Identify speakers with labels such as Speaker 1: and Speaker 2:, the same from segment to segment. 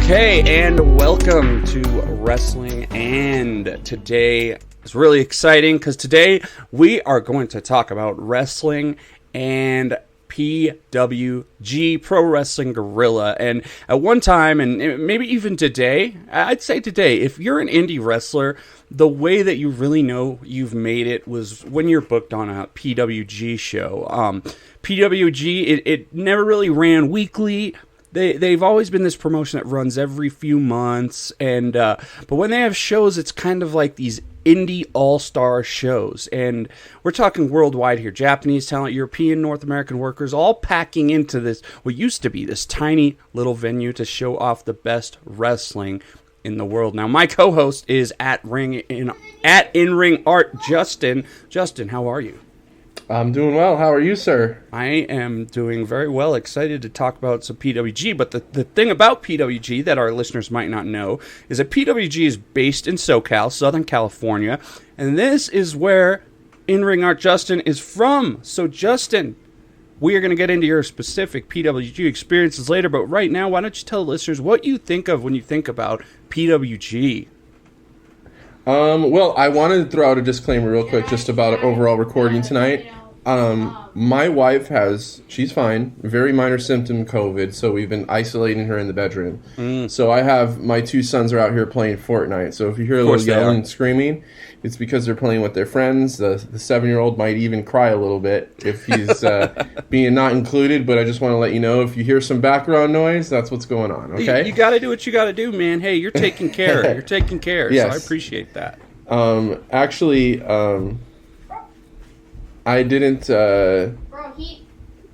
Speaker 1: Okay, and welcome to Wrestling And. Today is really exciting because today we are going to talk about Wrestling and PWG, Pro Wrestling Guerrilla. And at one time, and maybe even today, I'd say today, if you're an indie wrestler, the way that you really know you've made it was when you're booked on a PWG show. PWG, it never really ran weekly. They've always been this promotion that runs every few months, and but when they have shows, it's kind of like these indie all-star shows, and we're talking worldwide here. Japanese talent, European, North American workers, all packing into this, what used to be this tiny little venue to show off the best wrestling in the world. Now, my co-host is at In-Ring Art, Justin. Justin, how are you?
Speaker 2: I'm doing well. How are you, sir?
Speaker 1: I am doing very well. Excited to talk about some PWG. But the thing about PWG that our listeners might not know is that PWG is based in SoCal, Southern California. And this is where In-Ring Art Justin is from. So, Justin, we are going to get into your specific PWG experiences later. But right now, why don't you tell listeners what you think of when you think about PWG?
Speaker 2: Well, I wanted to throw out a disclaimer real quick just about overall recording tonight. My wife she's fine, very minor symptom COVID, so we've been isolating her in the bedroom. So I have, my two sons are out here playing Fortnite, so if you hear a little yelling and screaming, it's because they're playing with their friends. The 7-year-old might even cry a little bit if he's being not included, but I just want to let you know, if you hear some background noise, that's what's going on, okay?
Speaker 1: You got to do what you got to do, man. Hey, you're taking care. You're taking care, yes. So I appreciate that.
Speaker 2: Actually, I didn't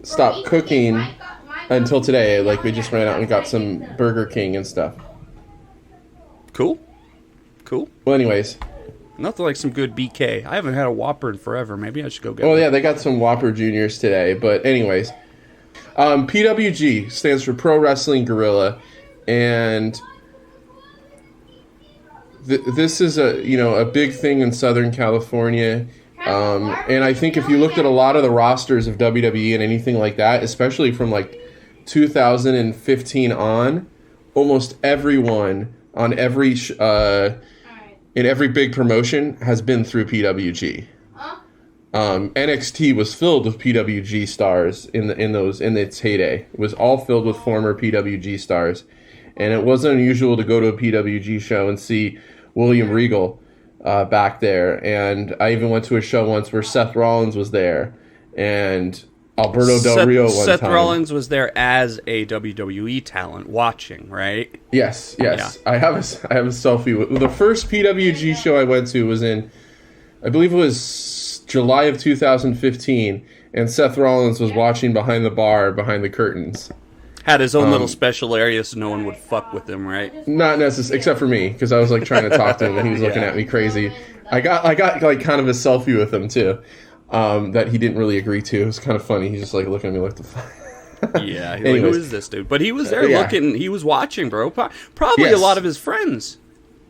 Speaker 2: stop cooking until today. Like, we just ran out and got some Burger King and stuff.
Speaker 1: Cool.
Speaker 2: Well, anyways.
Speaker 1: Nothing like some good BK. I haven't had a Whopper in forever. Maybe I should go get one.
Speaker 2: Oh, yeah, they got some Whopper Juniors today. But anyways, PWG stands for Pro Wrestling Guerrilla. And this is a big thing in Southern California. And I think if you looked at a lot of the rosters of WWE and anything like that, especially from like 2015 on, almost everyone on every in every big promotion has been through PWG. NXT was filled with PWG stars in its heyday. It was all filled with former PWG stars, and it wasn't unusual to go to a PWG show and see William Regal back there, and I even went to a show once where Seth Rollins was there, and Alberto Del Rio one time.
Speaker 1: Seth Rollins was there as a WWE talent watching, right?
Speaker 2: Yes. Yeah. I have a selfie. The first PWG show I went to was in, I believe it was July of 2015, and Seth Rollins was watching behind the bar, behind the curtains.
Speaker 1: Had his own little special area so no one would fuck with him, right?
Speaker 2: Not necessarily, except for me, because I was like trying to talk to him and he was looking at me crazy. I got like kind of a selfie with him too, that he didn't really agree to. It was kind of funny. He's just like looking at me like the fuck.
Speaker 1: Yeah, like, who is this dude? But he was there looking. He was watching, bro. Probably a lot of his friends.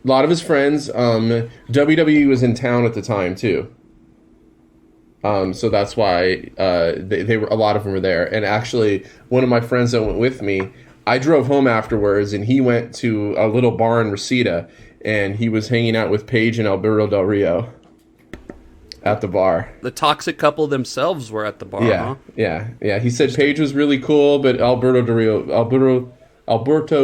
Speaker 2: A lot of his friends. WWE was in town at the time too. So that's why they were, a lot of them were there. And actually, one of my friends that went with me, I drove home afterwards, and he went to a little bar in Reseda, and he was hanging out with Paige and Alberto Del Rio at the bar.
Speaker 1: The toxic couple themselves were at the bar, huh?
Speaker 2: Yeah. He said Paige was really cool, but Alberto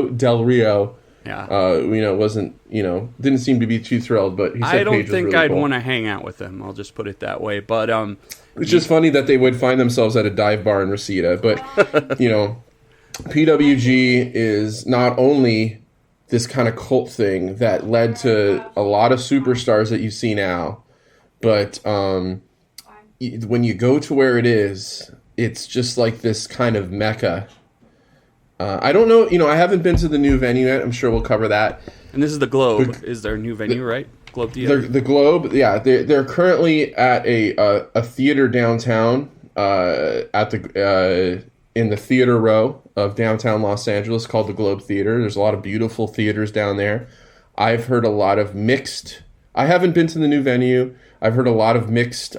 Speaker 2: Del Rio, wasn't, didn't seem to be too thrilled, but he said
Speaker 1: I don't
Speaker 2: Paige
Speaker 1: think
Speaker 2: was really
Speaker 1: I'd
Speaker 2: cool.
Speaker 1: want to hang out with him. I'll just put it that way. But
Speaker 2: it's just funny that they would find themselves at a dive bar in Reseda. But, PWG is not only this kind of cult thing that led to a lot of superstars that you see now, but when you go to where it is, it's just like this kind of mecca. I don't know, I haven't been to the new venue yet. I'm sure we'll cover that.
Speaker 1: And this is the Globe. Is their new venue, right? Globe Theater.
Speaker 2: The Globe, yeah. They're currently at a theater downtown, in the theater row of downtown Los Angeles called the Globe Theater. There's a lot of beautiful theaters down there. I've heard a lot of mixed. I haven't been to the new venue. I've heard a lot of mixed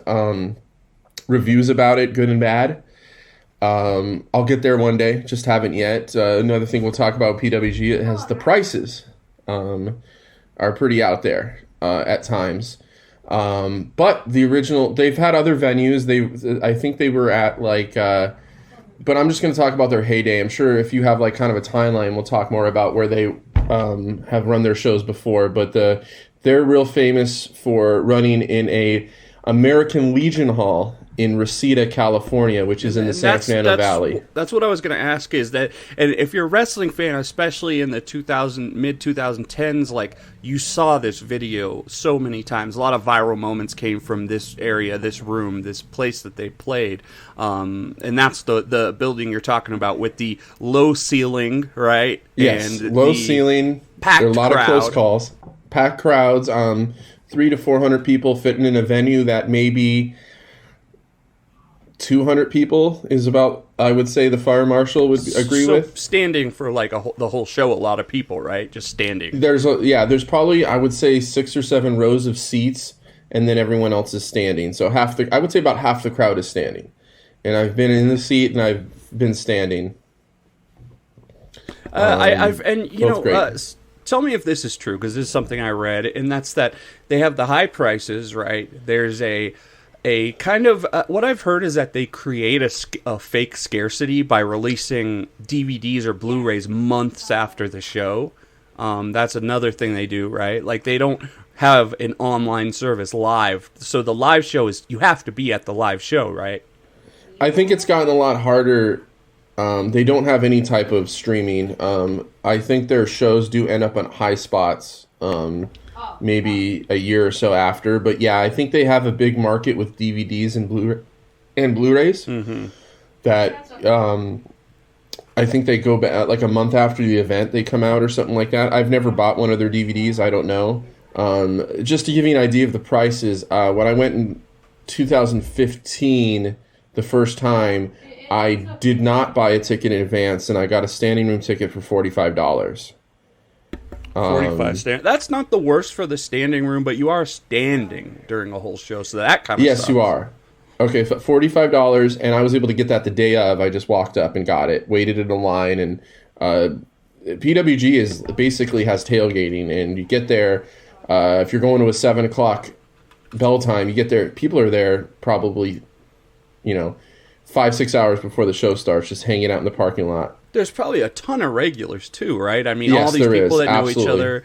Speaker 2: reviews about it, good and bad. I'll get there one day, just haven't yet. Another thing we'll talk about with PWG, it has the prices are pretty out there at times. But the original, they've had other venues. I think they were at like, but I'm just going to talk about their heyday. I'm sure if you have like kind of a timeline, we'll talk more about where they have run their shows before. But they're real famous for running in a American Legion Hall in Reseda, California, which is in the San Fernando Valley.
Speaker 1: That's what I was going to ask is that, and if you're a wrestling fan, especially in the mid 2010s, like you saw this video so many times. A lot of viral moments came from this area, this room, this place that they played. And that's the building you're talking about with the low ceiling, right?
Speaker 2: Yes,
Speaker 1: and
Speaker 2: low ceiling. There are a lot of close calls. Packed crowds, 300 to 400 people fitting in a venue that maybe 200 people is about, I would say, the fire marshal would agree with.
Speaker 1: Standing for like the whole show, a lot of people, right? Just standing.
Speaker 2: There's probably, I would say, 6 or 7 rows of seats, and then everyone else is standing. So I would say about half the crowd is standing. And I've been in the seat and I've been standing.
Speaker 1: Tell me if this is true, because this is something I read, and that's that they have the high prices, right? There's a kind of what I've heard is that they create a fake scarcity by releasing DVDs or Blu-rays months after the show. That's another thing they do, right? Like they don't have an online service live, so the live show is you have to be at the live show, right?
Speaker 2: I think it's gotten a lot harder. They don't have any type of streaming. I think their shows do end up on high spots. Maybe a year or so after, but yeah, I think they have a big market with DVDs and Blu-rays. Mm-hmm. That I think they go back like a month after the event they come out or something like that. I've never bought one of their DVDs. I don't know. Just to give you an idea of the prices, when I went in 2015 the first time, I did not buy a ticket in advance, and I got a standing room ticket for $45.
Speaker 1: 45 stand. That's not the worst for the standing room, but you are standing during a whole show, so that kind of
Speaker 2: yes,
Speaker 1: sucks.
Speaker 2: You are. Okay, $45, and I was able to get that the day of. I just walked up and got it, waited in a line, and PWG basically has tailgating, and you get there. If you're going to a 7 o'clock bell time, you get there. People are there probably, 5-6 hours before the show starts, just hanging out in the parking lot.
Speaker 1: There's probably a ton of regulars too, right? I mean,
Speaker 2: yes,
Speaker 1: all these people that know
Speaker 2: Absolutely.
Speaker 1: each other.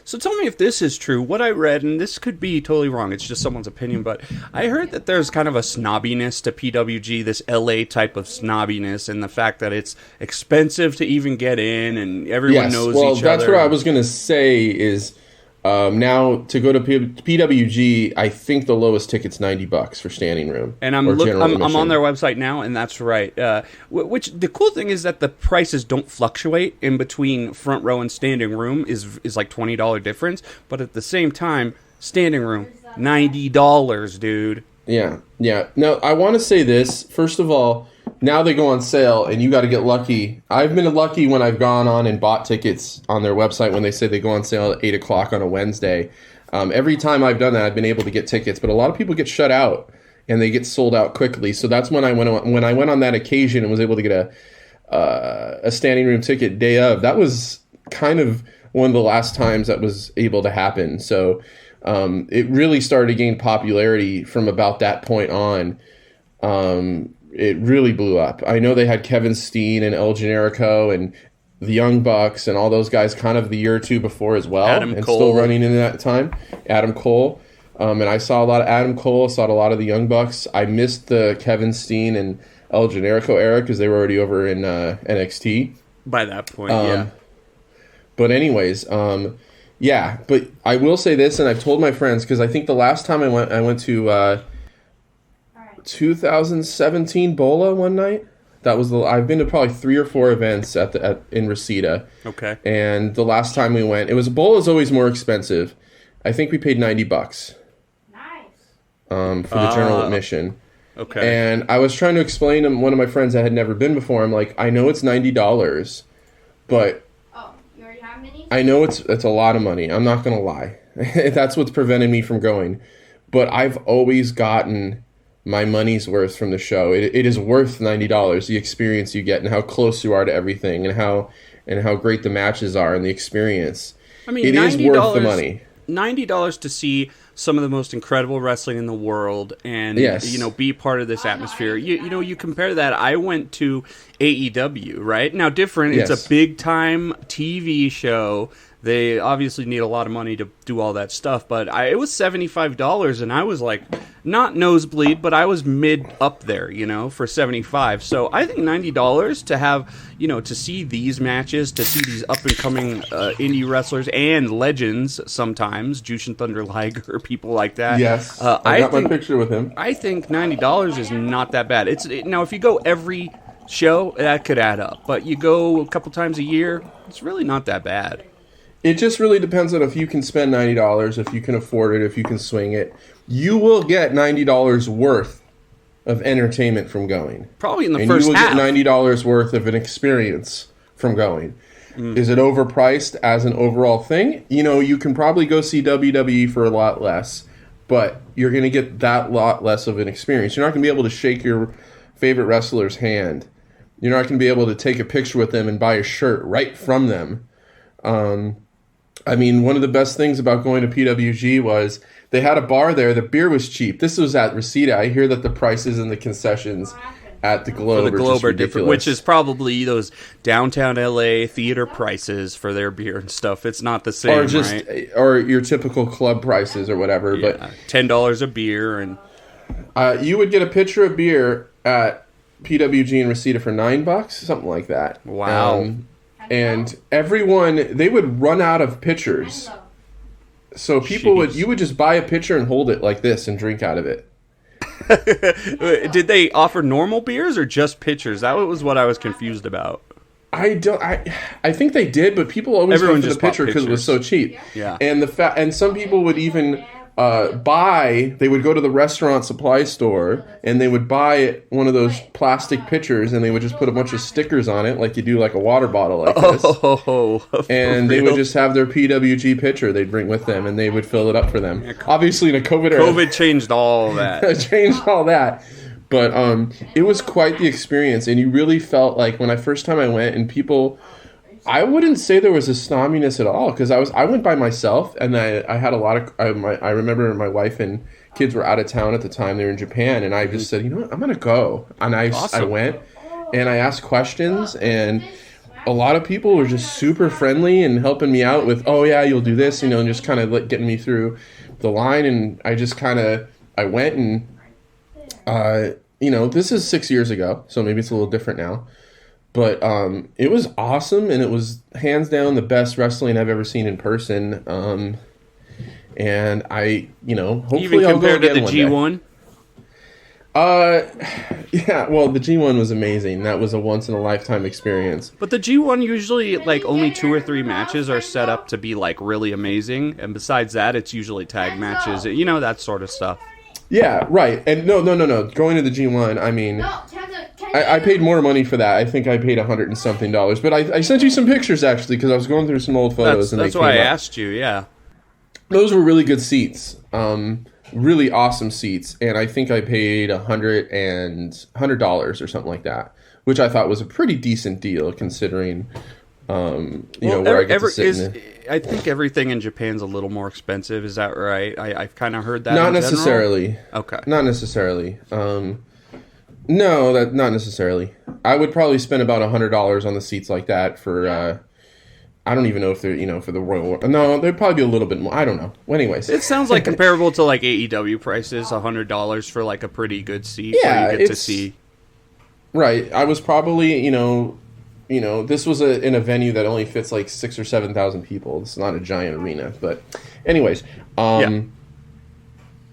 Speaker 1: So tell me if this is true. What I read, and this could be totally wrong, it's just someone's opinion, but I heard that there's kind of a snobbiness to PWG, this LA type of snobbiness, and the fact that it's expensive to even get in, and everyone knows each other. Well,
Speaker 2: that's what I was going to say is... now to go to PWG, I think the lowest ticket's $90 for standing room.
Speaker 1: And I'm on their website now, and that's right. Which the cool thing is that the prices don't fluctuate in between front row and standing room is like $20 difference, but at the same time, standing room $90, dude.
Speaker 2: Yeah. Now I want to say this first of all. Now they go on sale, and you got to get lucky. I've been lucky when I've gone on and bought tickets on their website when they say they go on sale at 8 o'clock on a Wednesday. Every time I've done that, I've been able to get tickets, but a lot of people get shut out, and they get sold out quickly. So that's when I went on that occasion and was able to get a standing room ticket day of. That was kind of one of the last times that was able to happen. So it really started to gain popularity from about that point on. It really blew up. I know they had Kevin Steen and El Generico and the Young Bucks and all those guys kind of the year or two before as well.
Speaker 1: Adam
Speaker 2: and
Speaker 1: Cole.
Speaker 2: Still running in that time. Adam Cole. And I saw a lot of Adam Cole. I saw a lot of the Young Bucks. I missed the Kevin Steen and El Generico era because they were already over in NXT.
Speaker 1: By that point, yeah.
Speaker 2: But anyways, yeah. But I will say this, and I've told my friends, because I think the last time I went to... 2017 Bola one night. I've been to probably 3 or 4 events in Reseda.
Speaker 1: Okay.
Speaker 2: And the last time we went, Bola's always more expensive. I think we paid $90. Nice. For the general admission.
Speaker 1: Okay.
Speaker 2: And I was trying to explain to one of my friends that had never been before. I'm like, I know it's $90, but
Speaker 3: you already have many?
Speaker 2: I know it's a lot of money. I'm not gonna lie. That's what's preventing me from going. But I've always gotten my money's worth from the show. It is worth $90. The experience you get and how close you are to everything and how great the matches are and the experience.
Speaker 1: I mean,
Speaker 2: it is worth the money.
Speaker 1: $90 to see some of the most incredible wrestling in the world and be part of this atmosphere. You compare that. I went to AEW, right? Now different. It's a big time TV show. They obviously need a lot of money to do all that stuff, but it was $75 and I was like not nosebleed, but I was mid up there, for $75. So I think $90 to have, to see these matches, to see these up and coming indie wrestlers and legends sometimes, Jushin Thunder Liger, people like that.
Speaker 2: Yes, I got my picture with him.
Speaker 1: I think $90 is not that bad. Now if you go every show, that could add up, but you go a couple times a year, it's really not that bad.
Speaker 2: It just really depends on if you can spend $90, if you can afford it, if you can swing it. You will get $90 worth of entertainment from going.
Speaker 1: Probably in the first half.
Speaker 2: And you will get $90 worth of an experience from going. Is it overpriced as an overall thing? You can probably go see WWE for a lot less, but you're going to get that lot less of an experience. You're not going to be able to shake your favorite wrestler's hand. You're not going to be able to take a picture with them and buy a shirt right from them. One of the best things about going to PWG was they had a bar there. The beer was cheap. This was at Reseda. I hear that the prices and the concessions at the Globe are different,
Speaker 1: which is probably those downtown LA theater prices for their beer and stuff. It's not the same, right?
Speaker 2: Or your typical club prices or whatever.
Speaker 1: Yeah,
Speaker 2: but
Speaker 1: $10 a beer, and
Speaker 2: you would get a pitcher of beer at PWG in Reseda for $9, something like that.
Speaker 1: Wow.
Speaker 2: And they would run out of pitchers. So you would just buy a pitcher and hold it like this and drink out of it.
Speaker 1: Did they offer normal beers or just pitchers? That was what I was confused about.
Speaker 2: I think they did, but people always go for the pitcher because it was so cheap.
Speaker 1: Yeah.
Speaker 2: And some people would even they would go to the restaurant supply store and they would buy one of those plastic pitchers and they would just put a bunch of stickers on it like you do like a water bottle like this. And they would just have their PWG pitcher they'd bring with them and they would fill it up for them. Obviously in a COVID era.
Speaker 1: COVID changed all that.
Speaker 2: But it was quite the experience and you really felt like when first time I went and people... I wouldn't say there was a snobbiness at all because I went by myself and I had a lot of I remember my wife and kids were out of town at the time. They were in Japan and I just said, you know what, I'm gonna go. And I went and I asked questions and a lot of people were just super friendly and helping me out with, oh yeah, you'll do this, and just kind of getting me through the line. And I just I went and this is 6 years ago, so maybe it's a little different now. But it was awesome, and it was hands down the best wrestling I've ever seen in person. And hopefully
Speaker 1: even
Speaker 2: I'll go
Speaker 1: compared to
Speaker 2: again
Speaker 1: the G1.
Speaker 2: Yeah. Well, the G1 was amazing. That was a once in a lifetime experience.
Speaker 1: But the G1 usually only 2 or 3 matches are set up to be really amazing, and besides that, it's usually tag matches. That sort of stuff.
Speaker 2: Yeah. Right. And no. Going to the G1, I paid more money for that. I think I paid $100 and something. But I sent you some pictures, actually, because I was going through some old photos.
Speaker 1: That's why I asked you, yeah.
Speaker 2: Those were really good seats. Really awesome seats. And I think I paid $100 or something like that, which I thought was a pretty decent deal, considering where I get to sit
Speaker 1: I think everything in Japan's a little more expensive. Is that right? I've kind of heard that
Speaker 2: Not necessarily.
Speaker 1: Okay.
Speaker 2: Not necessarily. No, not necessarily. I would probably spend about $100 on the seats like that for. I don't even know if they're for the Royal. No, they'd probably be a little bit more. I don't know. Well, anyways,
Speaker 1: it sounds like comparable to AEW prices. $100 for a pretty good seat.
Speaker 2: Yeah,
Speaker 1: where you get to see.
Speaker 2: Right. I was probably this was in a venue that only fits 6,000 or 7,000 people. It's not a giant arena, but anyways.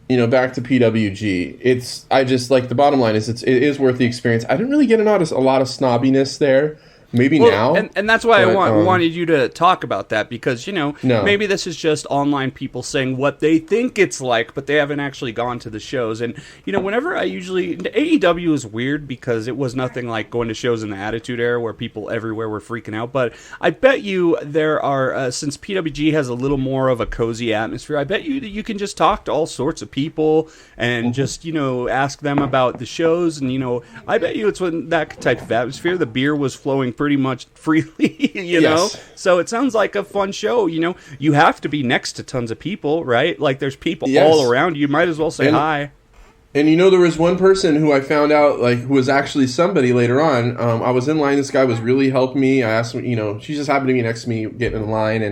Speaker 2: Back to PWG. I just the bottom line is it is worth the experience. I didn't really get a lot of snobbiness there. Maybe now.
Speaker 1: And that's why
Speaker 2: but,
Speaker 1: I wanted you to talk about that, because,
Speaker 2: No.
Speaker 1: maybe this is just online people saying what they think it's like, but they haven't actually gone to the shows. And, whenever AEW is weird because it was nothing like going to shows in the Attitude Era where people everywhere were freaking out. But I bet you there are, since PWG has a little more of a cozy atmosphere, I bet you can just talk to all sorts of people and just, ask them about the shows. And, I bet you it's when that type of atmosphere, the beer was flowing pretty much freely,
Speaker 2: Yes.
Speaker 1: So it sounds like a fun show. You have to be next to tons of people, right? Like there's people
Speaker 2: Yes.
Speaker 1: all around you. Might as well say hi.
Speaker 2: And there was one person who I found out who was actually somebody later on. I was in line. This guy was really helping me. I asked him, she just happened to be next to me getting in line,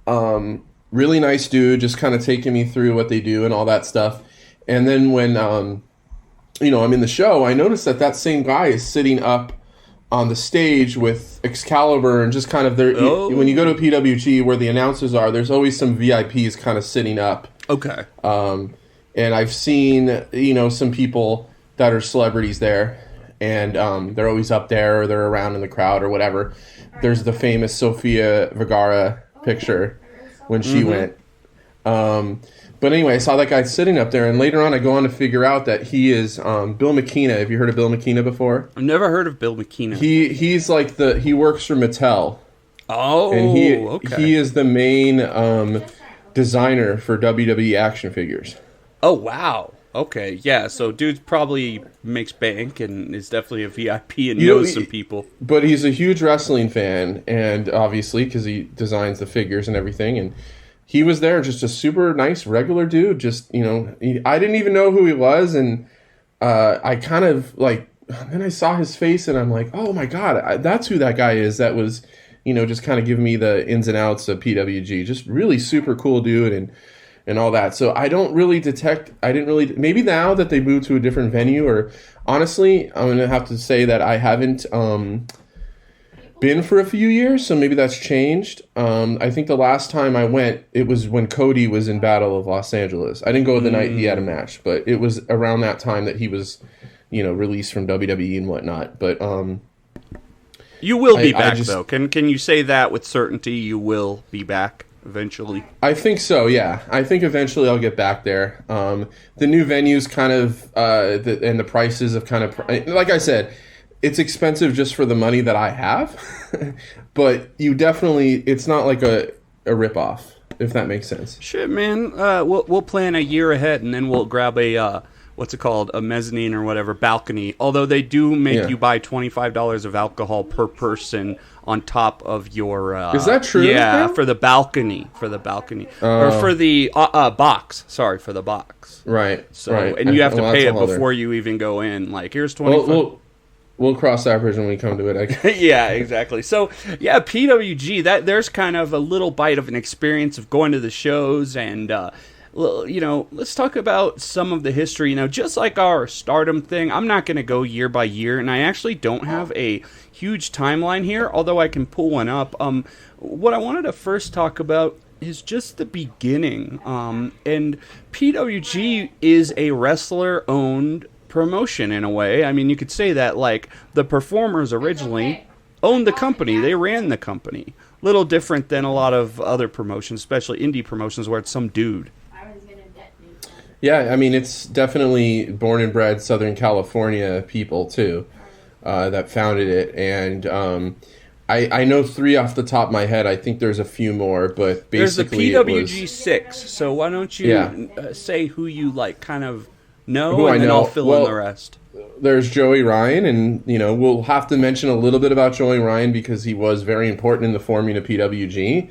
Speaker 2: and really nice dude, just kind of taking me through what they do and all that stuff. And then when I'm in the show, I noticed that same guy is sitting up on the stage with Excalibur, and just kind of there. When you go to PWG where the announcers are, there's always some VIPs kind of sitting up.
Speaker 1: Okay.
Speaker 2: And I've seen some people that are celebrities there, and they're always up there, or they're around in the crowd or whatever. There's the famous Sofia Vergara picture when she went. But anyway, I saw that guy sitting up there, and later on I go on to figure out that he is Bill McKenna. Have you heard of Bill McKenna before?
Speaker 1: I've never heard of Bill McKenna.
Speaker 2: He's like he works for Mattel.
Speaker 1: Oh,
Speaker 2: and
Speaker 1: okay.
Speaker 2: He is the main designer for WWE action figures.
Speaker 1: Oh, wow. Okay, yeah, so dude probably makes bank and is definitely a VIP and knows some people.
Speaker 2: But he's a huge wrestling fan, and obviously, because he designs the figures and everything, and he was there, just a super nice, regular dude. Just, I didn't even know who he was, and I kind of, then I saw his face, and I'm like, oh my god, that's who that guy is. That was, just kind of giving me the ins and outs of PWG. Just really super cool dude, and all that. So I didn't really, maybe now that they moved to a different venue, or honestly, I'm going to have to say that I haven't been for a few years, so maybe that's changed. I think the last time I went, it was when Cody was in Battle of Los Angeles. I didn't go the night he had a match, but it was around that time that he was, released from WWE and whatnot. But
Speaker 1: you will be back, though. Can you say that with certainty? You will be back eventually.
Speaker 2: I think so. Yeah, I think eventually I'll get back there. The new venues kind of, and the prices have kind of, like I said, it's expensive just for the money that I have, but it's not like a ripoff, if that makes sense.
Speaker 1: Shit, man. We'll plan a year ahead, and then we'll grab a what's it called, a mezzanine or whatever, balcony. Although they do make you buy $25 of alcohol per person on top of your.
Speaker 2: Is that true?
Speaker 1: Yeah, for the balcony, or for the box. Sorry, for the box.
Speaker 2: Right.
Speaker 1: So,
Speaker 2: right.
Speaker 1: and you have to pay it before you even go in. Like, here's 25.
Speaker 2: We'll cross that bridge when we come to it, I guess.
Speaker 1: Yeah, exactly. So, yeah, PWG, there's kind of a little bite of an experience of going to the shows, and, let's talk about some of the history. Just like our Stardom thing, I'm not going to go year by year, and I actually don't have a huge timeline here, although I can pull one up. What I wanted to first talk about is just the beginning, and PWG is a wrestler-owned promotion in a way. I mean, you could say that, like, the performers originally owned the company. They ran the company. Little different than a lot of other promotions, especially indie promotions where it's some dude.
Speaker 2: Yeah, I mean, it's definitely born and bred Southern California people, too, that founded it. And I know 3 off the top of my head. I think there's a few more, but basically
Speaker 1: there's the PWG 6. So why don't you say who you, kind of know, and then I'll fill in the rest.
Speaker 2: There's Joey Ryan, and we'll have to mention a little bit about Joey Ryan because he was very important in the forming of PWG.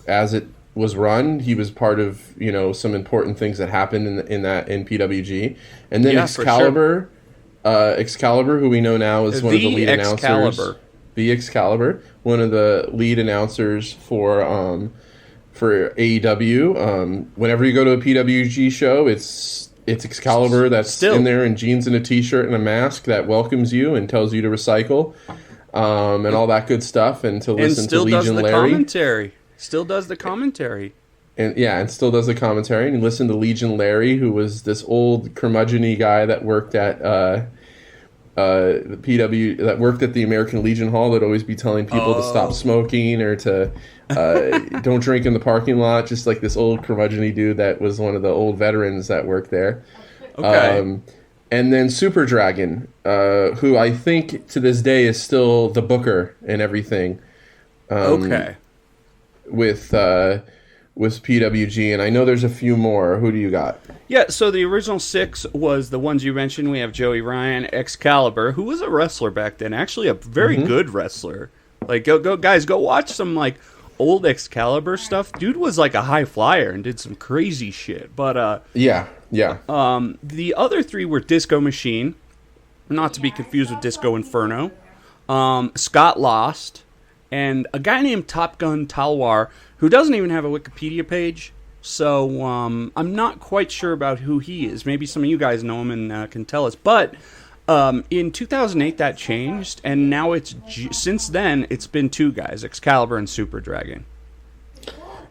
Speaker 2: As it was run, he was part of some important things that happened in PWG. And then Excalibur, Excalibur, who we know now is one of the lead announcers. The Excalibur, one of the lead announcers for AEW. Whenever you go to a PWG show, it's Excalibur that's in there in jeans and a t-shirt and a mask that welcomes you and tells you to recycle, and all that good stuff, and to listen to Legion Larry.
Speaker 1: Still does the commentary.
Speaker 2: And still does the commentary. And you listen to Legion Larry, who was this old curmudgeon-y guy that worked at the PW that worked at the American Legion Hall that always be telling people to stop smoking or to don't drink in the parking lot. Just like this old curmudgeon-y dude that was one of the old veterans that worked there.
Speaker 1: Okay.
Speaker 2: And then Super Dragon, who I think to this day is still the booker and everything.
Speaker 1: Okay.
Speaker 2: With PWG, and I know there's a few more. Who do you got?
Speaker 1: Yeah, so the original 6 was the ones you mentioned. We have Joey Ryan, Excalibur, who was a wrestler back then. Actually, a very good wrestler. Like, go guys, go watch some like old Excalibur stuff. Dude was like a high flyer and did some crazy shit. But
Speaker 2: yeah.
Speaker 1: the other 3 were Disco Machine, not to be confused with Disco Inferno, Scott Lost, and a guy named Top Gun Talwar, who doesn't even have a Wikipedia page. So I'm not quite sure about who he is. Maybe some of you guys know him and can tell us. But in 2008, that changed, and now since then it's been 2 guys, Excalibur and Super Dragon.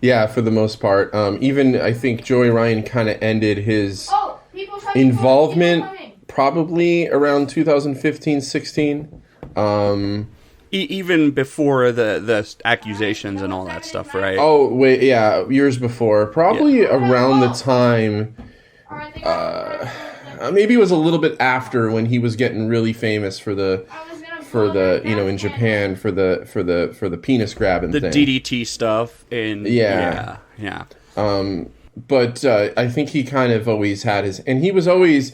Speaker 2: Yeah, for the most part. Even I think Joey Ryan kind of ended his involvement probably around 2015-16.
Speaker 1: Even before the accusations and all that stuff, right?
Speaker 2: Oh, wait, yeah, years before. Probably around the time, maybe it was a little bit after when he was getting really famous for the in Japan for the penis grabbing
Speaker 1: the
Speaker 2: thing.
Speaker 1: DDT stuff and yeah.
Speaker 2: But I think he kind of always had and he was always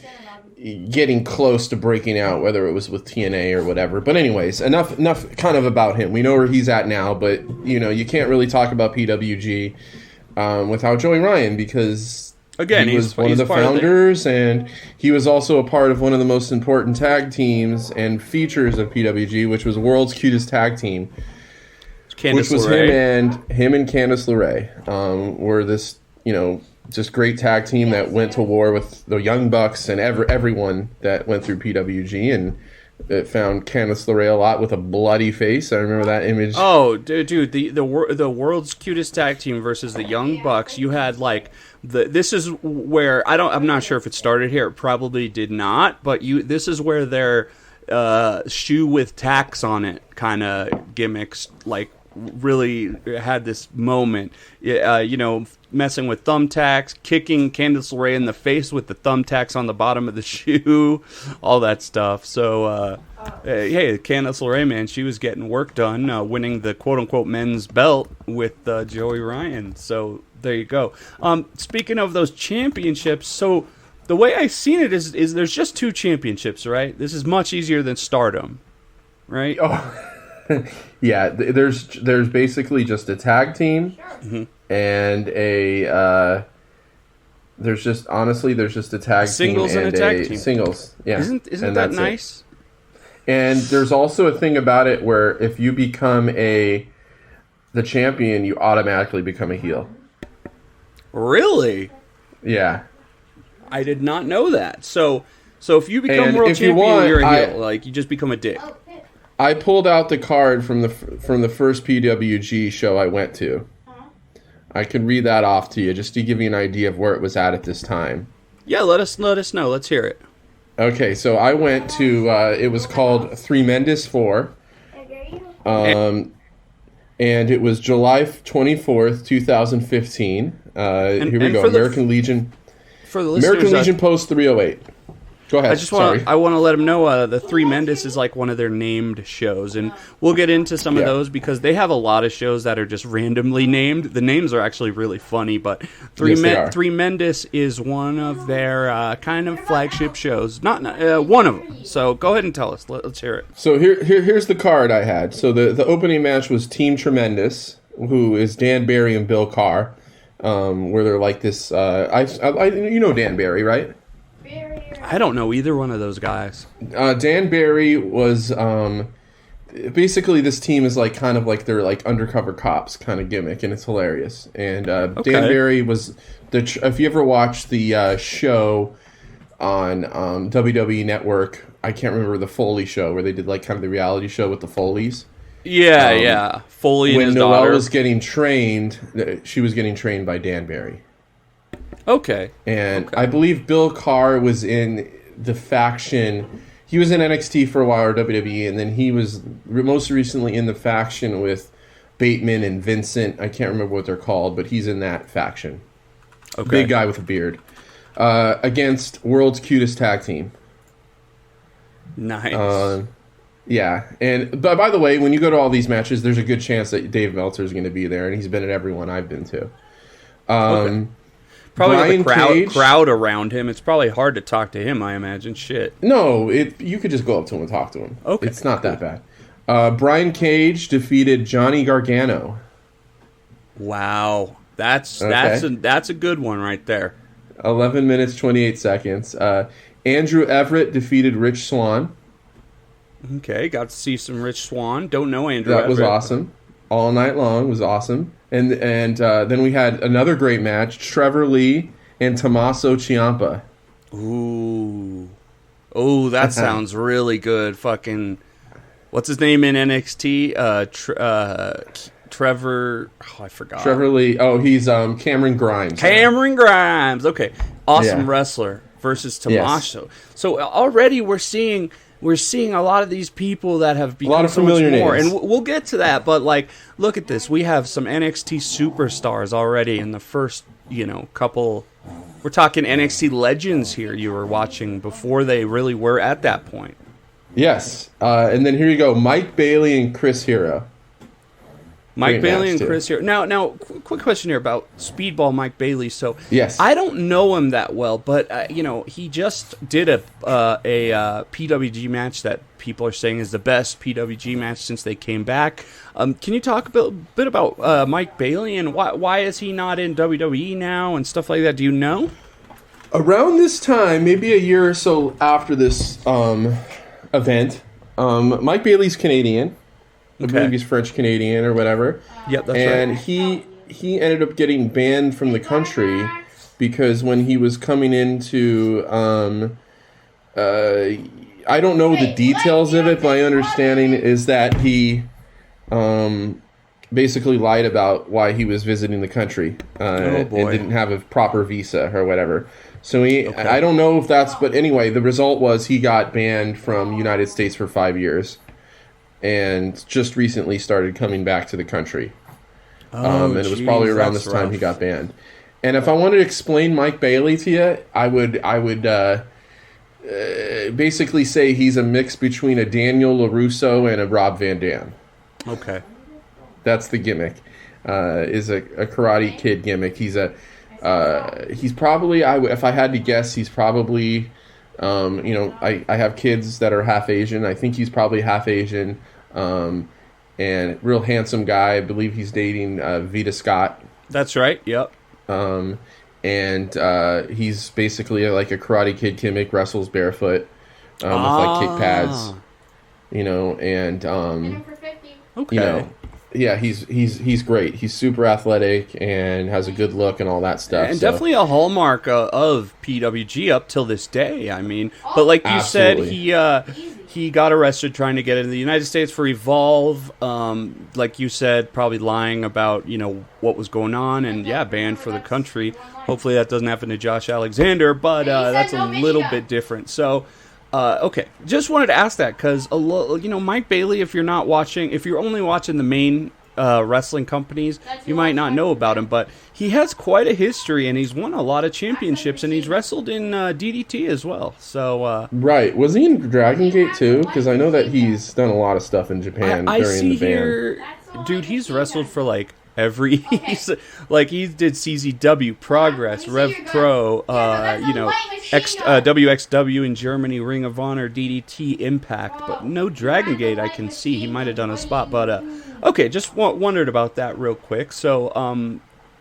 Speaker 2: getting close to breaking out, whether it was with TNA or whatever. But anyways, enough kind of about him. We know where he's at now, but you can't really talk about PWG without Joey Ryan, because again, he was one of the founders, and he was also a part of one of the most important tag teams and features of PWG, which was World's Cutest Tag Team, which was him and Candice LeRae were this, just great tag team that went to war with the Young Bucks and everyone that went through PWG, and it found Candice LeRae a lot with a bloody face. I remember that image. Oh,
Speaker 1: dude, the World's Cutest Tag Team versus the Young Bucks. You had like this is where I'm not sure if it started here. It probably did not, but this is where their shoe with tacks on it kind of gimmicks like really had this moment. Messing with thumbtacks, kicking Candice LeRae in the face with the thumbtacks on the bottom of the shoe, all that stuff. So, hey, Candice LeRae, man, she was getting work done, winning the quote-unquote men's belt with Joey Ryan. So there you go. Speaking of those championships, so the way I've seen it is there's just 2 championships, right? This is much easier than Stardom, right?
Speaker 2: Oh. Yeah, there's basically just a tag team and there's just a tag
Speaker 1: singles
Speaker 2: team
Speaker 1: and a tag team.
Speaker 2: Singles. Yeah.
Speaker 1: Isn't that nice?
Speaker 2: And there's also a thing about it where if you become the champion, you automatically become a heel.
Speaker 1: Really?
Speaker 2: Yeah.
Speaker 1: I did not know that. So if you become world champion, you're a heel. Like, you just become a dick.
Speaker 2: I pulled out the card from the first PWG show I went to. I can read that off to you just to give you an idea of where it was at this time.
Speaker 1: Yeah, let us know. Let's hear it.
Speaker 2: Okay, so I went to it was called Tremendous 4. And it was July 24th, 2015. Here we go. American Legion.
Speaker 1: For the listeners,
Speaker 2: American Legion Post 308. Go ahead.
Speaker 1: I want to let them know the Tremendous is like one of their named shows, and we'll get into some of those because they have a lot of shows that are just randomly named. The names are actually really funny, but Tremendous is one of their kind of flagship shows. Not one of them. So go ahead and tell us. Let's hear it.
Speaker 2: So here's the card I had. So the opening match was Team Tremendous, who is Dan Barry and Bill Carr, where they're like this. You know Dan Barry, right?
Speaker 1: I don't know either one of those guys.
Speaker 2: Dan Barry was basically, this team is like kind of like they're like undercover cops kind of gimmick, and it's hilarious. And Dan Barry was if you ever watched the show on WWE Network, I can't remember the Foley show where they did like kind of the reality show with the Foleys.
Speaker 1: Yeah. Foley and his daughter.
Speaker 2: When Noelle was getting trained, she was getting trained by Dan Barry.
Speaker 1: Okay.
Speaker 2: And I believe Bill Carr was in the faction. he was in NXT for a while, or WWE, and then he was most recently in the faction with Bateman and Vincent. I can't remember what they're called, but he's in that faction.
Speaker 1: Okay.
Speaker 2: Big guy with a beard. Against World's Cutest Tag Team.
Speaker 1: Nice.
Speaker 2: Yeah, but by the way, when you go to all these matches, there's a good chance that Dave Meltzer is going to be there, and he's been at every one I've been to.
Speaker 1: Okay. Probably with the crowd around him. It's probably hard to talk to him, I imagine. Shit.
Speaker 2: No, you could just go up to him and talk to him.
Speaker 1: Okay.
Speaker 2: It's not that bad. Brian Cage defeated Johnny Gargano.
Speaker 1: Wow. That's a good one right there.
Speaker 2: 11 minutes, 28 seconds. Andrew Everett defeated Rich Swann.
Speaker 1: Okay, got to see some Rich Swann. Don't know Andrew
Speaker 2: That
Speaker 1: Everett.
Speaker 2: was awesome. All night long was awesome. And then we had another great match, Trevor Lee and Tommaso Ciampa.
Speaker 1: Ooh. Oh, that sounds really good. Fucking, what's his name in NXT? Trevor, I forgot.
Speaker 2: Trevor Lee. Oh, he's Cameron Grimes.
Speaker 1: Cameron Grimes. Okay. Awesome wrestler versus Tommaso.
Speaker 2: Yes.
Speaker 1: So already we're seeing a lot of these people that have become
Speaker 2: a lot of
Speaker 1: so much
Speaker 2: familiar
Speaker 1: more,
Speaker 2: names.
Speaker 1: and we'll get to that. But like, look at this. We have some NXT superstars already in the first, couple. We're talking NXT legends here. You were watching before they really were at that point.
Speaker 2: Yes, and then here you go, Mike Bailey and Chris Hero.
Speaker 1: Mike Bailey and Chris here. Now, quick question here about Speedball Mike Bailey. So,
Speaker 2: yes,
Speaker 1: I don't know him that well, but he just did a PWG match that people are saying is the best PWG match since they came back. Can you talk a bit about Mike Bailey and why is he not in WWE now and stuff like that? Do you know?
Speaker 2: Around this time, maybe a year or so after this event, Mike Bailey's Canadian. I believe he's French-Canadian or whatever.
Speaker 1: Yep, that's
Speaker 2: right. And he ended up getting banned from the country because when he was coming into... I don't know the details of it, but my understanding is that he basically lied about why he was visiting the country and didn't have a proper visa or whatever. So I don't know if that's... But anyway, the result was he got banned from the United States for 5 years. And just recently started coming back to the country. And it was probably around this time he got banned. And if I wanted to explain Mike Bailey to you, I would basically say he's a mix between a Daniel LaRusso and a Rob Van Dam.
Speaker 1: Okay.
Speaker 2: That's the gimmick. Is a Karate Kid gimmick. He's probably, if I had to guess, he's probably... I have kids that are half Asian. I think he's probably half Asian, and real handsome guy. I believe he's dating Vita Scott.
Speaker 1: That's right. Yep.
Speaker 2: And he's basically like a Karate Kid gimmick. Wrestles barefoot with like kick pads.
Speaker 1: Okay.
Speaker 2: Yeah, he's great. He's super athletic and has a good look and all that stuff.
Speaker 1: And definitely a hallmark of PWG up till this day. I mean, but like you said, he got arrested trying to get into the United States for Evolve. Like you said, probably lying about what was going on, and banned for the country. Hopefully that doesn't happen to Josh Alexander, but that's a little bit different. So. Okay, just wanted to ask that because Mike Bailey. If you're only watching the main wrestling companies, you might not know about him. But he has quite a history, and he's won a lot of championships, and he's wrestled in DDT as well. So
Speaker 2: right, was he in Dragon Gate too? Because I know that he's done a lot of stuff in Japan
Speaker 1: I
Speaker 2: during
Speaker 1: see
Speaker 2: the ban.
Speaker 1: Here, dude, he's wrestled for like every he did CZW, Progress, Rev Pro, WXW in Germany, Ring of Honor, DDT, Impact, but no Dragon Gate I can see. He might have done a spot, but okay, just wondered about that real quick. So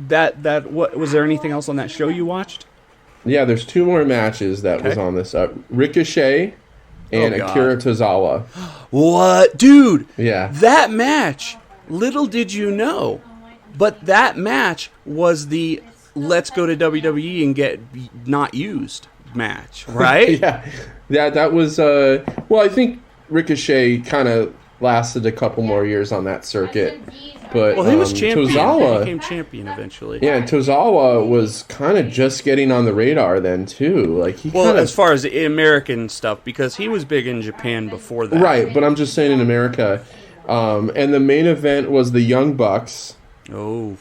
Speaker 1: what was there anything else on that show you watched?
Speaker 2: Yeah, there's 2 more matches that was on this. Ricochet and Akira Tozawa.
Speaker 1: What, dude?
Speaker 2: Yeah,
Speaker 1: that match. Little did you know. But that match was the let's go to WWE and get not used match, right?
Speaker 2: Yeah, that was... I think Ricochet kind of lasted a couple more years on that circuit. But
Speaker 1: Well, he was champion.
Speaker 2: Tozawa
Speaker 1: He became champion eventually.
Speaker 2: Yeah, and Tozawa was kind of just getting on the radar then too. Like
Speaker 1: as far as the American stuff, because he was big in Japan before that.
Speaker 2: Right, but I'm just saying in America. And the main event was the Young Bucks.
Speaker 1: Oh.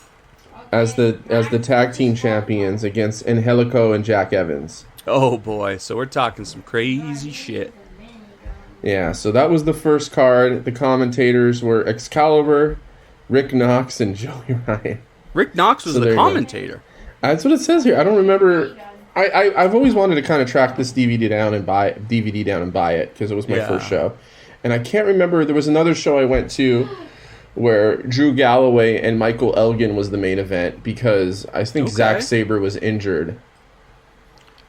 Speaker 2: As the tag team champions against Angelico and Jack Evans.
Speaker 1: Oh boy, so we're talking some crazy shit.
Speaker 2: Yeah, so that was the first card. The commentators were Excalibur, Rick Knox, and Joey Ryan.
Speaker 1: Rick Knox was the commentator.
Speaker 2: That's what it says here. I don't remember. I've always wanted to kind of track this DVD down and buy it because it was my first show, and I can't remember. There was another show I went to where Drew Galloway and Michael Elgin was the main event because I think Zack Sabre was injured.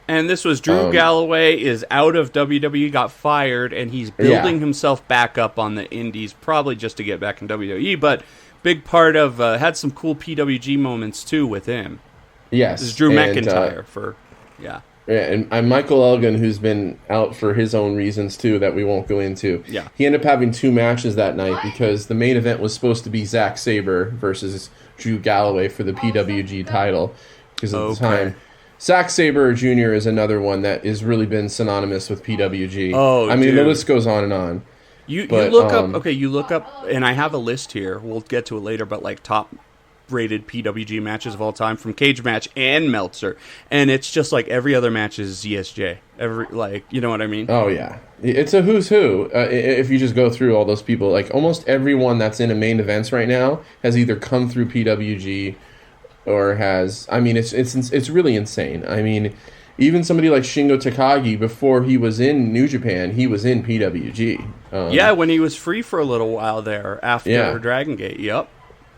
Speaker 1: And this was Drew Galloway is out of WWE, got fired, and he's building himself back up on the indies, probably just to get back in WWE, but big part of, had some cool PWG moments, too, with him.
Speaker 2: Yes.
Speaker 1: This is Drew McIntyre
Speaker 2: Yeah, and Michael Elgin, who's been out for his own reasons, too, that we won't go into.
Speaker 1: Yeah.
Speaker 2: He ended up having 2 matches that night because the main event was supposed to be Zack Sabre versus Drew Galloway for the PWG title. Because at the time, Zack Sabre Jr. is another one that has really been synonymous with PWG.
Speaker 1: Oh,
Speaker 2: I mean, the list goes on and on.
Speaker 1: You look up, and I have a list here. We'll get to it later, but like top rated PWG matches of all time from Cage Match and Meltzer, and it's just like every other match is ZSJ. You know what I mean?
Speaker 2: Oh yeah, it's a who's who. If you just go through all those people, like almost everyone that's in a main events right now has either come through PWG or has. I mean, it's really insane. I mean, even somebody like Shingo Takagi, before he was in New Japan, he was in PWG. When
Speaker 1: he was free for a little while there after Dragon Gate. Yep.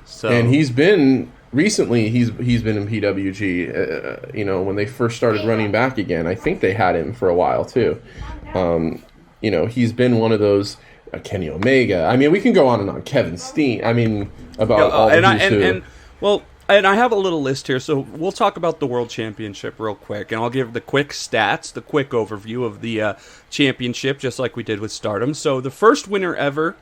Speaker 1: So,
Speaker 2: and he's been recently. He's been in PWG. When they first started running back again, I think they had him for a while too. He's been one of those Kenny Omega. I mean, we can go on and on. Kevin Steen. I mean, about all the who's who.
Speaker 1: And I have a little list here, so we'll talk about the World Championship real quick, and I'll give the quick stats, the quick overview of the championship, just like we did with Stardom. So the first winner ever,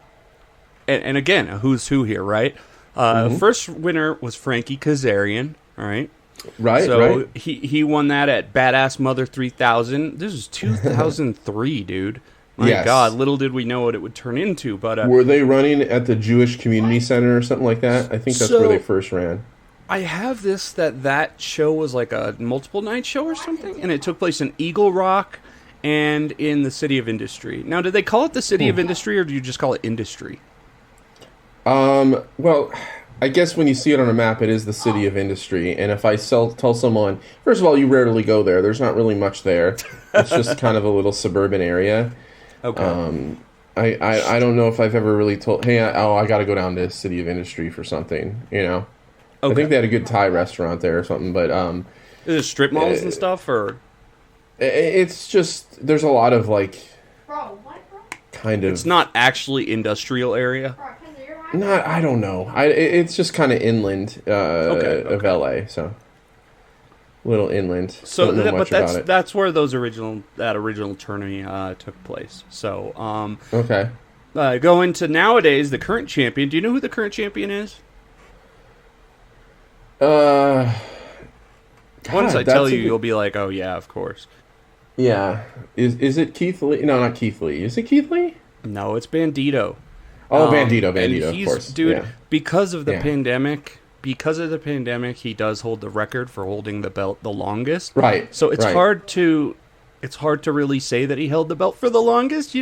Speaker 1: and again, a who's who here, right? First winner was Frankie Kazarian, all right?
Speaker 2: Right,
Speaker 1: so he won that at Badass Mother 3000. This is 2003, dude. My God, little did we know what it would turn into. But
Speaker 2: were they running at the Jewish Community Center or something like that? I think that's where they first ran.
Speaker 1: I have this that show was like a multiple night show or something, and it took place in Eagle Rock and in the City of Industry. Now, did they call it the City of Industry, or do you just call it Industry?
Speaker 2: Well, I guess when you see it on a map, it is the City of Industry. And if I tell someone, first of all, you rarely go there. There's not really much there. It's just kind of a little suburban area.
Speaker 1: Okay.
Speaker 2: I don't know if I've ever really told, hey, I got to go down to City of Industry for something, Okay. I think they had a good Thai restaurant there or something, but
Speaker 1: is it strip malls and stuff, or
Speaker 2: it's just there's a lot of kind of.
Speaker 1: It's not actually industrial area.
Speaker 2: I don't know. It's just kind of inland of LA, so little inland.
Speaker 1: So, that's where that original tourney took place. So
Speaker 2: okay.
Speaker 1: Going to nowadays, the current champion. Do you know who the current champion is? Once I tell you, you'll be like, "Oh yeah, of course."
Speaker 2: Yeah, is it Keith Lee? No, not Keith Lee. Is it Keith Lee?
Speaker 1: No, it's Bandito.
Speaker 2: Oh, Bandito, of course,
Speaker 1: dude. Yeah. Because of the pandemic, he does hold the record for holding the belt the longest.
Speaker 2: Right.
Speaker 1: So it's hard to really say that he held the belt for the longest,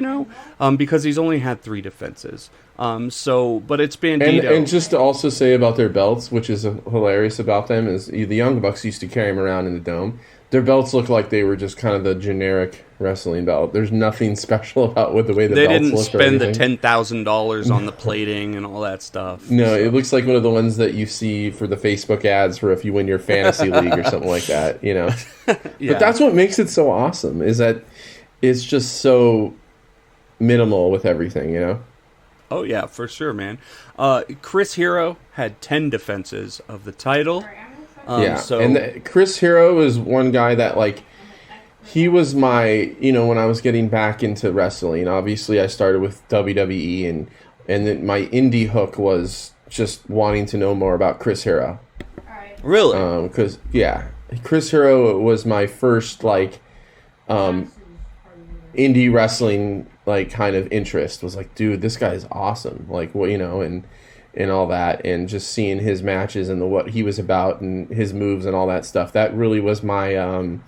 Speaker 1: because he's only had 3 defenses. But it's Bandito.
Speaker 2: And just to also say about their belts, which is hilarious about them, is the Young Bucks used to carry them around in the Dome. Their belts look like they were just kind of the generic wrestling belt. There's nothing special about the way the belts look.
Speaker 1: They didn't spend the $10,000 on the plating and all that stuff.
Speaker 2: No, it looks like one of the ones that you see for the Facebook ads for if you win your fantasy league or something like that, Yeah. But that's what makes it so awesome, is that it's just so minimal with everything,
Speaker 1: Oh, yeah, for sure, man. Chris Hero had 10 defenses of the title.
Speaker 2: And Chris Hero is one guy that, he was my, when I was getting back into wrestling, obviously I started with WWE, and then my indie hook was just wanting to know more about Chris Hero.
Speaker 1: Really?
Speaker 2: Because Chris Hero was my first like indie wrestling like kind of interest. Was like, dude, this guy is awesome. Like, what, you know, and all that, and just seeing his matches and what he was about and his moves and all that stuff. That really was my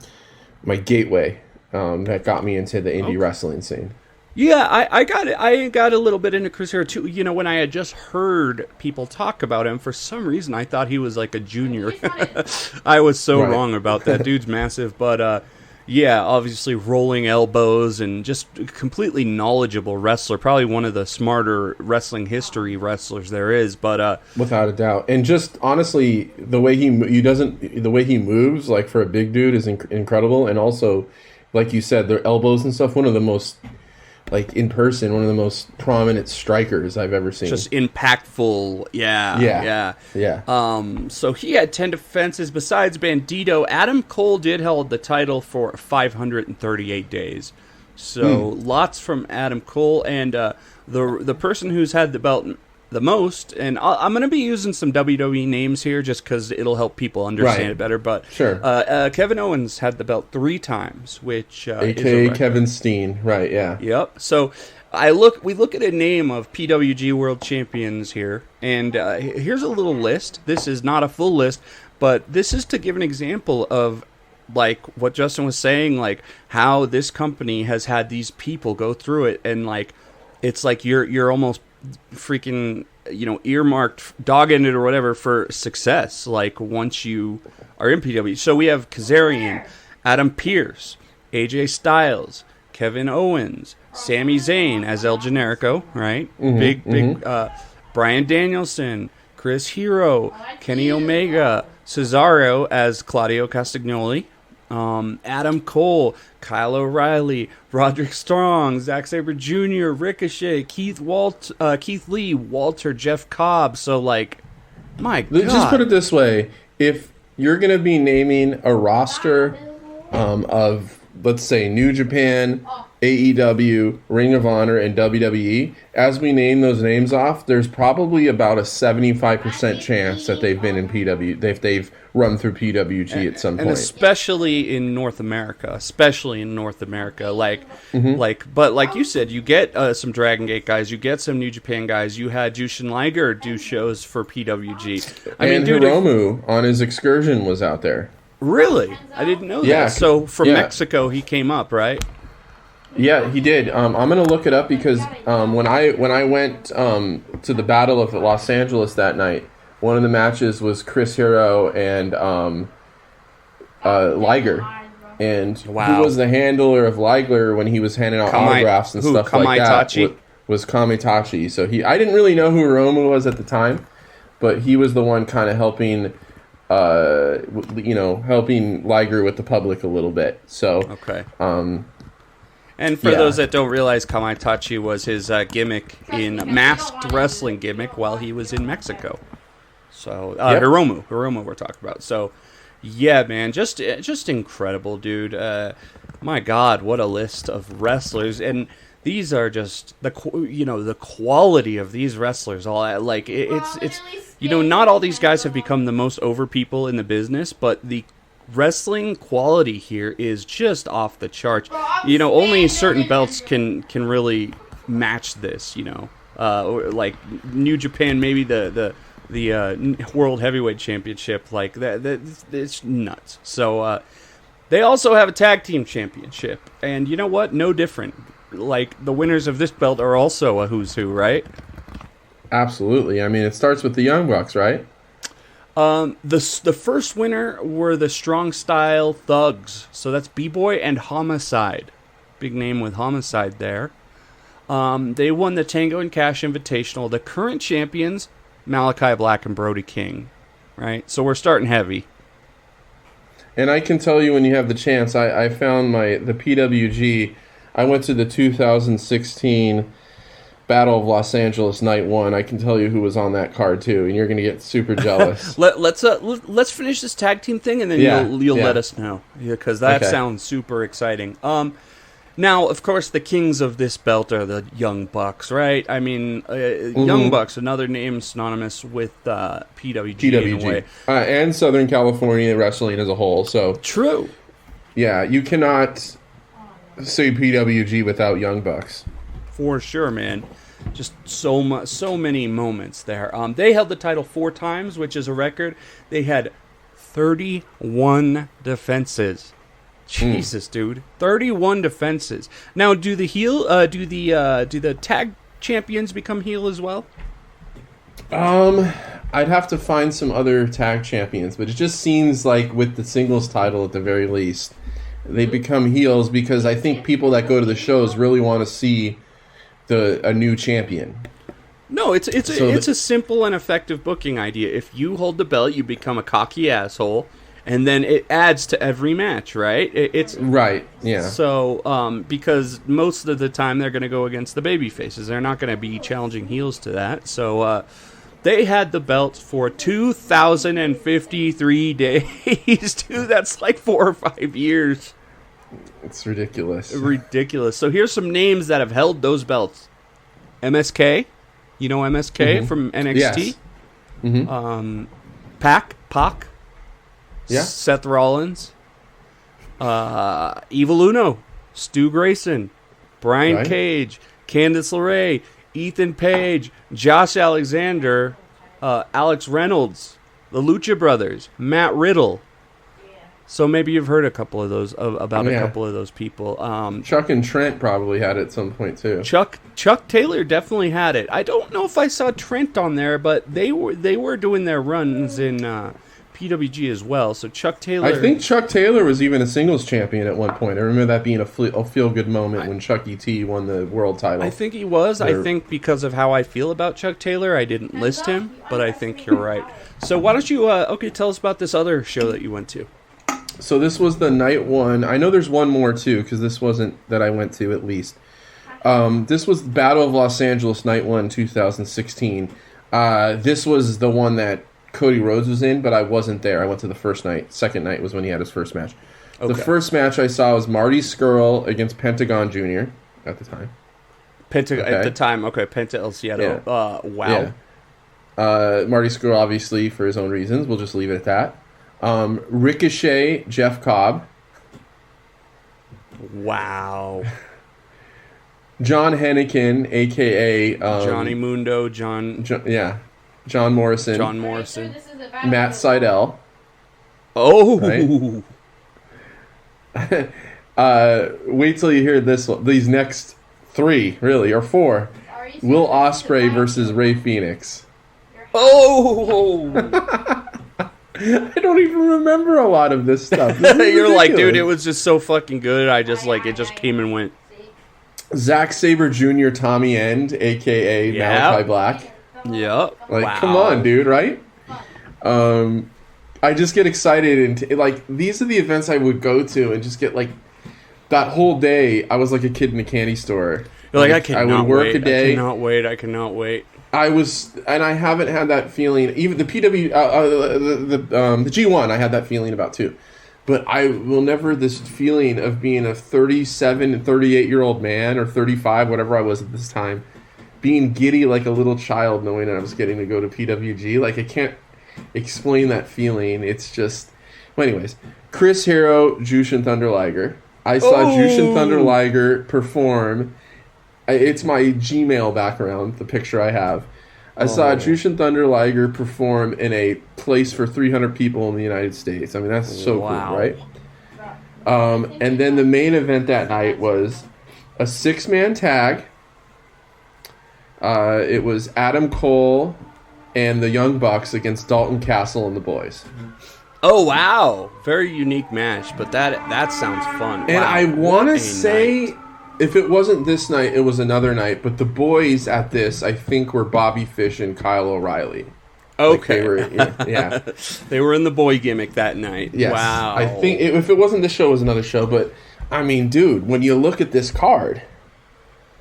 Speaker 2: my gateway that got me into the indie wrestling scene.
Speaker 1: Yeah, I got it. I got a little bit into Chris Hero too. You know, when I had just heard people talk about him, for some reason I thought he was like a junior. I was so wrong about that. Dude's massive, but yeah, obviously rolling elbows and just completely knowledgeable wrestler. Probably one of the smarter wrestling history wrestlers there is. But
Speaker 2: without a doubt, and just honestly, the way he moves, like for a big dude, is incredible. And also, like you said, their elbows and stuff. One of the most, like in person, one of the most prominent strikers I've ever seen.
Speaker 1: Just impactful, yeah. So he had 10 defenses. Besides Bandito, Adam Cole did hold the title for 538 days. So lots from Adam Cole, and the person who's had the belt the most, and I'm going to be using some WWE names here just because it'll help people understand it better. But
Speaker 2: sure,
Speaker 1: Kevin Owens had the belt 3 times, which
Speaker 2: AKA Kevin Steen, right? Yeah.
Speaker 1: Yep. So we look at a name of PWG World Champions here, and here's a little list. This is not a full list, but this is to give an example of like what Justin was saying, like how this company has had these people go through it, and like it's like you're almost freaking, you know, earmarked, dog-ended or whatever for success, like once you are in PW. So we have Kazarian, Adam Pearce, AJ Styles, Kevin Owens, Sami Zayn as El Generico, right? Big Bryan Danielson, Chris Hero, Kenny Omega, Cesaro as Claudio Castagnoli, Adam Cole, Kyle O'Reilly, Roderick Strong, Zack Sabre Jr., Ricochet, Keith Lee, Walter, Jeff Cobb. So, like, my God.
Speaker 2: Just put it this way. If you're going to be naming a roster of, let's say, New Japan, AEW, Ring of Honor, and WWE, as we name those names off, there's probably about a 75% chance that they've been in PW, they've run through PWG at some point.
Speaker 1: And especially in North America. But like you said, you get some Dragon Gate guys, you get some New Japan guys. You had Jushin Liger do shows for PWG.
Speaker 2: Hiromu on his excursion was out there.
Speaker 1: Really? I didn't know that. So from Mexico, he came up, right?
Speaker 2: Yeah, he did. I'm going to look it up because when I went to the Battle of Los Angeles that night, one of the matches was Chris Hero and Liger. And who was the handler of Liger when he was handing out autographs and stuff like that was Kamitachi. So I didn't really know who Hiromu was at the time, but he was the one kind of helping helping Liger with the public a little bit. So
Speaker 1: okay. And for those that don't realize, Kamitachi was his gimmick in masked wrestling gimmick while he was in Mexico. So Hiromu we're talking about. So yeah, man, just incredible, dude. My God, what a list of wrestlers, and these are just the quality of these wrestlers. It's not all these guys have become the most over people in the business, but the wrestling quality here is just off the charts. Only certain belts can really match this. Like New Japan, maybe the World Heavyweight Championship, like that. It's nuts. So they also have a tag team championship, and you know what? No different. Like the winners of this belt are also a who's who, right?
Speaker 2: Absolutely. I mean, it starts with the Young Bucks, right?
Speaker 1: The first winner were the Strong Style Thugs. So that's B-Boy and Homicide. Big name with Homicide there. They won the Tango and Cash Invitational. The current champions, Malachi Black and Brody King. Right? So we're starting heavy.
Speaker 2: And I can tell you when you have the chance, I found the PWG. I went to the 2016 Battle of Los Angeles Night 1. I can tell you who was on that card too, and you're going to get super jealous.
Speaker 1: Let's finish this tag team thing, and then you'll let us know, because that sounds super exciting. Now, of course, the kings of this belt are the Young Bucks, right? I mean, Young Bucks, another name synonymous with PWG in a way.
Speaker 2: And Southern California wrestling as a whole. So
Speaker 1: True.
Speaker 2: Yeah, you cannot say PWG without Young Bucks.
Speaker 1: For sure, man. Just so many moments there. They held the title 4 times, which is a record. They had 31 defenses. Jesus, dude, 31 defenses. Now, do the tag champions become heel as well?
Speaker 2: I'd have to find some other tag champions, but it just seems like with the singles title at the very least, they become heels because I think people that go to the shows really want to see a new champion.
Speaker 1: No, it's a simple and effective booking idea. If you hold the belt, you become a cocky asshole. And then it adds to every match, right? It's
Speaker 2: right, yeah.
Speaker 1: So, because most of the time they're going to go against the baby faces. They're not going to be challenging heels to that. So, they had the belt for 2,053 days, dude. That's like 4 or 5 years.
Speaker 2: It's ridiculous.
Speaker 1: Ridiculous. So, here's some names that have held those belts. MSK. You know MSK from NXT?
Speaker 2: Yes.
Speaker 1: Pac.
Speaker 2: Yeah.
Speaker 1: Seth Rollins, Evil Uno, Stu Grayson, Brian Cage, Candice LeRae, Ethan Page, Josh Alexander, Alex Reynolds, the Lucha Brothers, Matt Riddle. So maybe you've heard a couple of those about a couple of those people.
Speaker 2: Chuck and Trent probably had it at some point too.
Speaker 1: Chuck Taylor definitely had it. I don't know if I saw Trent on there, but they were doing their runs in PWG as well. So Chuck Taylor,
Speaker 2: I think Chuck Taylor was even a singles champion at one point. I remember that being a feel-good moment when Chuck E.T. won the world title.
Speaker 1: I think he was. I think because of how I feel about Chuck Taylor, I didn't list him, but I think you're right. So why don't you, tell us about this other show that you went to.
Speaker 2: So this was the night one. I know there's one more too, because this wasn't that I went to at least. This was Battle of Los Angeles, night one, 2016. This was the one that Cody Rhodes was in, but I wasn't there. I went to the first night. Second night was when he had his first match. Okay. The first match I saw was Marty Scurll against Pentagon Jr. at the time.
Speaker 1: At the time, Penta El Cielo. Yeah. Wow.
Speaker 2: Yeah. Marty Scurll, obviously, for his own reasons. We'll just leave it at that. Ricochet, Jeff Cobb.
Speaker 1: Wow.
Speaker 2: John Hennigan, a.k.a.
Speaker 1: Johnny Mundo, John
Speaker 2: Morrison. Matt Seidel.
Speaker 1: Oh.
Speaker 2: Right? Wait till you hear this one. These next 3, really, or 4. Will Ospreay versus Rey Fenix.
Speaker 1: Oh.
Speaker 2: I don't even remember a lot of this stuff.
Speaker 1: You're like, dude, it was just so fucking good. I just it just came and went.
Speaker 2: Zack Sabre Jr., Tommy End, a.k.a. Malachi Black.
Speaker 1: Yep.
Speaker 2: Come on, dude, right? I just get excited, and these are the events I would go to and just get that whole day. I was like a kid in a candy store.
Speaker 1: You're like, I would work
Speaker 2: a day.
Speaker 1: I cannot wait.
Speaker 2: I haven't had that feeling. Even the PW, the G1, I had that feeling about too. But I will never this feeling of being a 37 and 38-year-old man or 35, whatever I was at this time, being giddy like a little child, knowing that I was getting to go to PWG. I can't explain that feeling. It's just, well, anyways, Chris Hero, Jushin Thunder Liger. I saw Jushin Thunder Liger perform. It's my Gmail background, the picture I have. I saw Jushin Thunder Liger perform in a place for 300 people in the United States. I mean, that's so cool, right? And then the main event that night was a 6-man tag. It was Adam Cole and the Young Bucks against Dalton Castle and the Boys.
Speaker 1: Oh, wow. Very unique match, but that sounds fun.
Speaker 2: And I want to say, if it wasn't this night, it was another night, but the boys at this, I think, were Bobby Fish and Kyle O'Reilly.
Speaker 1: Okay.
Speaker 2: They were,
Speaker 1: they were in the boy gimmick that night.
Speaker 2: Yes.
Speaker 1: Wow.
Speaker 2: I think if it wasn't this show, it was another show, but, I mean, dude, when you look at this card,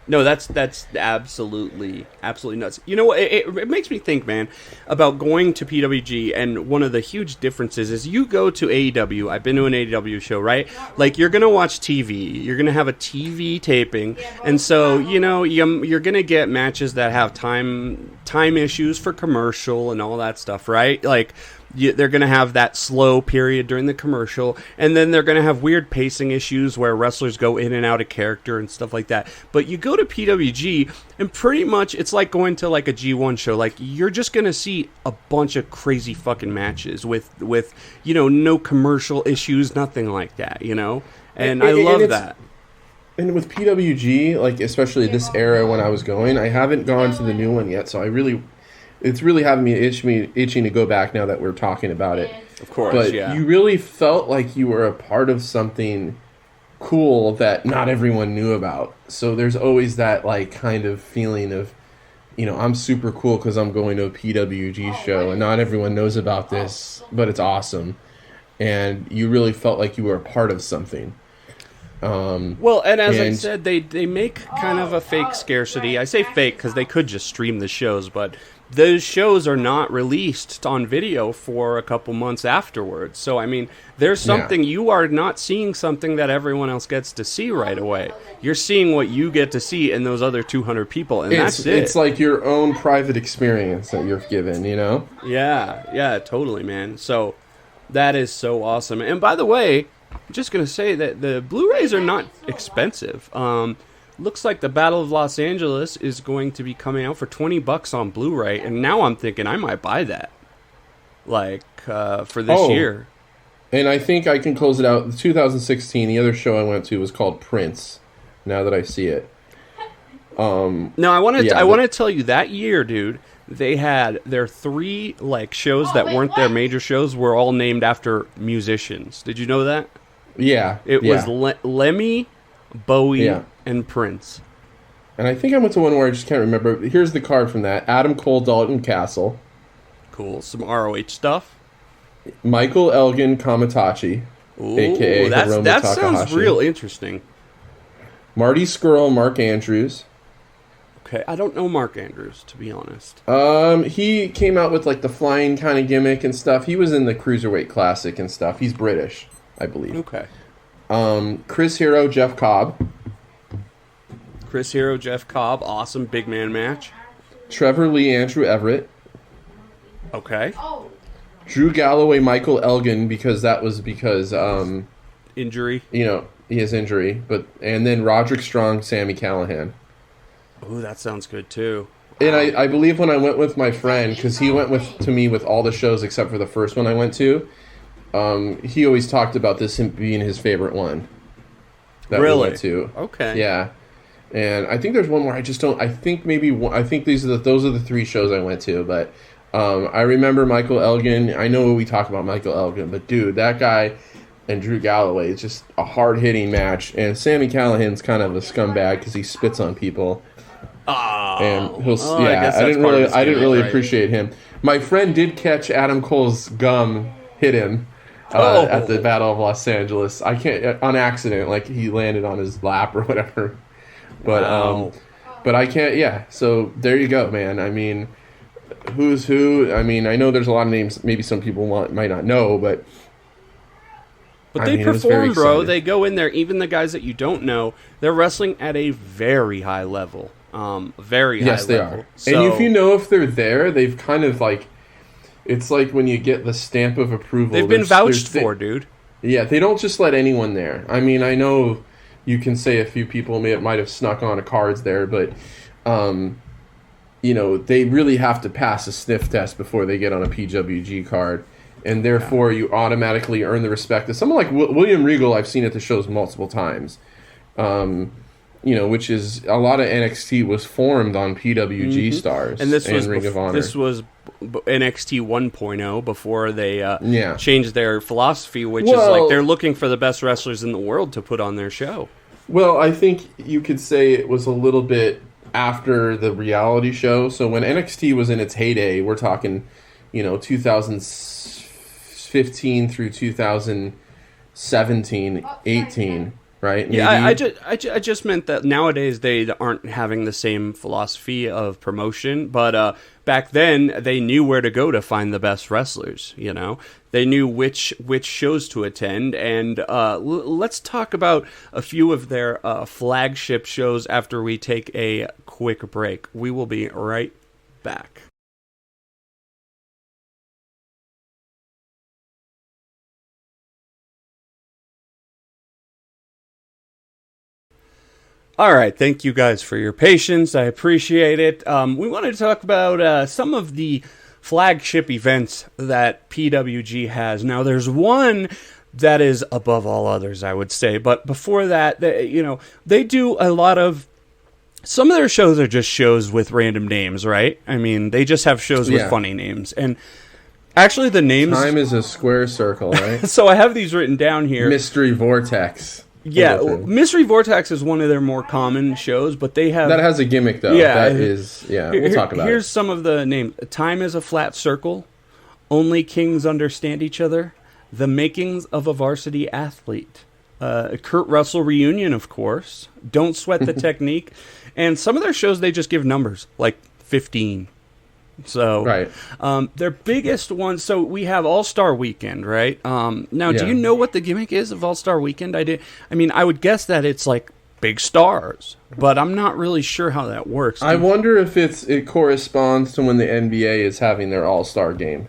Speaker 1: No, that's absolutely nuts. You know what? It makes me think, man, about going to PWG, and one of the huge differences is you go to AEW. I've been to an AEW show, right? Like, you're gonna watch TV. You're gonna have a TV taping, and so you're gonna get matches that have time issues for commercial and all that stuff, right? Like, they're going to have that slow period during the commercial, and then they're going to have weird pacing issues where wrestlers go in and out of character and stuff like that. But you go to PWG, and pretty much it's like going to like a G1 show. Like, you're just going to see a bunch of crazy fucking matches with no commercial issues, nothing like that, And I love that.
Speaker 2: And with PWG, like, especially this era when I was going, I haven't gone to the new one yet, so it's really having me itching to go back now that we're talking about it.
Speaker 1: Of course,
Speaker 2: but
Speaker 1: yeah.
Speaker 2: You really felt like you were a part of something cool that not everyone knew about. So there's always that, like, kind of feeling of, I'm super cool because I'm going to a PWG show, and not everyone knows about this, but it's awesome. And you really felt like you were a part of something.
Speaker 1: I said, they make kind of a fake scarcity. I say fake because they could just stream the shows, but those shows are not released on video for a couple months afterwards. So, I mean, there's something, you are not seeing something that everyone else gets to see right away. You're seeing what you get to see in those other 200 people, and that's it.
Speaker 2: It's like your own private experience that you're given,
Speaker 1: Yeah, totally, man. So, that is so awesome. And by the way, I'm just going to say that the Blu-rays are not expensive. Looks like the Battle of Los Angeles is going to be coming out for $20 on Blu-ray, and now I'm thinking I might buy that, for this year.
Speaker 2: And I think I can close it out. 2016, the other show I went to was called Prince. Now that I see it.
Speaker 1: No, I want to tell you that year, dude. They had their 3 shows that weren't their major shows were all named after musicians. Did you know that?
Speaker 2: Yeah.
Speaker 1: It was Lemmy, Bowie, and Prince.
Speaker 2: And I think I went to one where I just can't remember. Here's the card from that. Adam Cole, Dalton Castle.
Speaker 1: Cool. Some ROH stuff.
Speaker 2: Michael Elgin Kamitachi, a.k.a. Hiromu
Speaker 1: that
Speaker 2: Takahashi.
Speaker 1: Sounds real interesting.
Speaker 2: Marty Scurll, Mark Andrews.
Speaker 1: Okay, I don't know Mark Andrews, to be honest.
Speaker 2: He came out with the flying kind of gimmick and stuff. He was in the Cruiserweight Classic and stuff. He's British, I believe.
Speaker 1: Okay.
Speaker 2: Chris Hero, Jeff Cobb.
Speaker 1: Chris Hero, Jeff Cobb, awesome big man match.
Speaker 2: Trevor Lee, Andrew Everett.
Speaker 1: Okay.
Speaker 2: Drew Galloway, Michael Elgin, because
Speaker 1: injury.
Speaker 2: He has injury, and then Roderick Strong, Sami Callihan.
Speaker 1: Ooh, that sounds good too.
Speaker 2: And I believe when I went with my friend, because he went to me with all the shows except for the first one I went to, he always talked about this being his favorite one. That
Speaker 1: really?
Speaker 2: We went to.
Speaker 1: Okay.
Speaker 2: Yeah. And I think there's one more I just don't. I think those are the 3 shows I went to. But I remember Michael Elgin. I know we talk about Michael Elgin, but dude, that guy and Drew Galloway, it's just a hard hitting match. And Sami Callihan's kind of a scumbag because he spits on people.
Speaker 1: Oh,
Speaker 2: and
Speaker 1: I didn't
Speaker 2: really appreciate him. My friend did catch Adam Cole's gum hit him at the Battle of Los Angeles. I can't on accident, he landed on his lap or whatever. But
Speaker 1: wow.
Speaker 2: But I can't. Yeah. So there you go, man. I mean, who's who? I mean, I know there's a lot of names. Maybe some people might not know, but
Speaker 1: they perform, bro. They go in there. Even the guys that you don't know, they're wrestling at a very high level. Very high level.
Speaker 2: Yes, they are.
Speaker 1: So,
Speaker 2: and if you know if they're there, they've kind of it's like when you get the stamp of approval.
Speaker 1: They've been vouched for, dude.
Speaker 2: Yeah, they don't just let anyone there. I mean, I know you can say a few people might have snuck on cards there, but they really have to pass a sniff test before they get on a PWG card. And therefore, you automatically earn the respect of someone like William Regal. I've seen at the shows multiple times. Which is a lot of NXT was formed on PWG stars
Speaker 1: and
Speaker 2: Ring of Honor.
Speaker 1: This was NXT 1.0 before they changed their philosophy, which is they're looking for the best wrestlers in the world to put on their show.
Speaker 2: Well, I think you could say it was a little bit after the reality show. So when NXT was in its heyday, we're talking, 2015 through 2017, 18, right? Maybe.
Speaker 1: Yeah, I just meant that nowadays they aren't having the same philosophy of promotion, but back then they knew where to go to find the best wrestlers. You know, they knew which shows to attend, and let's talk about a few of their flagship shows after we take a quick break. We will be right back. All right, thank you guys for your patience. I appreciate it. We wanted to talk about some of the flagship events that PWG has. Now, there's one that is above all others, I would say. But before that, they do a lot of... Some of their shows are just shows with random names, right? I mean, they just have shows with funny names. And actually, the names...
Speaker 2: Time is a square circle, right?
Speaker 1: So I have these written down here.
Speaker 2: Mystery Vortex.
Speaker 1: Yeah, Mystery Vortex is one of their more common shows, but they have...
Speaker 2: That has a gimmick, though.
Speaker 1: Yeah.
Speaker 2: We'll talk about it.
Speaker 1: Here's some of the names. Time is a Flat Circle. Only Kings Understand Each Other. The Makings of a Varsity Athlete. Kurt Russell Reunion, of course. Don't Sweat the Technique. And some of their shows, they just give numbers, like 15. So,
Speaker 2: right.
Speaker 1: Their biggest one, so we have All-Star Weekend, right? Now, do you know what the gimmick is of All-Star Weekend? I would guess that it's like big stars, but I'm not really sure how that works.
Speaker 2: I wonder if it corresponds to when the NBA is having their All-Star game.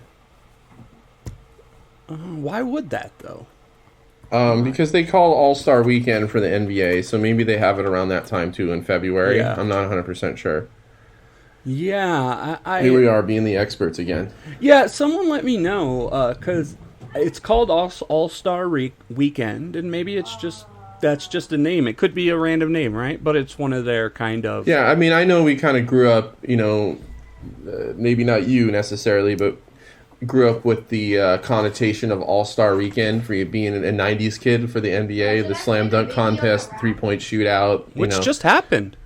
Speaker 1: Why would that, though?
Speaker 2: Because they call All-Star Weekend for the NBA, so maybe they have it around that time, too, in February. Yeah. I'm not 100% sure.
Speaker 1: Yeah,
Speaker 2: Here we are being the experts again.
Speaker 1: Yeah, someone let me know, because it's called All-Star Weekend, and maybe that's just a name. It could be a random name, right? But it's one of their kind of...
Speaker 2: Yeah, I mean, I know we kind of grew up, maybe not you necessarily, but grew up with the connotation of All-Star Weekend for you being a 90s kid for the NBA, the slam dunk contest, the three-point shootout.
Speaker 1: Which just happened.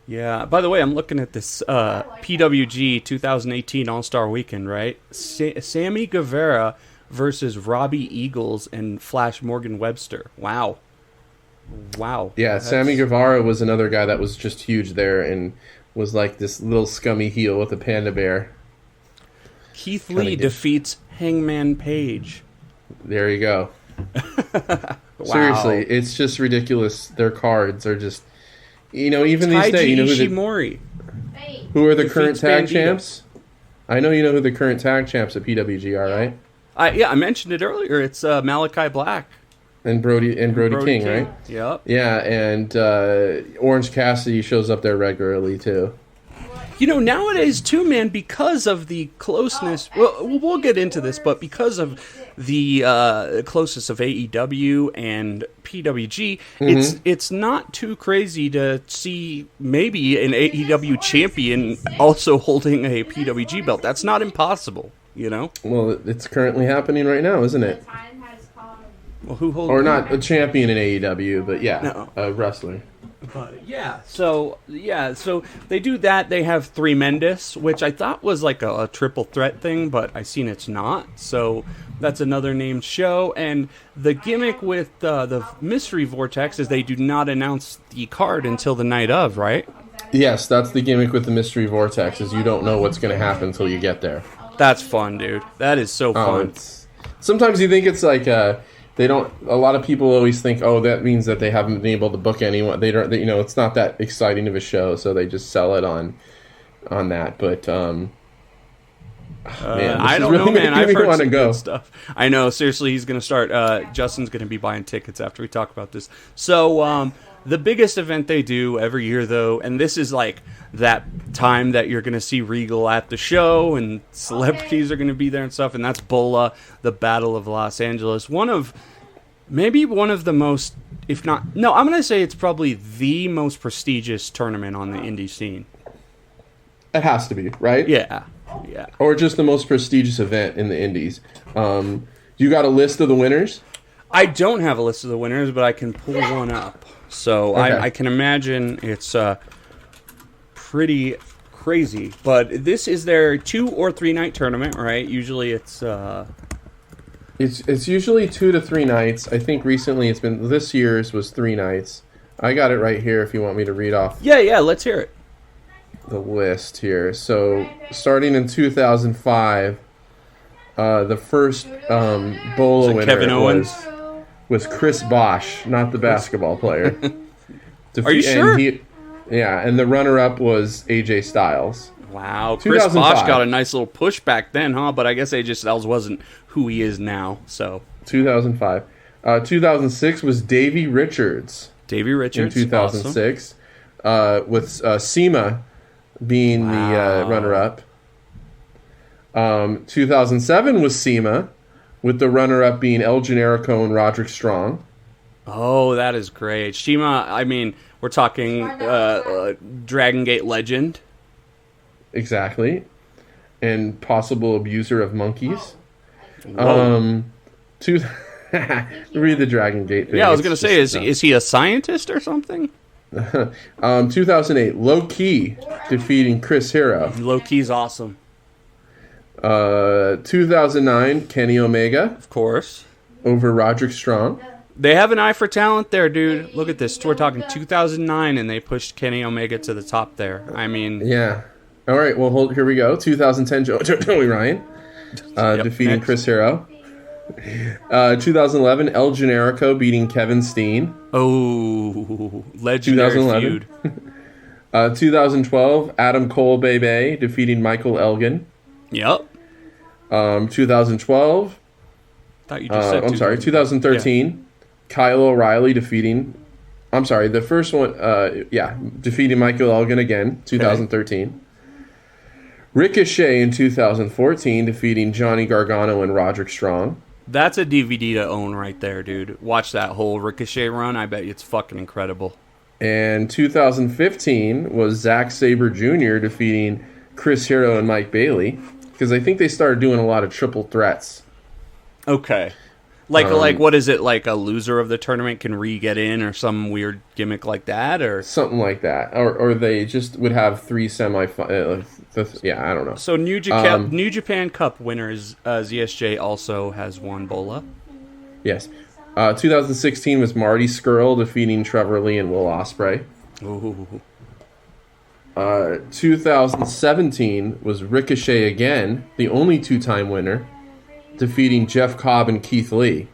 Speaker 1: Yeah. By the way, I'm looking at this PWG 2018 All-Star Weekend, right? Sammy Guevara versus Robbie Eagles and Flash Morgan Webster. Wow.
Speaker 2: Yeah, Sammy Guevara was another guy that was just huge there and was like this little scummy heel with a panda bear.
Speaker 1: Keith Lee defeats Hangman Page.
Speaker 2: There you go.
Speaker 1: Wow.
Speaker 2: Seriously, it's just ridiculous. Their cards are just... even these days, who are the current tag champs? I know you know who the current tag champs at PWG are, right?
Speaker 1: I mentioned it earlier. It's Malachi Black
Speaker 2: and Brody King, right?
Speaker 1: Yep.
Speaker 2: Yeah, and Orange Cassidy shows up there regularly too.
Speaker 1: Nowadays too, man, because of the closeness. Well, we'll get into this, but because of the closeness of AEW and PWG, it's not too crazy to see maybe an AEW champion also holding a PWG belt. That's not impossible,
Speaker 2: Well, it's currently happening right now, isn't it?
Speaker 1: Well, who holds?
Speaker 2: Or not a champion in AEW, but a wrestler.
Speaker 1: But so they do that. They have Three Mendes, which I thought was like a triple threat thing, but I seen it's not. So that's another named show. And the gimmick with the Mystery Vortex is they do not announce the card until the night of, right?
Speaker 2: Yes, that's the gimmick with the Mystery Vortex, is you don't know what's going to happen until you get there.
Speaker 1: That's fun, dude. That is so fun.
Speaker 2: Sometimes you think it's like... They don't. A lot of people always think, "Oh, that means that they haven't been able to book anyone." They don't. It's not that exciting of a show, so they just sell it on that. But man,
Speaker 1: I don't know, man. I've heard some good stuff. I know. Seriously, he's going to start. Justin's going to be buying tickets after we talk about this. So the biggest event they do every year, though, and this is like that time that you're going to see Regal at the show, and celebrities are going to be there and stuff, and that's BOLA, the Battle of Los Angeles. Maybe one of the most, if not, no, I'm going to say it's probably the most prestigious tournament on the indie scene.
Speaker 2: It has to be, right?
Speaker 1: Yeah.
Speaker 2: Or just the most prestigious event in the indies. You got a list of the winners?
Speaker 1: I don't have a list of the winners, but I can pull one up. So okay. I can imagine it's pretty crazy. But this is their 2 or 3 night tournament, right? Usually it's
Speaker 2: It's usually 2 to 3 nights. I think recently this year's was 3 nights. I got it right here if you want me to read off
Speaker 1: Yeah, let's hear it.
Speaker 2: the list here. So starting in 2005, the first Bola winner
Speaker 1: Kevin Owens?
Speaker 2: was Chris Bosch, not the basketball player.
Speaker 1: Are you sure?
Speaker 2: And the runner-up was AJ Styles.
Speaker 1: Wow, Chris
Speaker 2: 2005.
Speaker 1: Bosch got a nice little push back then, huh? But I guess AJ Styles wasn't who he is now, so.
Speaker 2: 2005. 2006 was Davey Richards.
Speaker 1: Davey Richards,
Speaker 2: in 2006, with SEMA being the runner-up. 2007 was SEMA, with the runner-up being El Generico and Roderick Strong.
Speaker 1: Oh, that is great. Shima, I mean, we're talking Dragon Gate legend.
Speaker 2: Exactly. And possible abuser of monkeys.
Speaker 1: Whoa.
Speaker 2: Read the Dragon Gate thing.
Speaker 1: Yeah, I was going to say, is he a scientist or something?
Speaker 2: 2008, Low Key defeating Chris Hero.
Speaker 1: Low Key's awesome.
Speaker 2: 2009, Kenny Omega.
Speaker 1: Of course.
Speaker 2: Over Roderick Strong.
Speaker 1: They have an eye for talent there, dude. Look at this. We're talking 2009, and they pushed Kenny Omega to the top there. I mean...
Speaker 2: Yeah. All right, well, here we go. 2010, Joey Ryan defeating
Speaker 1: next.
Speaker 2: Chris Hero. 2011, El Generico beating Kevin Steen.
Speaker 1: Oh, legendary
Speaker 2: 2011.
Speaker 1: feud.
Speaker 2: 2012, Adam Cole Bebe defeating Michael Elgin.
Speaker 1: Yep.
Speaker 2: 2012.
Speaker 1: Thought you just said
Speaker 2: 2013. Yeah. Kyle O'Reilly defeating. I'm sorry, the first one. Defeating Michael Elgin again. 2013. Okay. Ricochet in 2014 defeating Johnny Gargano and Roderick Strong.
Speaker 1: That's a DVD to own right there, dude. Watch that whole Ricochet run. I bet it's fucking incredible.
Speaker 2: And 2015 was Zack Sabre Jr. defeating Chris Hero and Mike Bailey, because I think they started doing a lot of triple threats.
Speaker 1: Okay. Like what is it, like a loser of the tournament can re-get in or some weird gimmick like that? Or
Speaker 2: something like that. Or they just would have 3 semi-finals. I don't know.
Speaker 1: So New Japan Cup winners, ZSJ also has one Bola.
Speaker 2: Yes. 2016 was Marty Scurll defeating Trevor Lee and Will Ospreay.
Speaker 1: Ooh.
Speaker 2: 2017 was Ricochet again, the only 2-time winner, defeating Jeff Cobb and Keith Lee.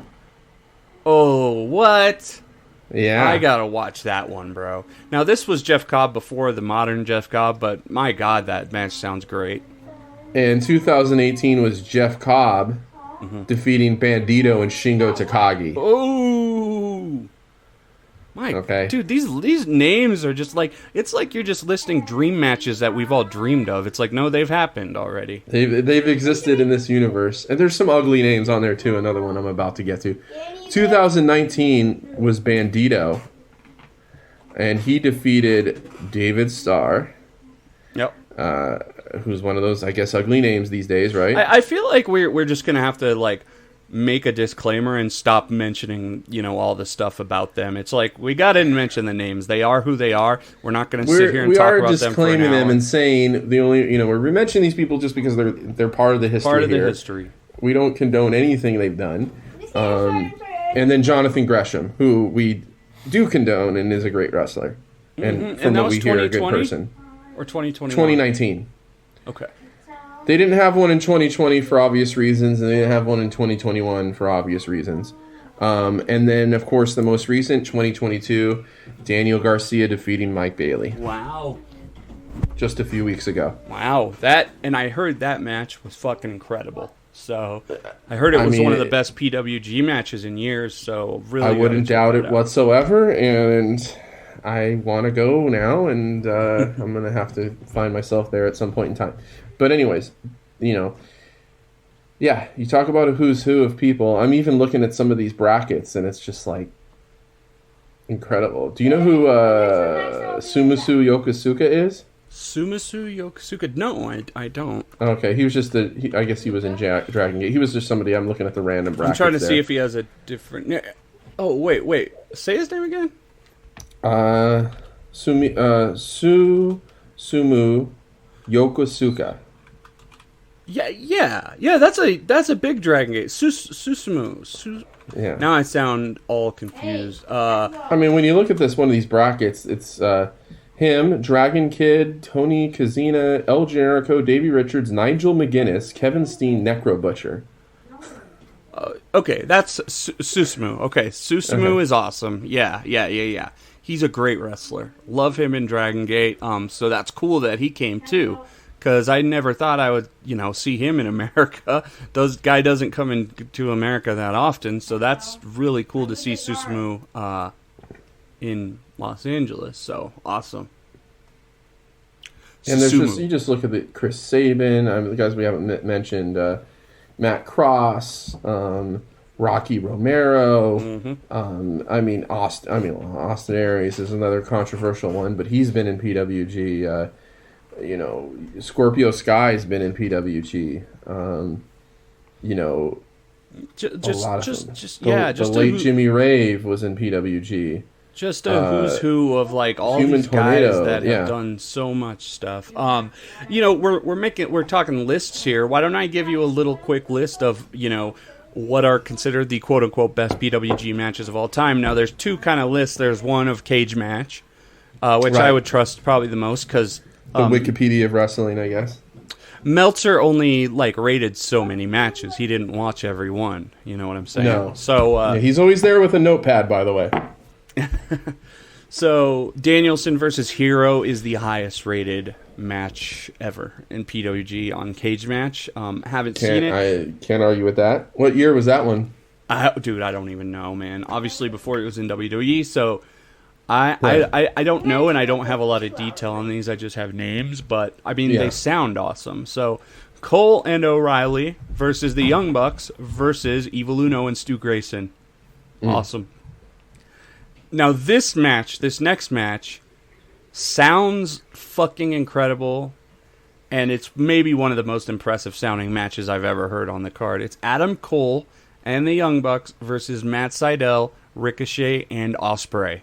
Speaker 1: Oh, what?
Speaker 2: Yeah.
Speaker 1: I gotta watch that one, bro. Now, this was Jeff Cobb before the modern Jeff Cobb, but my God, that match sounds great.
Speaker 2: And 2018 was Jeff Cobb defeating Bandito and Shingo Takagi.
Speaker 1: Oh! Dude, these names are just like, it's like you're just listing dream matches that we've all dreamed of. It's like, no, they've happened already.
Speaker 2: They've existed in this universe. And there's some ugly names on there, too. Another one I'm about to get to. 2019 was Bandito. And he defeated David Starr.
Speaker 1: Yep.
Speaker 2: Who's one of those, I guess, ugly names these days, right?
Speaker 1: I feel like we're just going to have to, like, make a disclaimer and stop mentioning, all the stuff about them. It's like, we got to mention the names. They are who they are. We're not going to sit here and talk about them for an hour. We are
Speaker 2: disclaiming them and saying the only, we're mentioning these people just because they're part of the history.
Speaker 1: Part of the history.
Speaker 2: We don't condone anything they've done. And then Jonathan Gresham, who we do condone and is a great wrestler. And from what we hear, a good person.
Speaker 1: Or 2021?
Speaker 2: 2019.
Speaker 1: Okay.
Speaker 2: They didn't have one in 2020 for obvious reasons, and they didn't have one in 2021 for obvious reasons. And then, of course, the most recent, 2022, Daniel Garcia defeating Mike Bailey.
Speaker 1: Wow.
Speaker 2: Just a few weeks ago.
Speaker 1: Wow. And I heard that match was fucking incredible. So, I heard it was one of the best PWG matches in years, so really
Speaker 2: I wouldn't doubt it whatsoever, and I want to go now, and I'm going to have to find myself there at some point in time. But anyways, you talk about a who's who of people. I'm even looking at some of these brackets, and it's just, like, incredible. Do you know who Sumasu Yokosuka is?
Speaker 1: Sumasu Yokosuka? No, I don't.
Speaker 2: Okay, he was just I guess he was in Dragon Gate. He was just somebody. I'm looking at the random brackets.
Speaker 1: I'm trying to see if he has a different... Oh, wait. Say his name again? Sumu Yokosuka. Yeah. That's a big Dragon Gate. Susumu.
Speaker 2: Yeah.
Speaker 1: Now I sound all confused.
Speaker 2: I mean, when you look at one of these brackets, it's him, Dragon Kid, Tony Kazina, El Generico, Davey Richards, Nigel McGuinness, Kevin Steen, Necro Butcher.
Speaker 1: Okay, that's Susumu. Okay, Susumu is awesome. Yeah. He's a great wrestler. Love him in Dragon Gate. So that's cool that he came too, because I never thought I would, see him in America. Guy doesn't come into America that often, so that's really cool to see Susumu in Los Angeles. So awesome.
Speaker 2: And there's you just look at the Chris Sabin, the guys we haven't mentioned, Matt Cross, Rocky Romero. Mm-hmm. Austin Aries is another controversial one, but he's been in PWG. Scorpio Sky's been in PWG. The late Jimmy Rave was in PWG.
Speaker 1: Just a who's who of like all these guys that have done so much stuff. We're talking lists here. Why don't I give you a little quick list of what are considered the quote unquote best PWG matches of all time? Now there's two kind of lists. There's one of cage match, which I would trust probably the most because
Speaker 2: the Wikipedia of wrestling, I guess.
Speaker 1: Meltzer only rated so many matches. He didn't watch every one. You know what I'm saying?
Speaker 2: No.
Speaker 1: So
Speaker 2: he's always there with a notepad, by the way.
Speaker 1: So Danielson versus Hero is the highest rated match ever in PWG on cage match. Haven't seen it.
Speaker 2: I can't argue with that. What year was that one?
Speaker 1: Dude, I don't even know, man. Obviously before it was in WWE, so I don't know, and I don't have a lot of detail on these. I just have names, but they sound awesome. So Cole and O'Reilly versus the Young Bucks versus Evil Uno and Stu Grayson. Awesome. Now this next match, sounds fucking incredible, and it's maybe one of the most impressive sounding matches I've ever heard on the card. It's Adam Cole and the Young Bucks versus Matt Sydal, Ricochet, and Ospreay.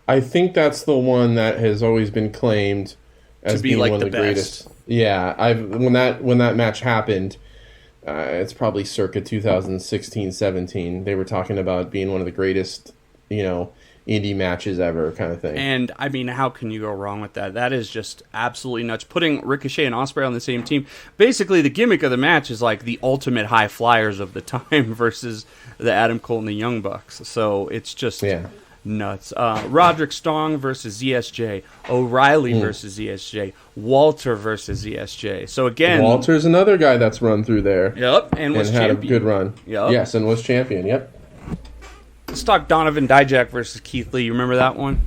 Speaker 2: I think that's the one that has always been claimed as being one of the greatest. Yeah, when that match happened, it's probably circa 2016-17. They were talking about being one of the greatest, indie matches ever, kind of thing.
Speaker 1: And how can you go wrong with that? That is just absolutely nuts. Putting Ricochet and Ospreay on the same team. Basically, the gimmick of the match is like the ultimate high flyers of the time versus the Adam Cole and the Young Bucks. So it's just nuts. Roderick Strong versus ZSJ. O'Reilly versus ZSJ. Walter versus ZSJ. So again,
Speaker 2: Walter's another guy that's run through there.
Speaker 1: Yep, and was
Speaker 2: had
Speaker 1: champion.
Speaker 2: A good run.
Speaker 1: Yep.
Speaker 2: Yes, and was champion. Yep.
Speaker 1: Let's talk Donovan Dijak versus Keith Lee. You remember that one?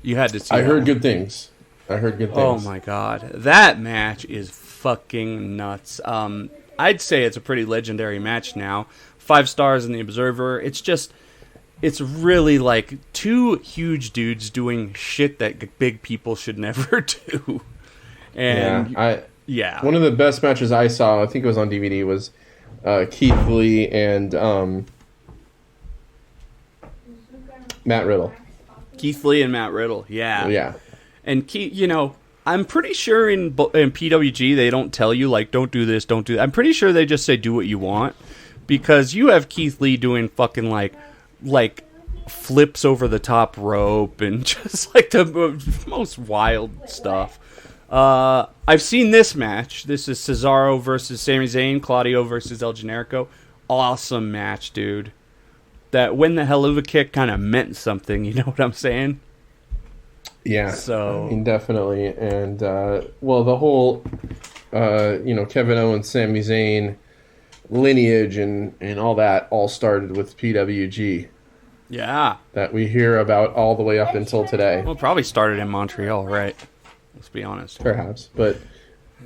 Speaker 1: You had to see
Speaker 2: I
Speaker 1: that
Speaker 2: heard
Speaker 1: one.
Speaker 2: good things.
Speaker 1: Oh my god. That match is fucking nuts. I'd say it's a pretty legendary match now. 5 stars in the Observer. It's really like two huge dudes doing shit that big people should never do. And
Speaker 2: one of the best matches I saw, I think it was on DVD, was Keith Lee and Matt Riddle.
Speaker 1: Keith Lee and Matt Riddle,
Speaker 2: yeah.
Speaker 1: And Keith, I'm pretty sure in PWG they don't tell you don't do this, don't do that. I'm pretty sure they just say do what you want, because you have Keith Lee doing fucking like flips over the top rope and just the most wild stuff. I've seen this match. This is Cesaro versus Sami Zayn, Claudio versus El Generico. Awesome match, dude. That when the Helluva Kick kind of meant something, you know what I'm saying?
Speaker 2: Yeah.
Speaker 1: So
Speaker 2: definitely. And the whole Kevin Owens, Sami Zayn lineage and all that all started with PWG.
Speaker 1: Yeah.
Speaker 2: That we hear about all the way up until today.
Speaker 1: Well, it probably started in Montreal, right? Let's be honest.
Speaker 2: Perhaps, but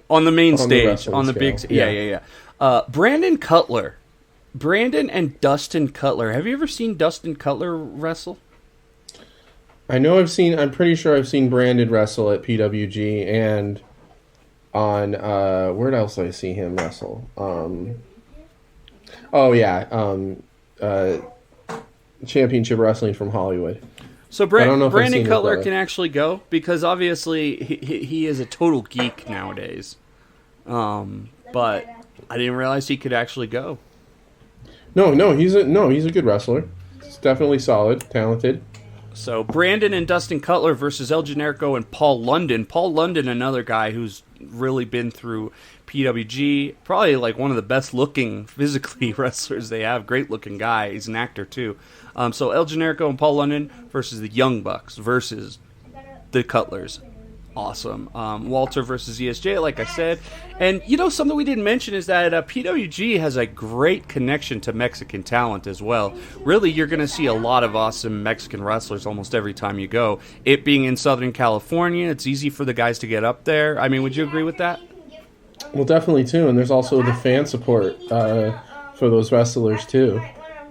Speaker 1: on the main stage, on the big yeah. Brandon and Dustin Cutler. Have you ever seen Dustin Cutler wrestle?
Speaker 2: I'm pretty sure I've seen Brandon wrestle at PWG and on where else did I see him wrestle? Championship Wrestling from Hollywood.
Speaker 1: So Brandon Cutler can actually go, because obviously he is a total geek nowadays. But I didn't realize he could actually go.
Speaker 2: No, he's a good wrestler. He's definitely solid, talented.
Speaker 1: So Brandon and Dustin Cutler versus El Generico and Paul London. Paul London, another guy who's really been through PWG, probably like one of the best looking physically wrestlers they have. Great looking guy. He's an actor too. So El Generico and Paul London versus the Young Bucks versus the Cutlers. Awesome. Walter versus ESJ, like I said. And, something we didn't mention is that PWG has a great connection to Mexican talent as well. Really, you're going to see a lot of awesome Mexican wrestlers almost every time you go. It being in Southern California, it's easy for the guys to get up there. I mean, would you agree with that?
Speaker 2: Well, definitely, too. And there's also the fan support for those wrestlers, too.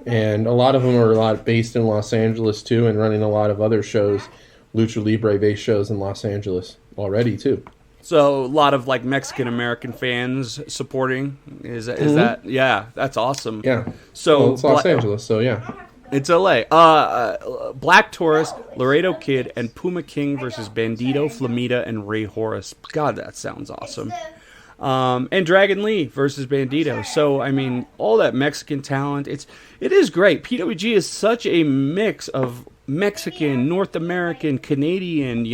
Speaker 2: And a lot of them are a lot based in Los Angeles, too, and running a lot of other shows. Lucha Libre-based shows in Los Angeles already, too.
Speaker 1: So, a lot of, Mexican-American fans supporting. Is that... Yeah, that's awesome.
Speaker 2: Yeah.
Speaker 1: So
Speaker 2: it's Los Angeles, so yeah.
Speaker 1: It's L.A. Black Taurus, Laredo Kid, and Puma King versus Bandito, Flamita, and Ray Horace. God, that sounds awesome. And Dragon Lee versus Bandito. So, I mean, all that Mexican talent. It is great. PWG is such a mix of Mexican, North American, Canadian,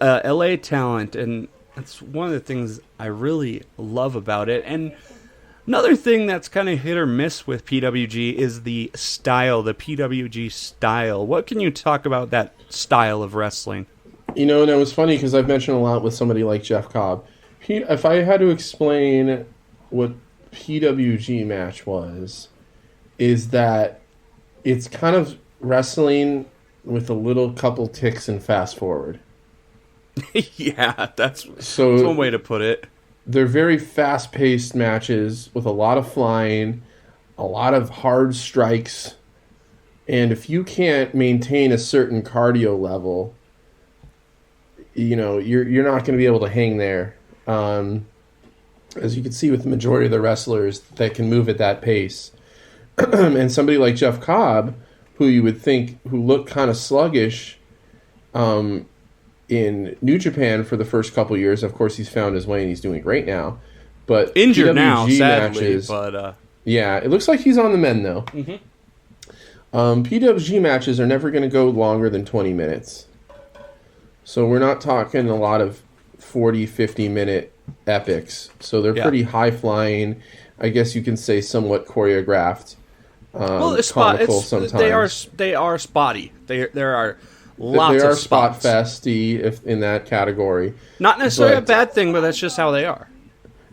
Speaker 1: LA talent, and that's one of the things I really love about it. And another thing that's kind of hit or miss with PWG is the style, the PWG style. What can you talk about that style of wrestling?
Speaker 2: And it was funny because I've mentioned a lot with somebody like Jeff Cobb. If I had to explain what PWG match was, is that it's kind of wrestling with a little couple ticks and fast forward.
Speaker 1: Yeah, that's one way to put it.
Speaker 2: They're very fast-paced matches with a lot of flying, a lot of hard strikes, and if you can't maintain a certain cardio level, you're not going to be able to hang there. As you can see with the majority of the wrestlers that can move at that pace. And somebody like Jeff Cobb, who you would think, who looked kind of sluggish in New Japan for the first couple years. Of course, he's found his way and he's doing great now. But
Speaker 1: injured
Speaker 2: PWG
Speaker 1: now, sadly.
Speaker 2: Matches,
Speaker 1: but
Speaker 2: yeah, it looks like he's on the mend, though.
Speaker 1: Mm-hmm.
Speaker 2: PWG matches are never going to go longer than 20 minutes. So we're not talking a lot of 40, 50-minute epics. So they're pretty high-flying. I guess you can say somewhat choreographed. Comical sometimes.
Speaker 1: They are spotty. There are lots of
Speaker 2: They are
Speaker 1: spots.
Speaker 2: spot-festy if in that category.
Speaker 1: Not necessarily a bad thing, but that's just how they are.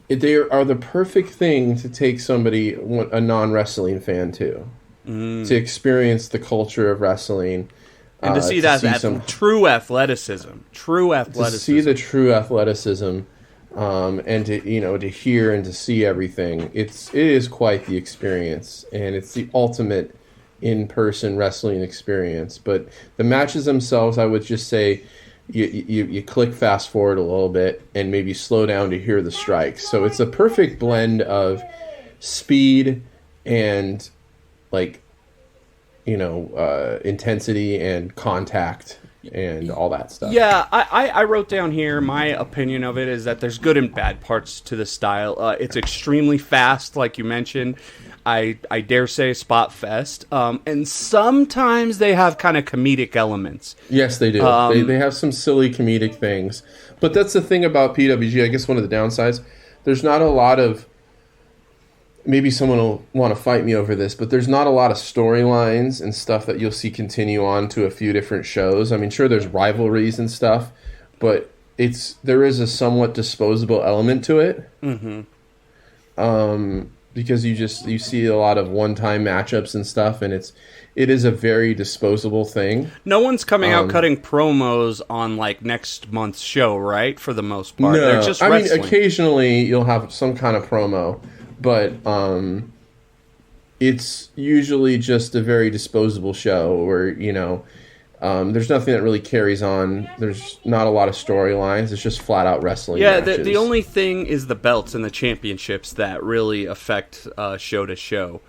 Speaker 2: They are the perfect thing to take somebody, a non-wrestling fan, to experience the culture of wrestling.
Speaker 1: And to see that true athleticism.
Speaker 2: To see the true athleticism. And to hear and to see everything, it is quite the experience, and it's the ultimate in-person wrestling experience. But the matches themselves, I would just say, you click fast forward a little bit and maybe slow down to hear the strikes. So it's a perfect blend of speed and intensity and contact. And all that stuff.
Speaker 1: Yeah, I wrote down here, my opinion of it is that there's good and bad parts to the style. It's extremely fast, like you mentioned. I dare say spot fest. And sometimes they have kind of comedic elements.
Speaker 2: Yes, they do. They have some silly comedic things. But that's the thing about PWG. I guess one of the downsides, there's not a lot of... Maybe someone will want to fight me over this, but there's not a lot of storylines and stuff that you'll see continue on to a few different shows. I mean, sure, there's rivalries and stuff, but there is a somewhat disposable element to it.
Speaker 1: Mm-hmm.
Speaker 2: Because you see a lot of one-time matchups and stuff, and it is a very disposable thing.
Speaker 1: No one's coming out cutting promos on next month's show, right? For the most part,
Speaker 2: no,
Speaker 1: they're just wrestling.
Speaker 2: I mean, occasionally you'll have some kind of promo. But it's usually just a very disposable show where, there's nothing that really carries on. There's not a lot of storylines. It's just flat-out wrestling matches.
Speaker 1: The only thing is the belts and the championships that really affect show to show.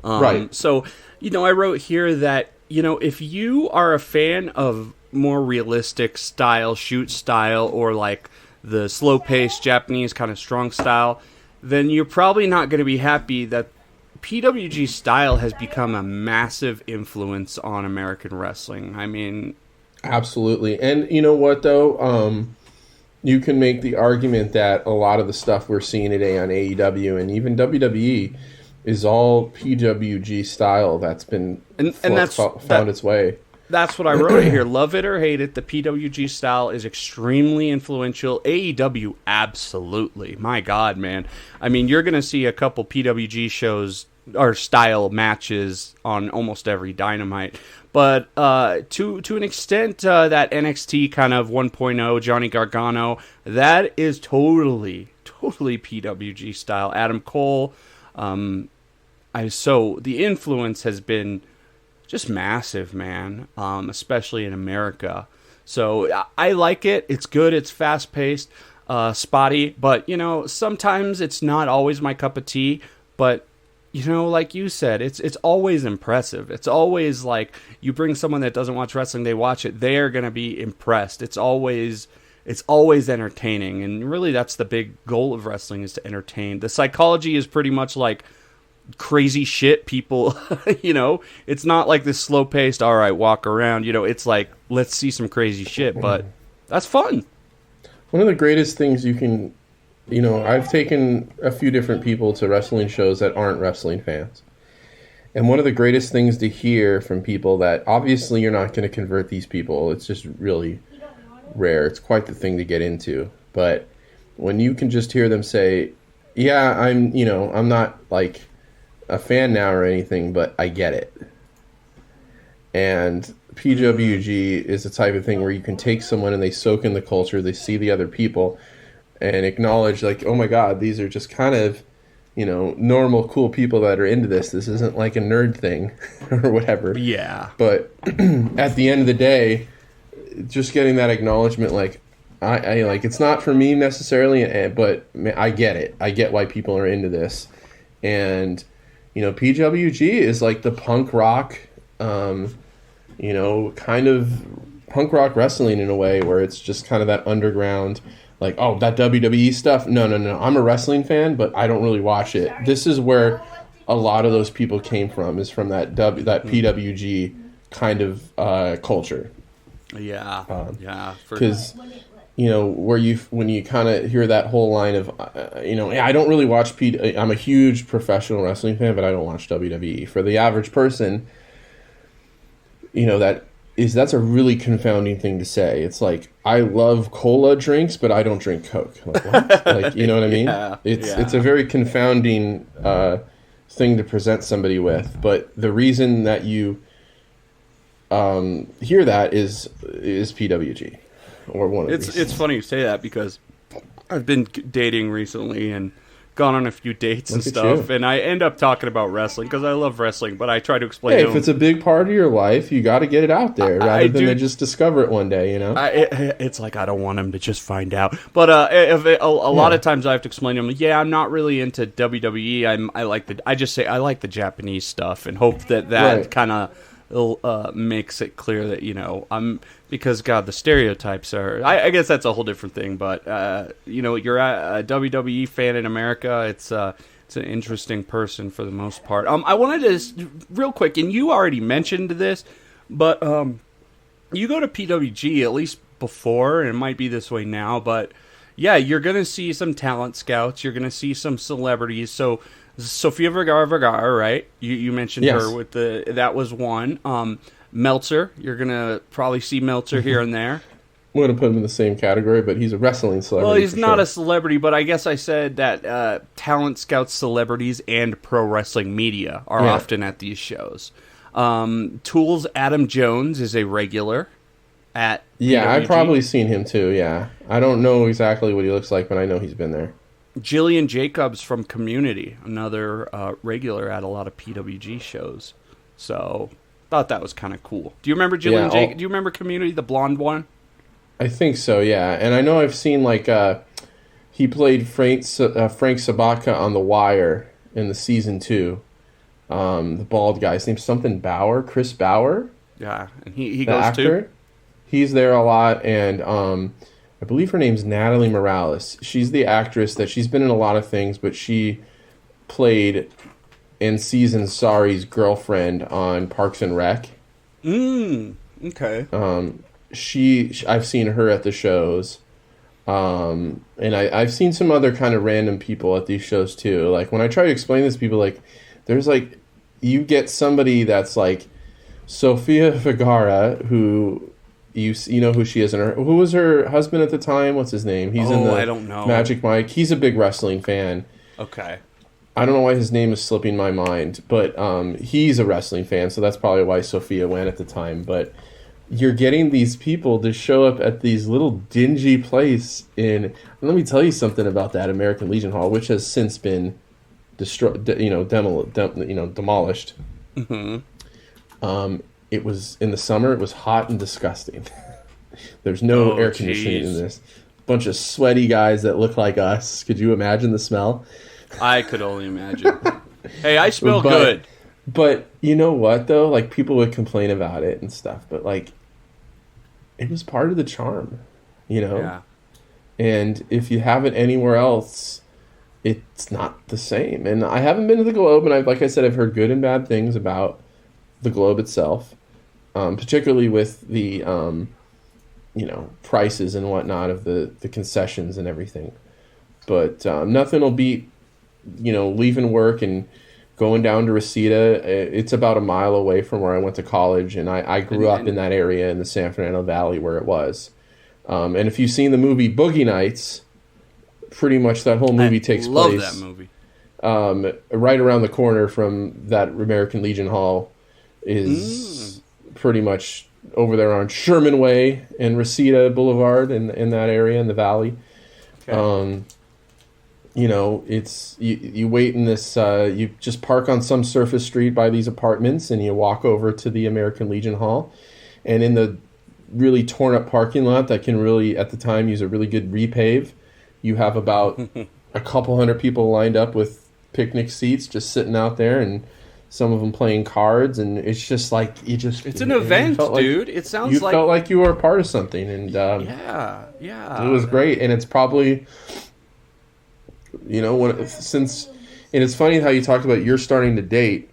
Speaker 2: Right.
Speaker 1: So, I wrote here that, if you are a fan of more realistic style, shoot style, or the slow-paced Japanese kind of strong style, then you're probably not going to be happy that PWG style has become a massive influence on American wrestling. I mean...
Speaker 2: Absolutely. And you know what, though? You can make the argument that a lot of the stuff we're seeing today on AEW and even WWE is all PWG style that's been found its way.
Speaker 1: That's what I wrote here. Love it or hate it, the PWG style is extremely influential. AEW, absolutely. My God, man. I mean, you're going to see a couple PWG shows or style matches on almost every Dynamite. But to an extent, that NXT kind of 1.0, Johnny Gargano, that is totally PWG style. Adam Cole, so the influence has been just massive, man, especially in America. So I like it. It's good. It's fast-paced, spotty. But, you know, sometimes it's not always my cup of tea. But, you know, like you said, it's always impressive. It's always like you bring someone that doesn't watch wrestling, they watch it, they're going to be impressed. It's always entertaining. And really that's the big goal of wrestling, is to entertain. The psychology is pretty much like crazy shit people, you know, it's not like this slow paced, all right, walk around, you know, it's like, let's see some crazy shit, but that's fun.
Speaker 2: One of the greatest things you can, you know, I've taken a few different people to wrestling shows that aren't wrestling fans. And one of the greatest things to hear from people that obviously you're not going to convert these people. It's just really rare. It's quite the thing to get into. But when you can just hear them say, yeah, I'm not like a fan now or anything, but I get it. And PWG is the type of thing where you can take someone and they soak in the culture, they see the other people, and acknowledge, like, oh my God, these are just kind of, you know, normal, cool people that are into this. This isn't like a nerd thing or whatever.
Speaker 1: Yeah.
Speaker 2: But at the end of the day, just getting that acknowledgement, like, I like, it's not for me necessarily, but I get it. I get why people are into this. And, you know, PWG is like the punk rock, you know, kind of punk rock wrestling in a way, where it's just kind of that underground, like, oh, that WWE stuff? No. I'm a wrestling fan, but I don't really watch it. This is where a lot of those people came from, is from that PWG kind of culture.
Speaker 1: Yeah, yeah.
Speaker 2: Because, you know, when you kind of hear that whole line of, you know, I don't really watch I'm a huge professional wrestling fan, but I don't watch WWE. For the average person, you know, that's a really confounding thing to say. It's like, I love cola drinks, but I don't drink Coke. Like, what? Like, you know what I mean?
Speaker 1: Yeah,
Speaker 2: it's a very confounding thing to present somebody with. But the reason that you hear that is PWG, or one of these.
Speaker 1: It's funny you say that, because I've been dating recently and gone on a few dates and stuff, and I end up talking about wrestling because I love wrestling, but I try to explain to them,
Speaker 2: if it's a big part of your life, you got to get it out there rather than to just discover it one day, you know?
Speaker 1: It's like, I don't want them to just find out. But a lot of times I have to explain to them, yeah, I'm not really into WWE. I just say I like the Japanese stuff, and hope that
Speaker 2: Right.
Speaker 1: kind of makes it clear that, you know, because God, the stereotypes are, I guess that's a whole different thing, but you know, you're a WWE fan in America, it's an interesting person for the most part. I wanted to, real quick, and you already mentioned this, but you go to PWG, at least before, and it might be this way now, but yeah, you're going to see some talent scouts, you're going to see some celebrities. So Sofia Vergara, right? You mentioned
Speaker 2: Yes.
Speaker 1: her with that was one. Meltzer, you're going to probably see Meltzer here and there.
Speaker 2: I'm going to put him in the same category, but he's a wrestling celebrity.
Speaker 1: Well, he's
Speaker 2: for
Speaker 1: not
Speaker 2: sure.
Speaker 1: a celebrity, but I guess I said that talent scouts, celebrities, and pro wrestling media are often at these shows. Tools Adam Jones is a regular at
Speaker 2: Yeah,
Speaker 1: PWG.
Speaker 2: I've probably seen him too, yeah. I don't know exactly what he looks like, but I know he's been there.
Speaker 1: Jillian Jacobs from Community, another regular at a lot of PWG shows. So, thought that was kind of cool. Do you remember Jillian Jacobs? Do you remember Community, the blonde one?
Speaker 2: I think so, yeah. And I know I've seen, like, he played Frank Sabaka on The Wire in the season 2. The bald guy, his name's something Bauer, Chris Bauer.
Speaker 1: Yeah, and he
Speaker 2: The
Speaker 1: goes
Speaker 2: actor.
Speaker 1: too.
Speaker 2: He's there a lot, and I believe her name's Natalie Morales. She's the actress that she's been in a lot of things, but she played in season Sari's girlfriend on Parks and Rec.
Speaker 1: Okay.
Speaker 2: I've seen her at the shows. And I've seen some other kind of random people at these shows too. Like when I try to explain this to people, like there's like, you get somebody that's like Sofia Vergara, who you know who she is, and who was her husband at the time? What's his name? He's in the
Speaker 1: I don't know.
Speaker 2: Magic Mike. He's a big wrestling fan.
Speaker 1: Okay.
Speaker 2: I don't know why his name is slipping my mind, but he's a wrestling fan, so that's probably why Sophia went at the time. But you're getting these people to show up at these little dingy place in. Let me tell you something about that American Legion Hall, which has since been destroyed, demolished.
Speaker 1: Mm-hmm.
Speaker 2: It was in the summer. It was hot and disgusting. There's no air conditioning in this. Bunch of sweaty guys that look like us. Could you imagine the smell?
Speaker 1: I could only imagine. Hey, I smell good.
Speaker 2: But you know what, though? Like, people would complain about it and stuff, but, like, it was part of the charm, you know?
Speaker 1: Yeah.
Speaker 2: And if you have it anywhere else, it's not the same. And I haven't been to the Globe, and like I said, I've heard good and bad things about the Globe itself, particularly with the, prices and whatnot of the concessions and everything. But nothing will beat, leaving work and going down to Reseda. It's about a mile away from where I went to college, and I grew up in that area in the San Fernando Valley where it was. And if you've seen the movie Boogie Nights, pretty much that whole movie takes place.
Speaker 1: I love that movie.
Speaker 2: Right around the corner from that American Legion Hall is pretty much over there on Sherman Way and Reseda Boulevard in that area in the valley. Okay. It's you wait in this, you just park on some surface street by these apartments and you walk over to the American Legion Hall, and in the really torn up parking lot that can really, at the time, use a really good repave, you have about a couple hundred people lined up with picnic seats just sitting out there, and some of them playing cards, and it's just like, it's an event,
Speaker 1: dude. It sounds like
Speaker 2: you felt like you were a part of something, and
Speaker 1: yeah,
Speaker 2: it was great. And it's probably, and it's funny how you talked about you're starting to date.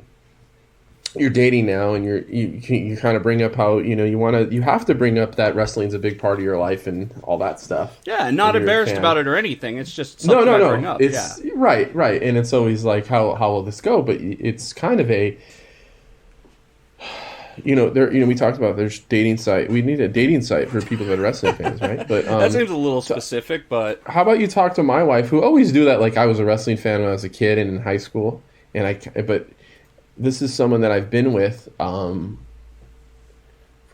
Speaker 2: You're dating now, and you kind of bring up how you have to bring up that wrestling's a big part of your life and all that stuff.
Speaker 1: Yeah, not embarrassed about it or anything. It's just something I bring up.
Speaker 2: It's right, and it's always like how will this go? But it's kind of a we talked about there's dating site. We need a dating site for people that are wrestling fans, right? But
Speaker 1: that seems a little specific. But
Speaker 2: how about you talk to my wife, who always do that? Like, I was a wrestling fan when I was a kid and in high school, but this is someone that I've been with for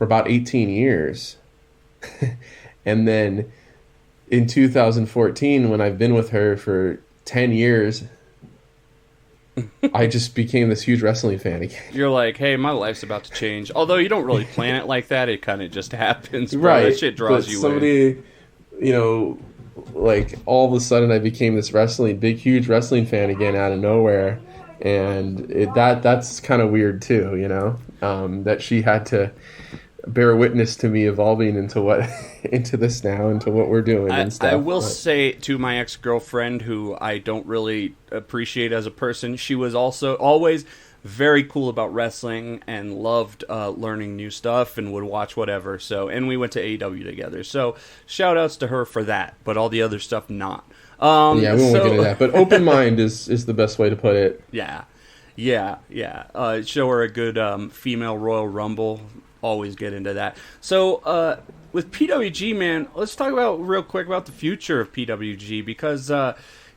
Speaker 2: about 18 years. And then in 2014, when I've been with her for 10 years, I just became this huge wrestling fan again.
Speaker 1: You're like, hey, my life's about to change. Although you don't really plan it like that. It kind of just happens. Bro.
Speaker 2: Right.
Speaker 1: That shit draws you
Speaker 2: in. Somebody, like, all of a sudden I became this huge wrestling fan again out of nowhere. And that's kind of weird too, that she had to bear witness to me evolving into this now, into what we're doing and stuff.
Speaker 1: I will say to my ex-girlfriend, who I don't really appreciate as a person, she was also always very cool about wrestling and loved learning new stuff and would watch whatever. And we went to AEW together. So shout outs to her for that, but all the other stuff not.
Speaker 2: We won't get into that. But open mind is the best way to put it.
Speaker 1: Yeah. Show her a good female Royal Rumble. Always get into that. So with PWG, man, let's talk real quick about the future of PWG, because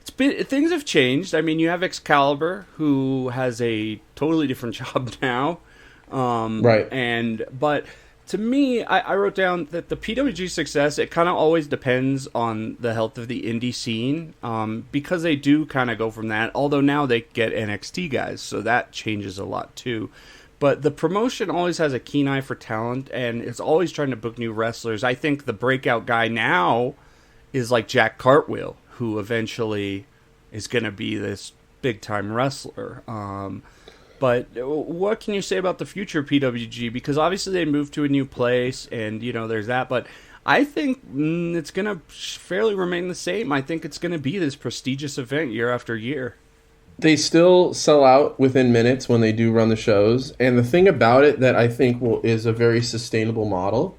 Speaker 1: things have changed. I mean, you have Excalibur, who has a totally different job now,
Speaker 2: right?
Speaker 1: But to me, I wrote down that the PWG success, it kind of always depends on the health of the indie scene, because they do kind of go from that, although now they get NXT guys, so that changes a lot too. But the promotion always has a keen eye for talent, and it's always trying to book new wrestlers. I think the breakout guy now is like Jack Cartwheel, who eventually is going to be this big-time wrestler. But what can you say about the future of PWG? Because obviously they moved to a new place, and there's that. But I think it's going to fairly remain the same. I think it's going to be this prestigious event year after year.
Speaker 2: They still sell out within minutes when they do run the shows. And the thing about it that I think is a very sustainable model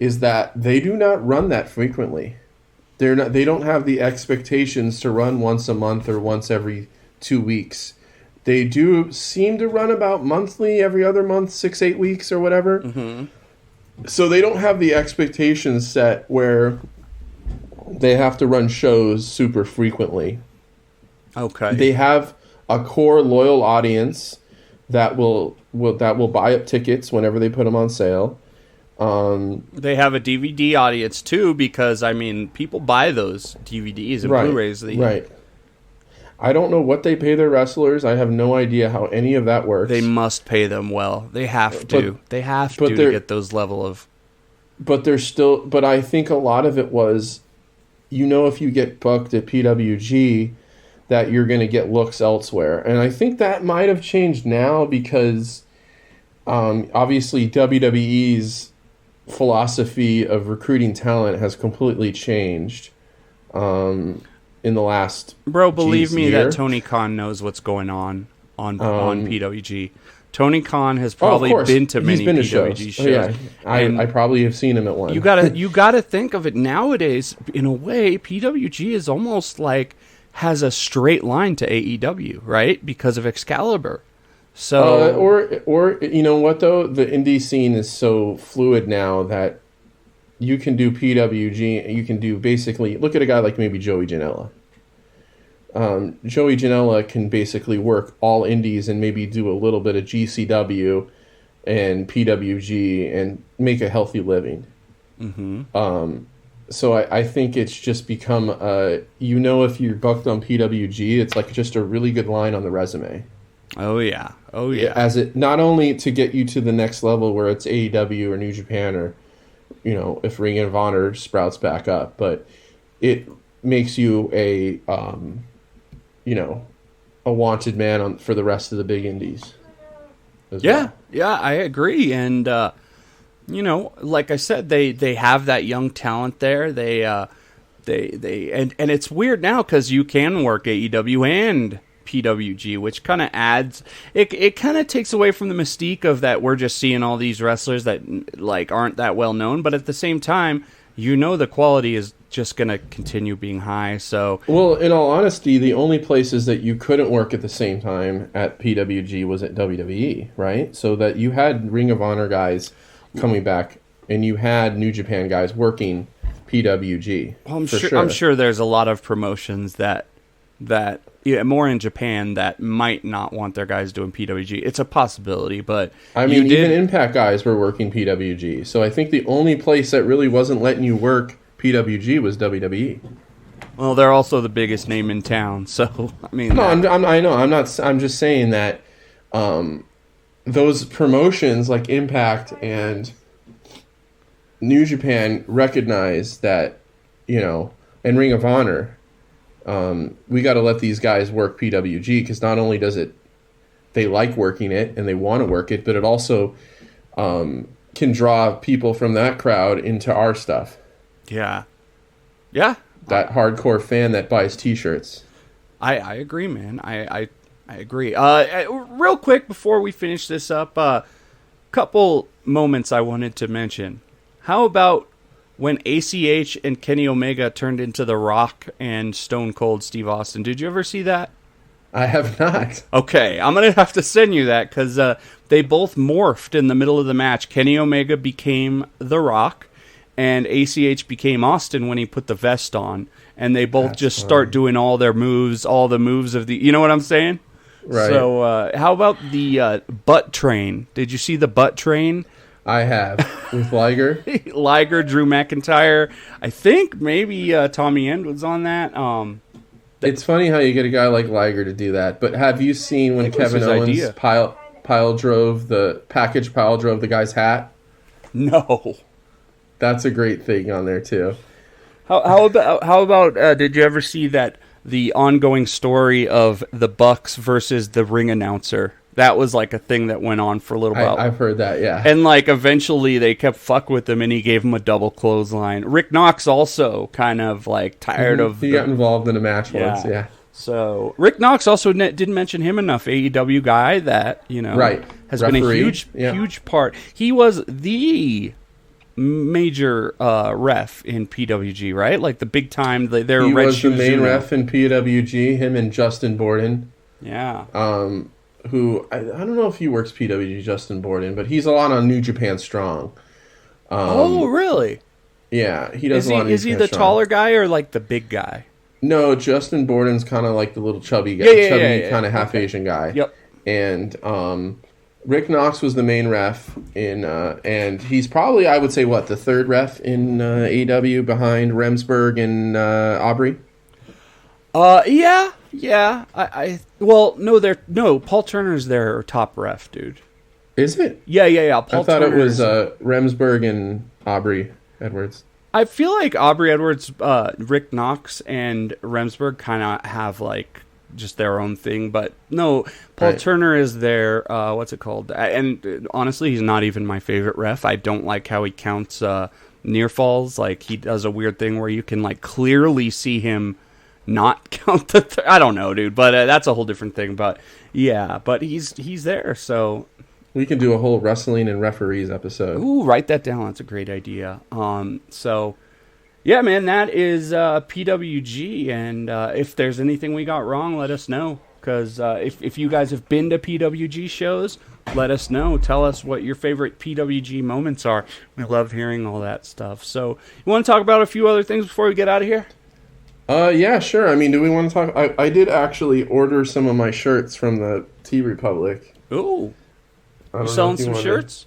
Speaker 2: is that they do not run that frequently. They don't have the expectations to run once a month or once every 2 weeks. They do seem to run about monthly, every other month, 6-8 weeks or whatever.
Speaker 1: Mm-hmm.
Speaker 2: So they don't have the expectations set where they have to run shows super frequently.
Speaker 1: Okay.
Speaker 2: They have a core loyal audience that will buy up tickets whenever they put them on sale.
Speaker 1: They have a DVD audience too, because I mean, people buy those DVDs and Blu-rays.
Speaker 2: Right. I don't know what they pay their wrestlers. I have no idea how any of that works.
Speaker 1: They must pay them well. They have to. They have to get those level of.
Speaker 2: But they're still. But I think a lot of it was, if you get booked at PWG, that you're going to get looks elsewhere, and I think that might have changed now because, obviously WWE's philosophy of recruiting talent has completely changed. In the last
Speaker 1: believe me
Speaker 2: year.
Speaker 1: that Tony Khan knows what's going on PWG. Tony Khan has probably been to many PWG shows.
Speaker 2: Oh, yeah. I probably have seen him at one.
Speaker 1: You gotta think of it nowadays. In a way, PWG is almost like has a straight line to AEW, right? Because of Excalibur. So
Speaker 2: or you know what though, the indie scene is so fluid now that you can do PWG and you can do basically look at a guy like maybe Joey Janela. Joey Janela can basically work all indies and maybe do a little bit of GCW and PWG and make a healthy living.
Speaker 1: Mm-hmm.
Speaker 2: So I think it's just become, if you're booked on PWG, it's like just a really good line on the resume.
Speaker 1: Oh, yeah.
Speaker 2: As it, not only to get you to the next level where it's AEW or New Japan or, if Ring of Honor sprouts back up, but it makes you a wanted man for the rest of the big indies.
Speaker 1: Yeah, I agree. And, like I said, they have that young talent there. They and it's weird now because you can work AEW and PWG, which kind of adds, it kind of takes away from the mystique of that we're just seeing all these wrestlers that like aren't that well known, but at the same time, the quality is just going to continue being high. So,
Speaker 2: well, in all honesty, the only places that you couldn't work at the same time at PWG was at WWE, right? So that you had Ring of Honor guys coming back, and you had New Japan guys working PWG.
Speaker 1: Well, I'm sure there's a lot of promotions that more in Japan that might not want their guys doing PWG. It's a possibility, but
Speaker 2: I mean, even Impact guys were working PWG. So I think the only place that really wasn't letting you work PWG was WWE.
Speaker 1: Well, they're also the biggest name in town, so I mean.
Speaker 2: No, I know. I'm not. I'm just saying that those promotions like Impact and New Japan recognize that, and Ring of Honor. We got to let these guys work PWG because not only does they like working it and they want to work it, but it also can draw people from that crowd into our stuff.
Speaker 1: Yeah.
Speaker 2: That hardcore fan that buys T-shirts.
Speaker 1: I agree, man. I agree. Real quick before we finish this up, couple moments I wanted to mention. How about when ACH and Kenny Omega turned into The Rock and Stone Cold Steve Austin? Did you ever see that?
Speaker 2: I have not.
Speaker 1: Okay, I'm going to have to send you that because they both morphed in the middle of the match. Kenny Omega became The Rock, and ACH became Austin when he put the vest on. And they both start doing all the moves of the... You know what I'm saying?
Speaker 2: Right.
Speaker 1: So how about the butt train? Did you see the butt train?
Speaker 2: I have, with Liger.
Speaker 1: Liger, Drew McIntyre. I think maybe Tommy End was on that.
Speaker 2: It's funny how you get a guy like Liger to do that, but have you seen when Kevin Owens pile drove the guy's hat?
Speaker 1: No.
Speaker 2: That's a great thing on there too.
Speaker 1: How about did you ever see that the ongoing story of the Bucks versus the ring announcer That was like a thing that went on for a little while.
Speaker 2: I've heard that, yeah.
Speaker 1: And like eventually they kept fuck with him and he gave him a double clothesline. Rick Knox also kind of like tired of...
Speaker 2: He got involved in a match once, yeah.
Speaker 1: So Rick Knox also didn't mention him enough. AEW guy that, has
Speaker 2: Referee.
Speaker 1: been a huge part. He was the major ref in PWG, right? Like the big time. He
Speaker 2: was the main ref in PWG, him and Justin Borden.
Speaker 1: Yeah.
Speaker 2: Who, I don't know if he works PWG, Justin Borden, but he's a lot on New Japan Strong.
Speaker 1: Oh, really?
Speaker 2: Yeah, he does a lot of New Japan Strong.
Speaker 1: Is he the taller guy or like the big guy?
Speaker 2: No, Justin Borden's kind of like the little chubby guy, kind of half Asian guy.
Speaker 1: Yep.
Speaker 2: And Rick Knox was the main ref and he's probably, I would say, the third ref in AEW behind Remsburg and Aubrey.
Speaker 1: Yeah. Paul Turner's their top ref, dude.
Speaker 2: Is it?
Speaker 1: Yeah.
Speaker 2: I thought it was Remsburg and Aubrey Edwards.
Speaker 1: I feel like Aubrey Edwards, Rick Knox, and Remsburg kind of have like just their own thing, but no, Paul Turner is their what's it called? And honestly, he's not even my favorite ref. I don't like how he counts near falls. Like he does a weird thing where you can like clearly see him not count the. I don't know, dude, but that's a whole different thing. But yeah, but he's there, so.
Speaker 2: We can do a whole wrestling and referees episode.
Speaker 1: Ooh, write that down. That's a great idea. So, yeah, man, that is PWG. And if there's anything we got wrong, let us know. Because if you guys have been to PWG shows, let us know. Tell us what your favorite PWG moments are. We love hearing all that stuff. So, you want to talk about a few other things before we get out of here?
Speaker 2: Yeah, sure. I mean, do we want to talk? I did actually order some of my shirts from the T Republic.
Speaker 1: Ooh. You selling some shirts?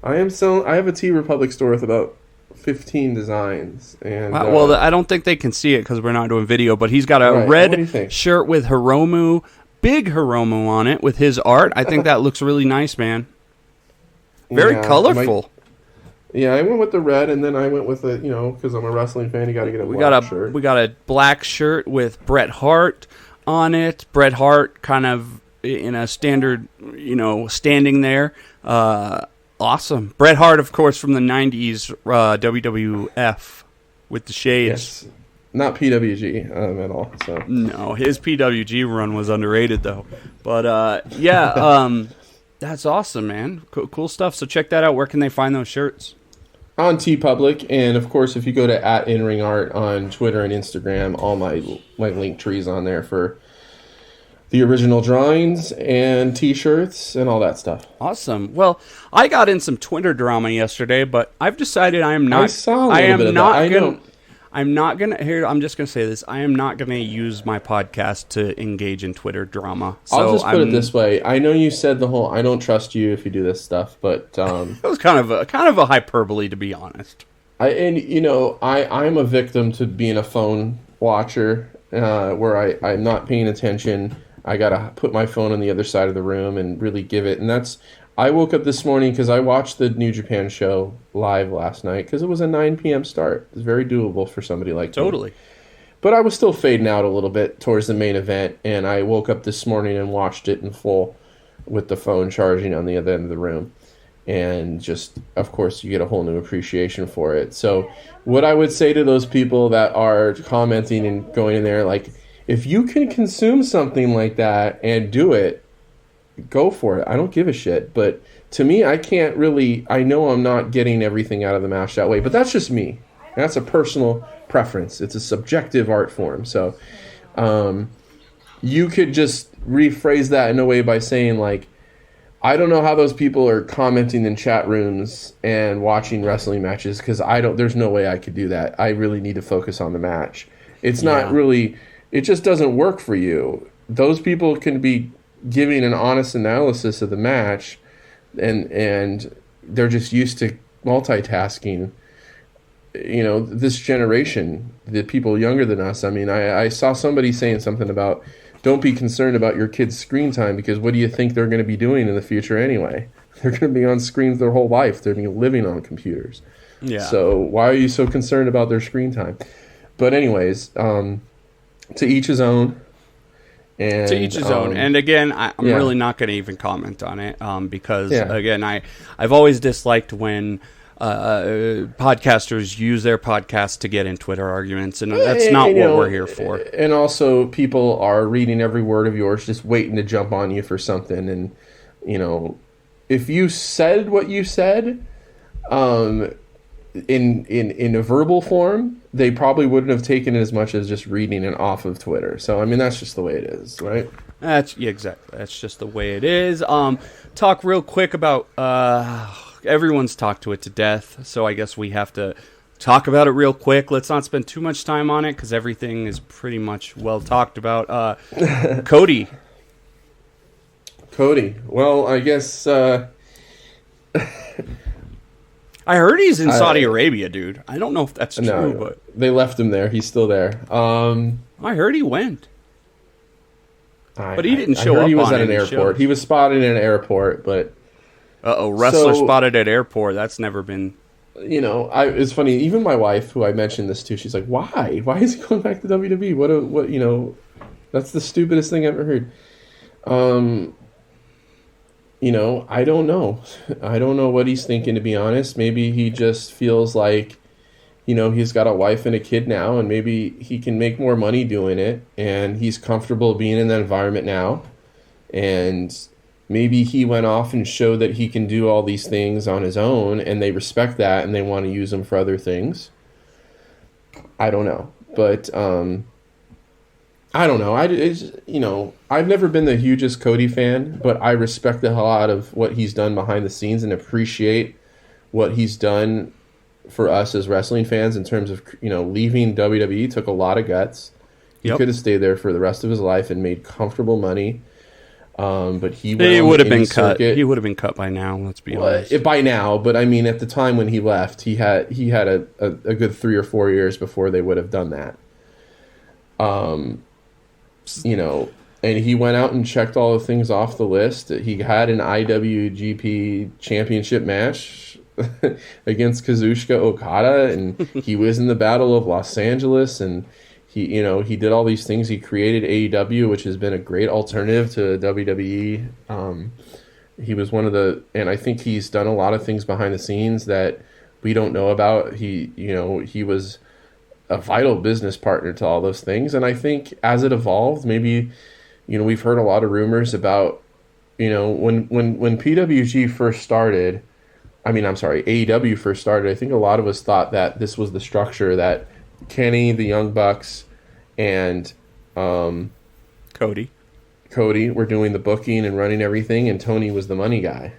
Speaker 2: I am selling. I have a T Republic store with about 15 designs. And
Speaker 1: wow, well, I don't think they can see it because we're not doing video. But he's got a red shirt with Hiromu, big Hiromu on it with his art. I think that looks really nice, man. Very colorful.
Speaker 2: I went with the red, and then I went with the because I'm a wrestling fan. You got to get a black shirt.
Speaker 1: We got a black shirt with Bret Hart on it. Bret Hart kind of in a standard, standing there. Awesome. Bret Hart, of course, from the 90s WWF with the shades. Yes.
Speaker 2: Not PWG at all. So
Speaker 1: no, his PWG run was underrated, though. But, that's awesome, man. Cool stuff. So check that out. Where can they find those shirts?
Speaker 2: On TeePublic, and of course, if you go to @InRingArt on Twitter and Instagram, all my link trees on there for the original drawings and T-shirts and all that stuff.
Speaker 1: Awesome. Well, I got in some Twitter drama yesterday, but I've decided I am not.
Speaker 2: I saw a little bit of that.
Speaker 1: I'm not gonna. Here, I'm just gonna say this. I am not gonna use my podcast to engage in Twitter drama. So
Speaker 2: I'll just put it this way. I know you said the whole "I don't trust you if you do this stuff," but
Speaker 1: it was kind of a hyperbole, to be honest.
Speaker 2: I'm a victim to being a phone watcher, where I'm not paying attention. I gotta put my phone on the other side of the room and really give it. And that's. I woke up this morning because I watched the New Japan show live last night because it was a 9 p.m. start. It's very doable for somebody like me.
Speaker 1: Totally.
Speaker 2: But I was still fading out a little bit towards the main event, and I woke up this morning and watched it in full with the phone charging on the other end of the room. And just, of course, you get a whole new appreciation for it. So what I would say to those people that are commenting and going in there, like, if you can consume something like that and do it, go for it. I don't give a shit. But to me, I can't really. I know I'm not getting everything out of the match that way, but that's just me. That's a personal preference. It's a subjective art form. So you could just rephrase that in a way by saying, like, I don't know how those people are commenting in chat rooms and watching wrestling matches because there's no way I could do that. I really need to focus on the match. It's not really. It just doesn't work for you. Those people can be giving an honest analysis of the match, and they're just used to multitasking. This generation, the people younger than us. I mean, I saw somebody saying something about don't be concerned about your kids' screen time because what do you think they're going to be doing in the future anyway? They're going to be on screens their whole life. They're going to be living on computers.
Speaker 1: Yeah.
Speaker 2: So why are you so concerned about their screen time? But anyways, to each his own. And
Speaker 1: to each his own. And again, I'm really not going to even comment on it because, again, I've always disliked when podcasters use their podcast to get in Twitter arguments, and that's not what we're here for.
Speaker 2: And also, people are reading every word of yours, just waiting to jump on you for something. And, if you said what you said in a verbal form, they probably wouldn't have taken it as much as just reading it off of Twitter. So, I mean, that's just the way it is, right?
Speaker 1: Exactly. That's just the way it is. Talk real quick about... everyone's talked to it to death, so I guess we have to talk about it real quick. Let's not spend too much time on it because everything is pretty much well talked about. Cody. Well,
Speaker 2: I guess...
Speaker 1: I heard he's in Saudi Arabia, dude. I don't know if that's true, but...
Speaker 2: They left him there. He's still there.
Speaker 1: I heard he went. But he didn't show up.
Speaker 2: He was
Speaker 1: on
Speaker 2: at an airport. He was spotted in an airport, but...
Speaker 1: wrestler spotted at airport. That's never been...
Speaker 2: it's funny. Even my wife, who I mentioned this to, she's like, why? Why is he going back to WWE? What, that's the stupidest thing I've ever heard. I don't know. I don't know what he's thinking, to be honest. Maybe he just feels like, he's got a wife and a kid now, and maybe he can make more money doing it, and he's comfortable being in that environment now. And maybe he went off and showed that he can do all these things on his own, and they respect that, and they want to use him for other things. I don't know. But, I don't know. I've never been the hugest Cody fan, but I respect a lot of what he's done behind the scenes and appreciate what he's done for us as wrestling fans in terms of, leaving WWE took a lot of guts. He could have stayed there for the rest of his life and made comfortable money. But he
Speaker 1: would have been cut. He would have been cut by now. Let's be honest.
Speaker 2: By now, but I mean, at the time when he left, he had a good 3 or 4 years before they would have done that. And he went out and checked all the things off the list. He had an IWGP Championship match against Kazuchika Okada, and he was in the Battle of Los Angeles, and he did all these things. He created AEW, which has been a great alternative to WWE. He was and I think he's done a lot of things behind the scenes that we don't know about. He was a vital business partner to all those things. And I think as it evolved, maybe, we've heard a lot of rumors about, when PWG first started, AEW first started, I think a lot of us thought that this was the structure that Kenny, the Young Bucks, and
Speaker 1: Cody
Speaker 2: were doing the booking and running everything, and Tony was the money guy.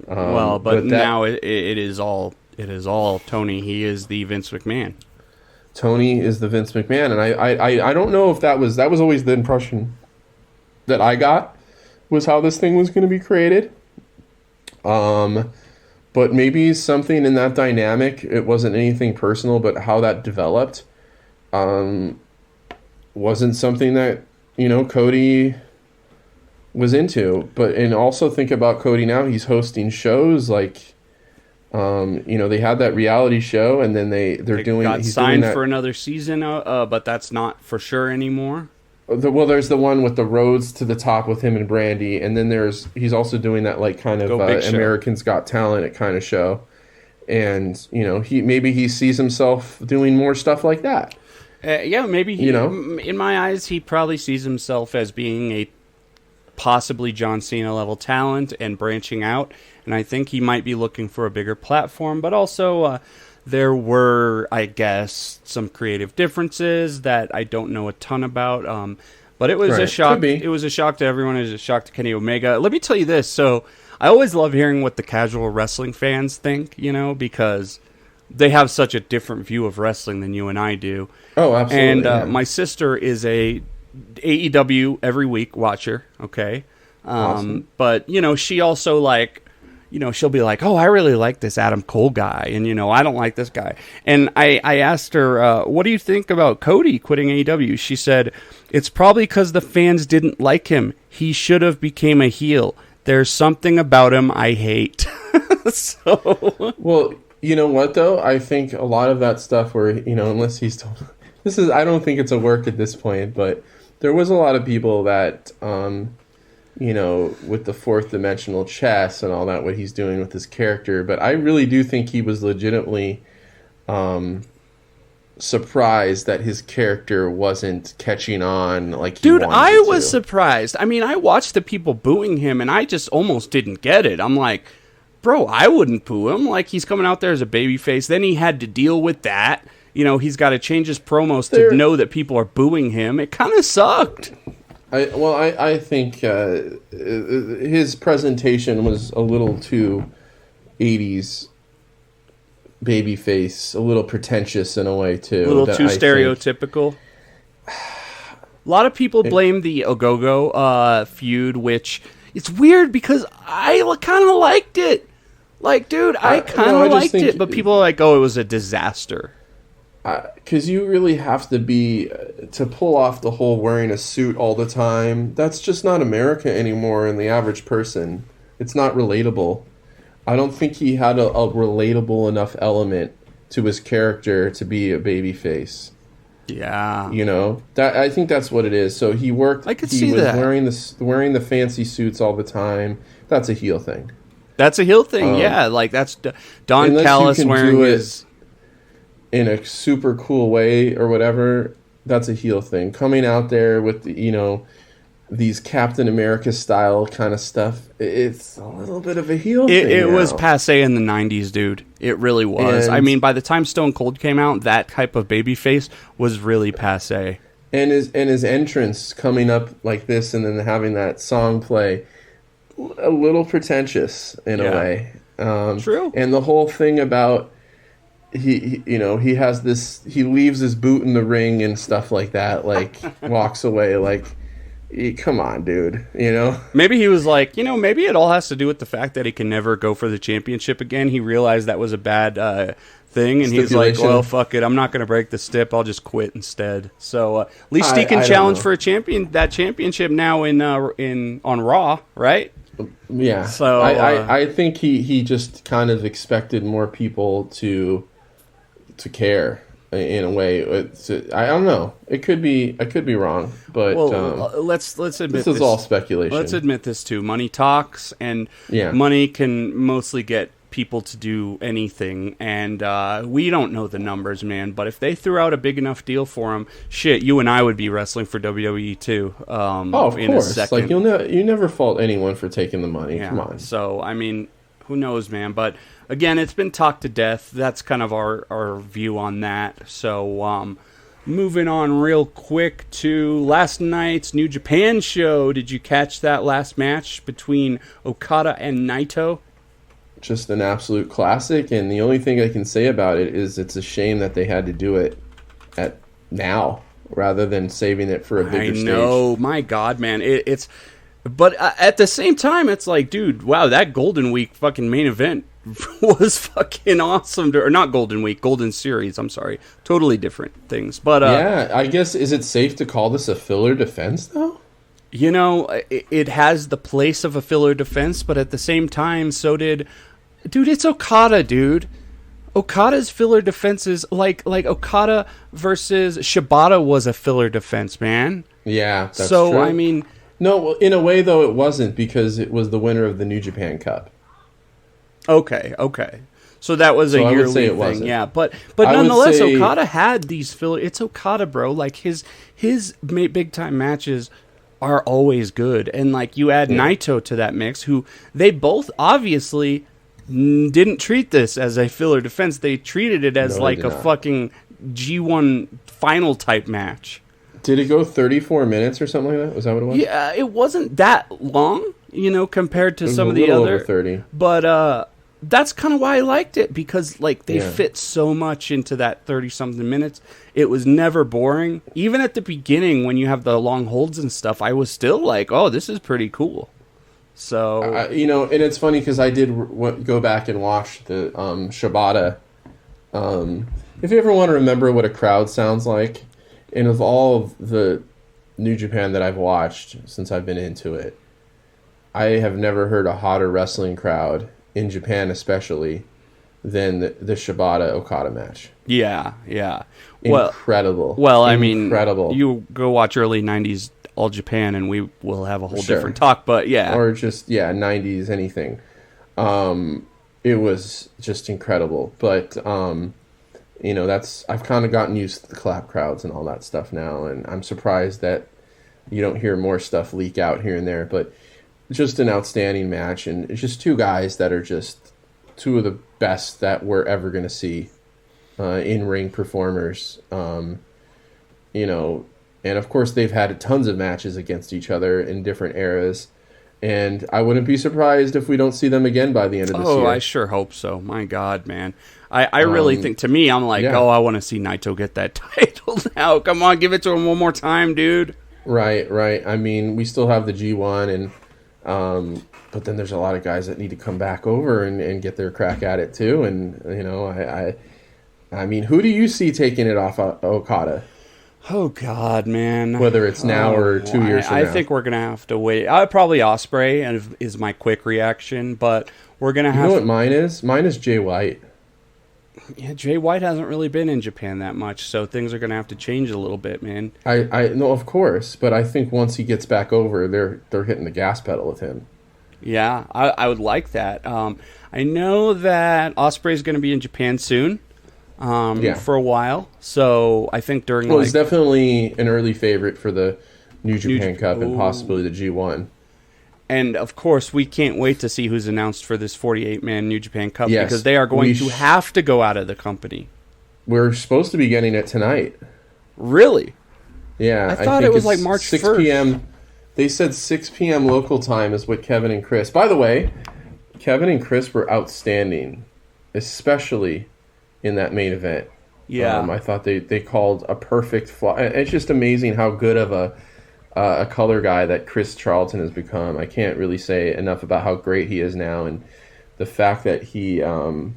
Speaker 1: But now it is all Tony. He is the Vince McMahon.
Speaker 2: Tony is the Vince McMahon, and I don't know if that was always the impression that I got, was how this thing was going to be created. But maybe something in that dynamic, it wasn't anything personal, but how that developed, wasn't something that, Cody was into. And also think about Cody now, he's hosting shows like, they had that reality show, and then he's
Speaker 1: signed for another season, but that's not for sure anymore.
Speaker 2: There's the one with the roads to the top with him and Brandy, and then he's also doing that like kind of Americans Got Talent kind of show, and he sees himself doing more stuff like that.
Speaker 1: Maybe in my eyes, he probably sees himself as being a possibly John Cena level talent and branching out, and I think he might be looking for a bigger platform, but also there were, I guess, some creative differences that I don't know a ton about, but it was a shock. It was a shock to everyone. It was a shock to Kenny Omega. Let me tell you this, so I always love hearing what the casual wrestling fans think, because they have such a different view of wrestling than you and I do.
Speaker 2: Oh, absolutely.
Speaker 1: And my sister is a AEW every week watcher, okay?
Speaker 2: Awesome.
Speaker 1: But, she also she'll be like, oh, I really like this Adam Cole guy, and, I don't like this guy. And I asked her, what do you think about Cody quitting AEW? She said, it's probably because the fans didn't like him. He should have became a heel. There's something about him I hate.
Speaker 2: Well, you know what, though? I think a lot of that stuff where, unless he's told... I don't think it's a work at this point, but there was a lot of people that, with the fourth dimensional chess and all that, what he's doing with his character. But I really do think he was legitimately surprised that his character wasn't catching on like he wanted
Speaker 1: I
Speaker 2: it
Speaker 1: was
Speaker 2: to.
Speaker 1: surprised. I mean, I watched the people booing him, and I just almost didn't get it. I'm like, bro, I wouldn't boo him. Like, he's coming out there as a babyface. Then he had to deal with that. He's got to change his promos to know that people are booing him. It kind of sucked.
Speaker 2: I think his presentation was a little too 80s babyface, a little pretentious in a way too.
Speaker 1: A little too stereotypical. A lot of people blame the Ogogo feud, which it's weird because I kind of liked it. Like, dude, I kind of liked it, but people are like, oh, it was a disaster.
Speaker 2: Because you really have to to pull off the whole wearing a suit all the time. That's just not America anymore in the average person. It's not relatable. I don't think he had a relatable enough element to his character to be a babyface.
Speaker 1: Yeah.
Speaker 2: I think that's what it is. So he worked.
Speaker 1: I could see that.
Speaker 2: Wearing the fancy suits all the time. That's a heel thing.
Speaker 1: That's a heel thing, yeah. Like, that's Don Callis wearing his...
Speaker 2: in a super cool way or whatever, that's a heel thing. Coming out there with, these Captain America style kind of stuff, it's a little bit of a heel thing.
Speaker 1: It was passe in the 90s, dude. It really was. I mean, by the time Stone Cold came out, that type of babyface was really passe.
Speaker 2: And his entrance coming up like this and then having that song play, a little pretentious in a way.
Speaker 1: True.
Speaker 2: And the whole thing about he has this, he leaves his boot in the ring and stuff like that, like walks away, like, come on, dude, Maybe he was like, maybe it all has to do with the fact that he can never go for the championship again. He realized that was a bad thing, and he's like, well, fuck it, I'm not going to break the stip, I'll just quit instead. So at least he can challenge for that championship now on Raw, right? Yeah. So I think he just kind of expected more people to care in a way. I don't know. I could be wrong, but
Speaker 1: let's admit
Speaker 2: this is all speculation.
Speaker 1: Let's admit this too. Money talks, and money can mostly get people to do anything. And we don't know the numbers, man. But if they threw out a big enough deal for him, shit, you and I would be wrestling for WWE too.
Speaker 2: Of course. A second. Like you never fault anyone for taking the money.
Speaker 1: Yeah.
Speaker 2: Come on.
Speaker 1: So I mean, who knows, man? But again, it's been talked to death. That's kind of our view on that. So, moving on real quick to last night's New Japan show. Did you catch that last match between Okada and Naito?
Speaker 2: Just an absolute classic, and the only thing I can say about it is it's a shame that they had to do it at now rather than saving it for a bigger stage.
Speaker 1: I know, my God, man. It's... But at the same time, it's like, dude, wow, that Golden Week fucking main event was fucking awesome. Or not Golden Week, Golden Series, I'm sorry. Totally different things. But
Speaker 2: yeah, I guess, is it safe to call this a filler defense, though?
Speaker 1: It has the place of a filler defense, but at the same time, so did... Dude, it's Okada, dude. Okada's filler defenses, like Okada versus Shibata was a filler defense, man.
Speaker 2: Yeah, that's
Speaker 1: so,
Speaker 2: true.
Speaker 1: I mean...
Speaker 2: No, in a way, though, it wasn't, because it was the winner of the New Japan Cup.
Speaker 1: Okay. So that was a yearly thing, wasn't. Yeah. But nonetheless, Okada had these filler... It's Okada, bro. Like, his big-time matches are always good. And, like, you add Naito to that mix, who they both obviously didn't treat this as a filler defense. They treated it as, a fucking G1 final-type match.
Speaker 2: Did it go 34 minutes or something like that? Was that what it was?
Speaker 1: Yeah, it wasn't that long, compared to some of the
Speaker 2: other.
Speaker 1: Over
Speaker 2: 30.
Speaker 1: But that's kind of why I liked it, because they fit so much into that 30-something minutes. It was never boring. Even at the beginning, when you have the long holds and stuff, I was still like, oh, this is pretty cool. So
Speaker 2: and it's funny because I did go back and watch the Shibata. If you ever want to remember what a crowd sounds like. And of all of the New Japan that I've watched since I've been into it, I have never heard a hotter wrestling crowd, in Japan especially, than the Shibata Okada match.
Speaker 1: Yeah, yeah.
Speaker 2: Incredible.
Speaker 1: Well, I
Speaker 2: Incredible.
Speaker 1: mean, you go watch early 90s All Japan and we will have a whole different talk, but yeah.
Speaker 2: Or just, 90s, anything. It was just incredible. But, I've kind of gotten used to the clap crowds and all that stuff now, and I'm surprised that you don't hear more stuff leak out here and there, but just an outstanding match, and it's just two guys that are just two of the best that we're ever going to see in-ring performers. And of course they've had tons of matches against each other in different eras, and I wouldn't be surprised if we don't see them again by the end of this year.
Speaker 1: Oh, I sure hope so. My God, man. I really think, to me, I'm like, I want to see Naito get that title now. Come on, give it to him one more time, dude.
Speaker 2: Right. I mean, we still have the G1, and but then there's a lot of guys that need to come back over and get their crack at it too. And I mean, who do you see taking it off Okada?
Speaker 1: Oh God, man!
Speaker 2: Whether it's now or 2 years from now,
Speaker 1: I think we're gonna have to wait. Probably Ospreay is my quick reaction, but we're gonna have.
Speaker 2: You know what mine is? Mine is Jay White.
Speaker 1: Yeah, Jay White hasn't really been in Japan that much, so things are going to have to change a little bit, man.
Speaker 2: I know, of course, but I think once he gets back over, they're hitting the gas pedal with him.
Speaker 1: Yeah, I would like that. I know that Ospreay's going to be in Japan soon, for a while. So I think during
Speaker 2: it's definitely an early favorite for the New Japan Cup and possibly the G1.
Speaker 1: And, of course, we can't wait to see who's announced for this 48-man New Japan Cup, because they are going to have to go out of the company.
Speaker 2: We're supposed to be getting it tonight.
Speaker 1: Really?
Speaker 2: Yeah.
Speaker 1: I thought it was like March
Speaker 2: 6
Speaker 1: 1st.
Speaker 2: p.m. They said 6 p.m. local time is what Kevin and Chris... By the way, Kevin and Chris were outstanding, especially in that main event.
Speaker 1: Yeah.
Speaker 2: I thought they called a perfect... It's just amazing how good of a color guy that Chris Charlton has become. I can't really say enough about how great he is now, and the fact that he, has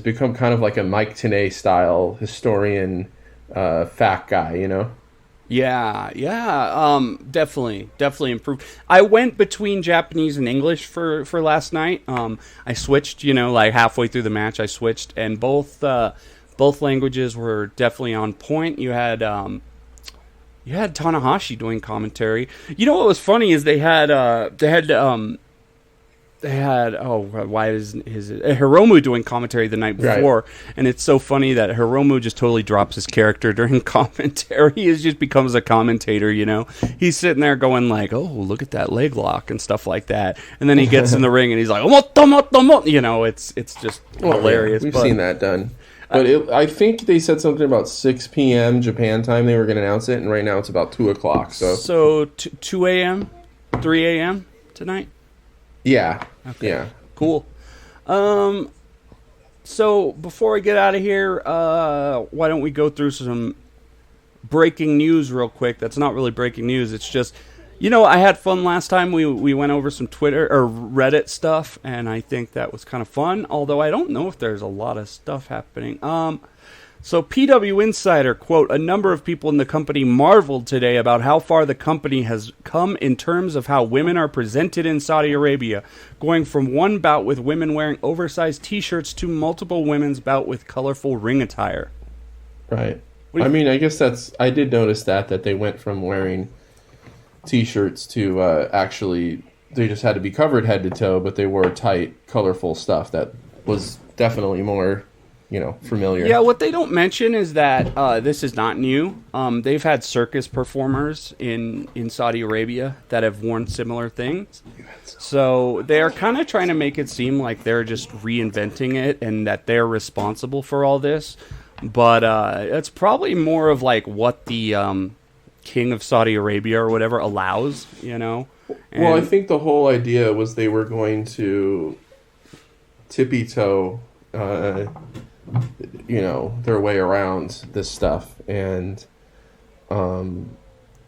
Speaker 2: become kind of like a Mike Tenay style historian, fact guy.
Speaker 1: Yeah, definitely improved. I went between Japanese and English for last night. I switched, like halfway through the match, I switched, and both languages were definitely on point. You had Tanahashi doing commentary. You know what was funny is they had Hiromu doing commentary the night before, right. And it's so funny that Hiromu just totally drops his character during commentary. He just becomes a commentator, He's sitting there going like, "Oh, look at that leg lock" and stuff like that, and then he gets in the ring and he's like, it's just hilarious.
Speaker 2: Yeah. We've seen that done. But I think they said something about 6 p.m. Japan time. They were going to announce it, and right now it's about 2 o'clock.
Speaker 1: So 2 a.m., 3 a.m. tonight?
Speaker 2: Yeah.
Speaker 1: Okay.
Speaker 2: Yeah.
Speaker 1: Cool. So before we get out of here, why don't we go through some breaking news real quick? That's not really breaking news. It's just... I had fun last time. We went over some Twitter or Reddit stuff, and I think that was kind of fun, although I don't know if there's a lot of stuff happening. So PW Insider, quote, "A number of people in the company marveled today about how far the company has come in terms of how women are presented in Saudi Arabia, going from one bout with women wearing oversized T-shirts to multiple women's bout with colorful ring attire."
Speaker 2: Right. I guess I did notice that they went from wearing T-shirts to actually they just had to be covered head to toe, but they wore tight, colorful stuff that was definitely more, familiar.
Speaker 1: Yeah, what they don't mention is that this is not new. They've had circus performers in Saudi Arabia that have worn similar things. So they are kind of trying to make it seem like they're just reinventing it and that they're responsible for all this. But it's probably more of like what the... King of Saudi Arabia or whatever allows, Well,
Speaker 2: I think the whole idea was they were going to tippy-toe, their way around this stuff, and I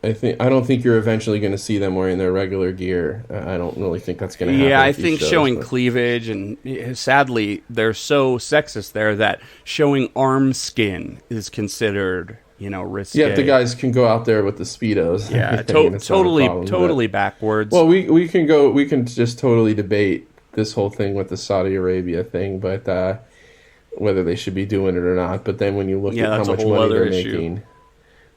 Speaker 2: don't think you're eventually going to see them wearing their regular gear. I don't really think that's going to happen.
Speaker 1: Yeah, I think showing cleavage, and sadly, they're so sexist there that showing arm skin is considered... risky.
Speaker 2: Yeah, the guys can go out there with the Speedos.
Speaker 1: Yeah, totally backwards.
Speaker 2: Well, we can just totally debate this whole thing with the Saudi Arabia thing, but whether they should be doing it or not. But then when you look at how much money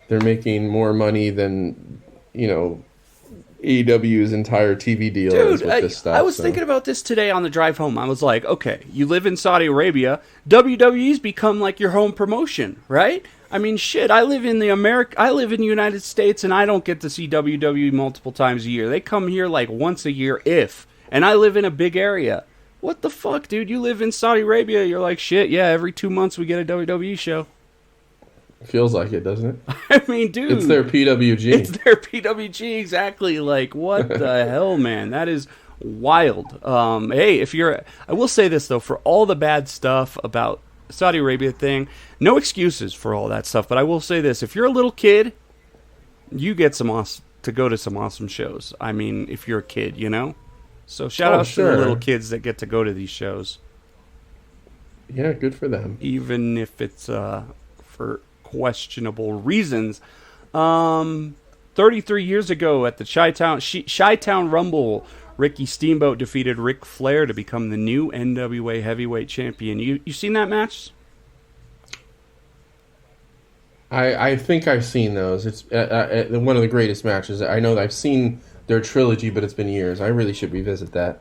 Speaker 2: they're making more money than, AEW's entire TV deal is with this stuff.
Speaker 1: I was thinking about this today on the drive home. I was like, okay, you live in Saudi Arabia, WWE's become like your home promotion, right? I mean, shit, I live in the United States, and I don't get to see WWE multiple times a year. They come here like once a year, and I live in a big area. What the fuck, dude? You live in Saudi Arabia, you're like, shit, yeah, every 2 months we get a WWE show.
Speaker 2: Feels like it, doesn't it?
Speaker 1: I mean, dude.
Speaker 2: It's their PWG.
Speaker 1: It's their PWG, exactly. Like, what the hell, man? That is wild. Hey, I will say this, though, for all the bad stuff about Saudi Arabia thing, no excuses for all that stuff, but I will say this. If you're a little kid, you get to go to some awesome shows. I mean, if you're a kid, So shout out to the little kids that get to go to these shows.
Speaker 2: Yeah, good for them.
Speaker 1: Even if it's for questionable reasons. 33 years ago at the Chi-Town Rumble, Ricky Steamboat defeated Ric Flair to become the new NWA Heavyweight Champion. You seen that match?
Speaker 2: I think I've seen those. It's one of the greatest matches. I know that I've seen their trilogy, but it's been years. I really should revisit that.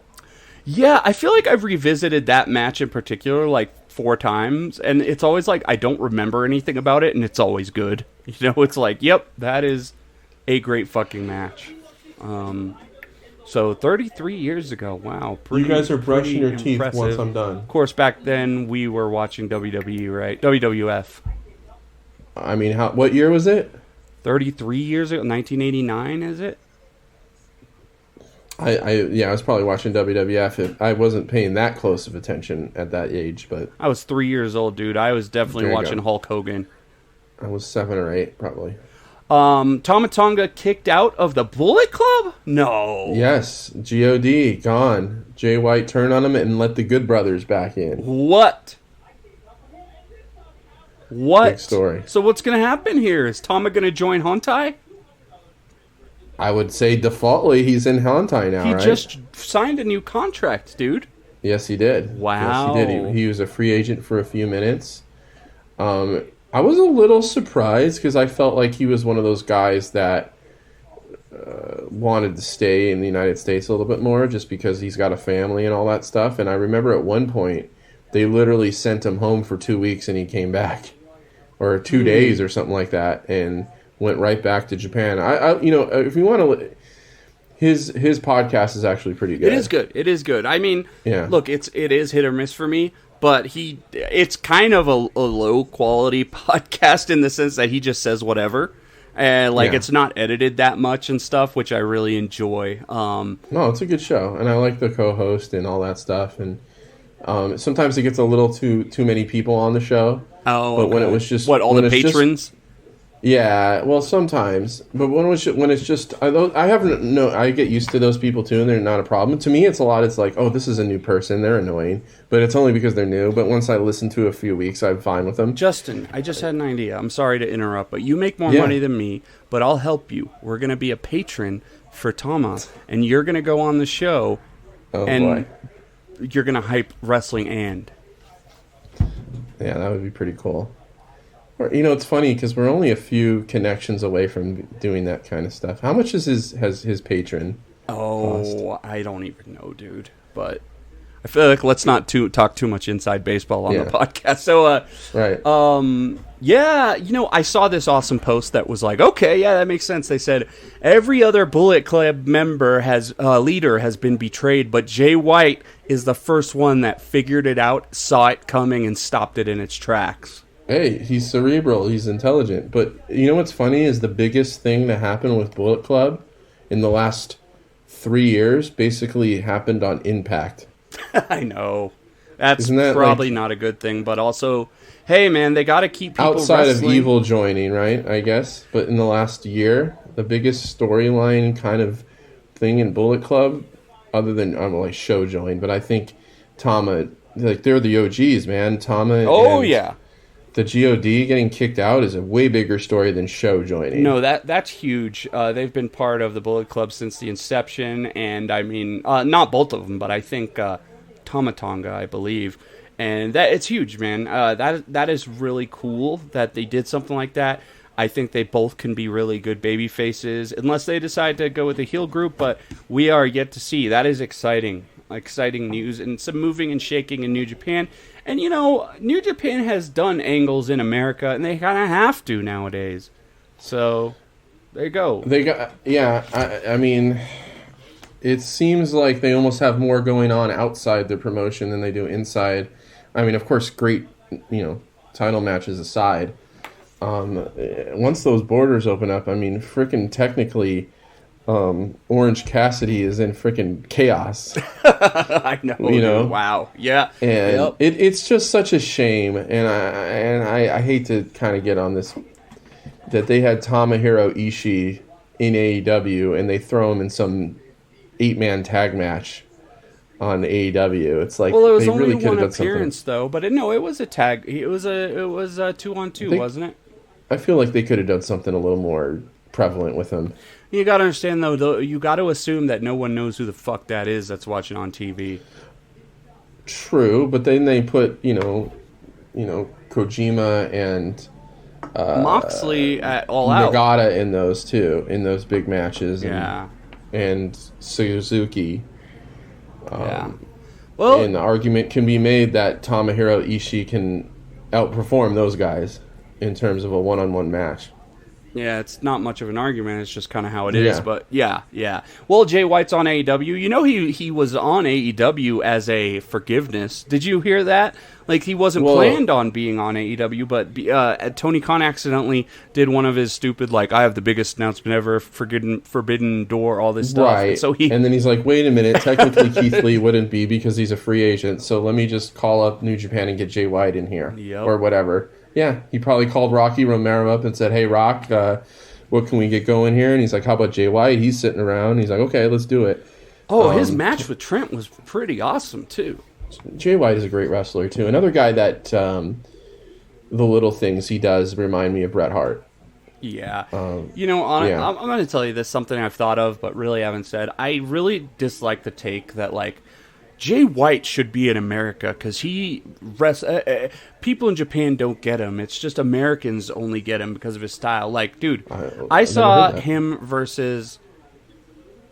Speaker 1: Yeah, I feel like I've revisited that match in particular like 4 times, and it's always like I don't remember anything about it, and it's always good. It's like, yep, that is a great fucking match. So 33 years ago, wow.
Speaker 2: You guys are brushing your teeth once I'm done.
Speaker 1: Of course, back then we were watching WWE, right? WWF.
Speaker 2: I mean, what year was it?
Speaker 1: 33 years ago, 1989, is it?
Speaker 2: I was probably watching WWF. I wasn't paying that close of attention at that age, but
Speaker 1: I was 3 years old, dude. I was definitely watching Hulk Hogan.
Speaker 2: I was 7 or 8, probably.
Speaker 1: Tama Tonga kicked out of the Bullet Club? No.
Speaker 2: Yes, God gone. Jay White turned on him and let the Good Brothers back in.
Speaker 1: What?
Speaker 2: Big story.
Speaker 1: So what's going to happen here? Is Tama going to join Hontai?
Speaker 2: I would say defaultly he's in Hontai now, right?
Speaker 1: He just signed a new contract, dude.
Speaker 2: Yes, he did.
Speaker 1: Wow.
Speaker 2: Yes, he did. He was a free agent for a few minutes. I was a little surprised because I felt like he was one of those guys that wanted to stay in the United States a little bit more just because he's got a family and all that stuff. And I remember at one point they literally sent him home for 2 weeks and he came back. Or 2 days or something like that, and went right back to Japan. If you want to, his podcast is actually pretty good.
Speaker 1: It is good. I mean, look, it is hit or miss for me, but it's kind of a low quality podcast in the sense that he just says whatever, and it's not edited that much and stuff, which I really enjoy.
Speaker 2: No, it's a good show, and I like the co-host and all that stuff, and sometimes it gets a little too many people on the show.
Speaker 1: Oh,
Speaker 2: but when it was just
Speaker 1: all the patrons.
Speaker 2: Yeah, well, sometimes, but when it's just, I get used to those people too, and they're not a problem. To me, it's like, oh, this is a new person, they're annoying, but it's only because they're new. But once I listen to a few weeks, I'm fine with them.
Speaker 1: Justin, I just had an idea. I'm sorry to interrupt, but you make more money than me, but I'll help you. We're gonna be a patron for Tama, and you're gonna go on the show, boy. You're gonna hype Wrestling And.
Speaker 2: Yeah, that would be pretty cool. Or, it's funny because we're only a few connections away from doing that kind of stuff. How much has his patron cost?
Speaker 1: I don't even know, dude. But I feel like let's not talk too much inside baseball on the podcast. So,
Speaker 2: right.
Speaker 1: I saw this awesome post that was like, okay, yeah, that makes sense. They said every other Bullet Club leader has been betrayed, but Jay White is the first one that figured it out, saw it coming, and stopped it in its tracks.
Speaker 2: Hey, he's cerebral, he's intelligent. But you know what's funny is the biggest thing that happened with Bullet Club in the last 3 years basically happened on Impact.
Speaker 1: I know. That's probably not a good thing, but also, hey man, they got to keep people
Speaker 2: outside
Speaker 1: wrestling.
Speaker 2: Of Evil joining, right? I guess. But in the last year, the biggest storyline kind of thing in Bullet Club, other than show join, but I think Tama, they're the OGs, man. Tama. the God getting kicked out is a way bigger story than Show joining.
Speaker 1: No, that's huge. They've been part of the Bullet Club since the inception, and I mean, not both of them, but I think Tama Tonga, I believe, and that it's huge, man. That is really cool that they did something like that. I think they both can be really good baby faces, unless they decide to go with a heel group, but we are yet to see. That is exciting news, and some moving and shaking in New Japan. And, you know, New Japan has done angles in America, and they kind of have to nowadays. So, there you go.
Speaker 2: I mean, it seems like they almost have more going on outside the promotion than they do inside. I mean, of course, great, title matches aside. Once those borders open up, I mean, frickin' technically, Orange Cassidy is in frickin' chaos.
Speaker 1: I know. Wow. Yeah.
Speaker 2: And it's just such a shame, and I hate to kind of get on this, that they had Tomohiro Ishii in AEW and they throw him in some 8-man tag match on AEW. It's like,
Speaker 1: well, it was
Speaker 2: they
Speaker 1: only
Speaker 2: really could
Speaker 1: one
Speaker 2: have done
Speaker 1: appearance
Speaker 2: something.
Speaker 1: Though, but it was a tag. It was a 2-on-2, wasn't it?
Speaker 2: I feel like they could have done something a little more prevalent with him.
Speaker 1: You got to understand, though, you got to assume that no one knows who the fuck that is that's watching on TV.
Speaker 2: True, but then they put, Kojima and
Speaker 1: Moxley at All Out.
Speaker 2: Nagata in those, too, in those big matches.
Speaker 1: Yeah.
Speaker 2: And Suzuki.
Speaker 1: Yeah. Well,
Speaker 2: and the argument can be made that Tomohiro Ishii can outperform those guys in terms of a one-on-one match.
Speaker 1: Yeah, it's not much of an argument. It's just kind of how it is. But yeah. Well, Jay White's on AEW. You know, he was on AEW as a forgiveness. Did you hear that? Like, he wasn't planned on being on AEW, but Tony Khan accidentally did one of his stupid, like, I have the biggest announcement ever, forbidden door, all this stuff.
Speaker 2: Right. And then he's like, wait a minute, technically Keith Lee wouldn't be because he's a free agent, so let me just call up New Japan and get Jay White in here.
Speaker 1: Yep.
Speaker 2: Or whatever. Yeah, he probably called Rocky Romero up and said, hey, Rock, what can we get going here? And he's like, how about Jay White? He's sitting around. He's like, okay, let's do it.
Speaker 1: Oh, his match with Trent was pretty awesome, too.
Speaker 2: Jay White is a great wrestler, too. Another guy that the little things he does remind me of Bret Hart.
Speaker 1: Yeah. I'm going to tell you this, something I've thought of but really haven't said. I really dislike the take that, like, Jay White should be in America because people in Japan don't get him. It's just Americans only get him because of his style. Like, dude, I saw him versus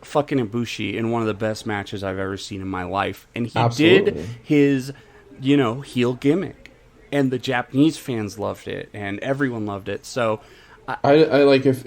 Speaker 1: fucking Ibushi in one of the best matches I've ever seen in my life. And he did his, heel gimmick. And the Japanese fans loved it. And everyone loved it. So
Speaker 2: I like if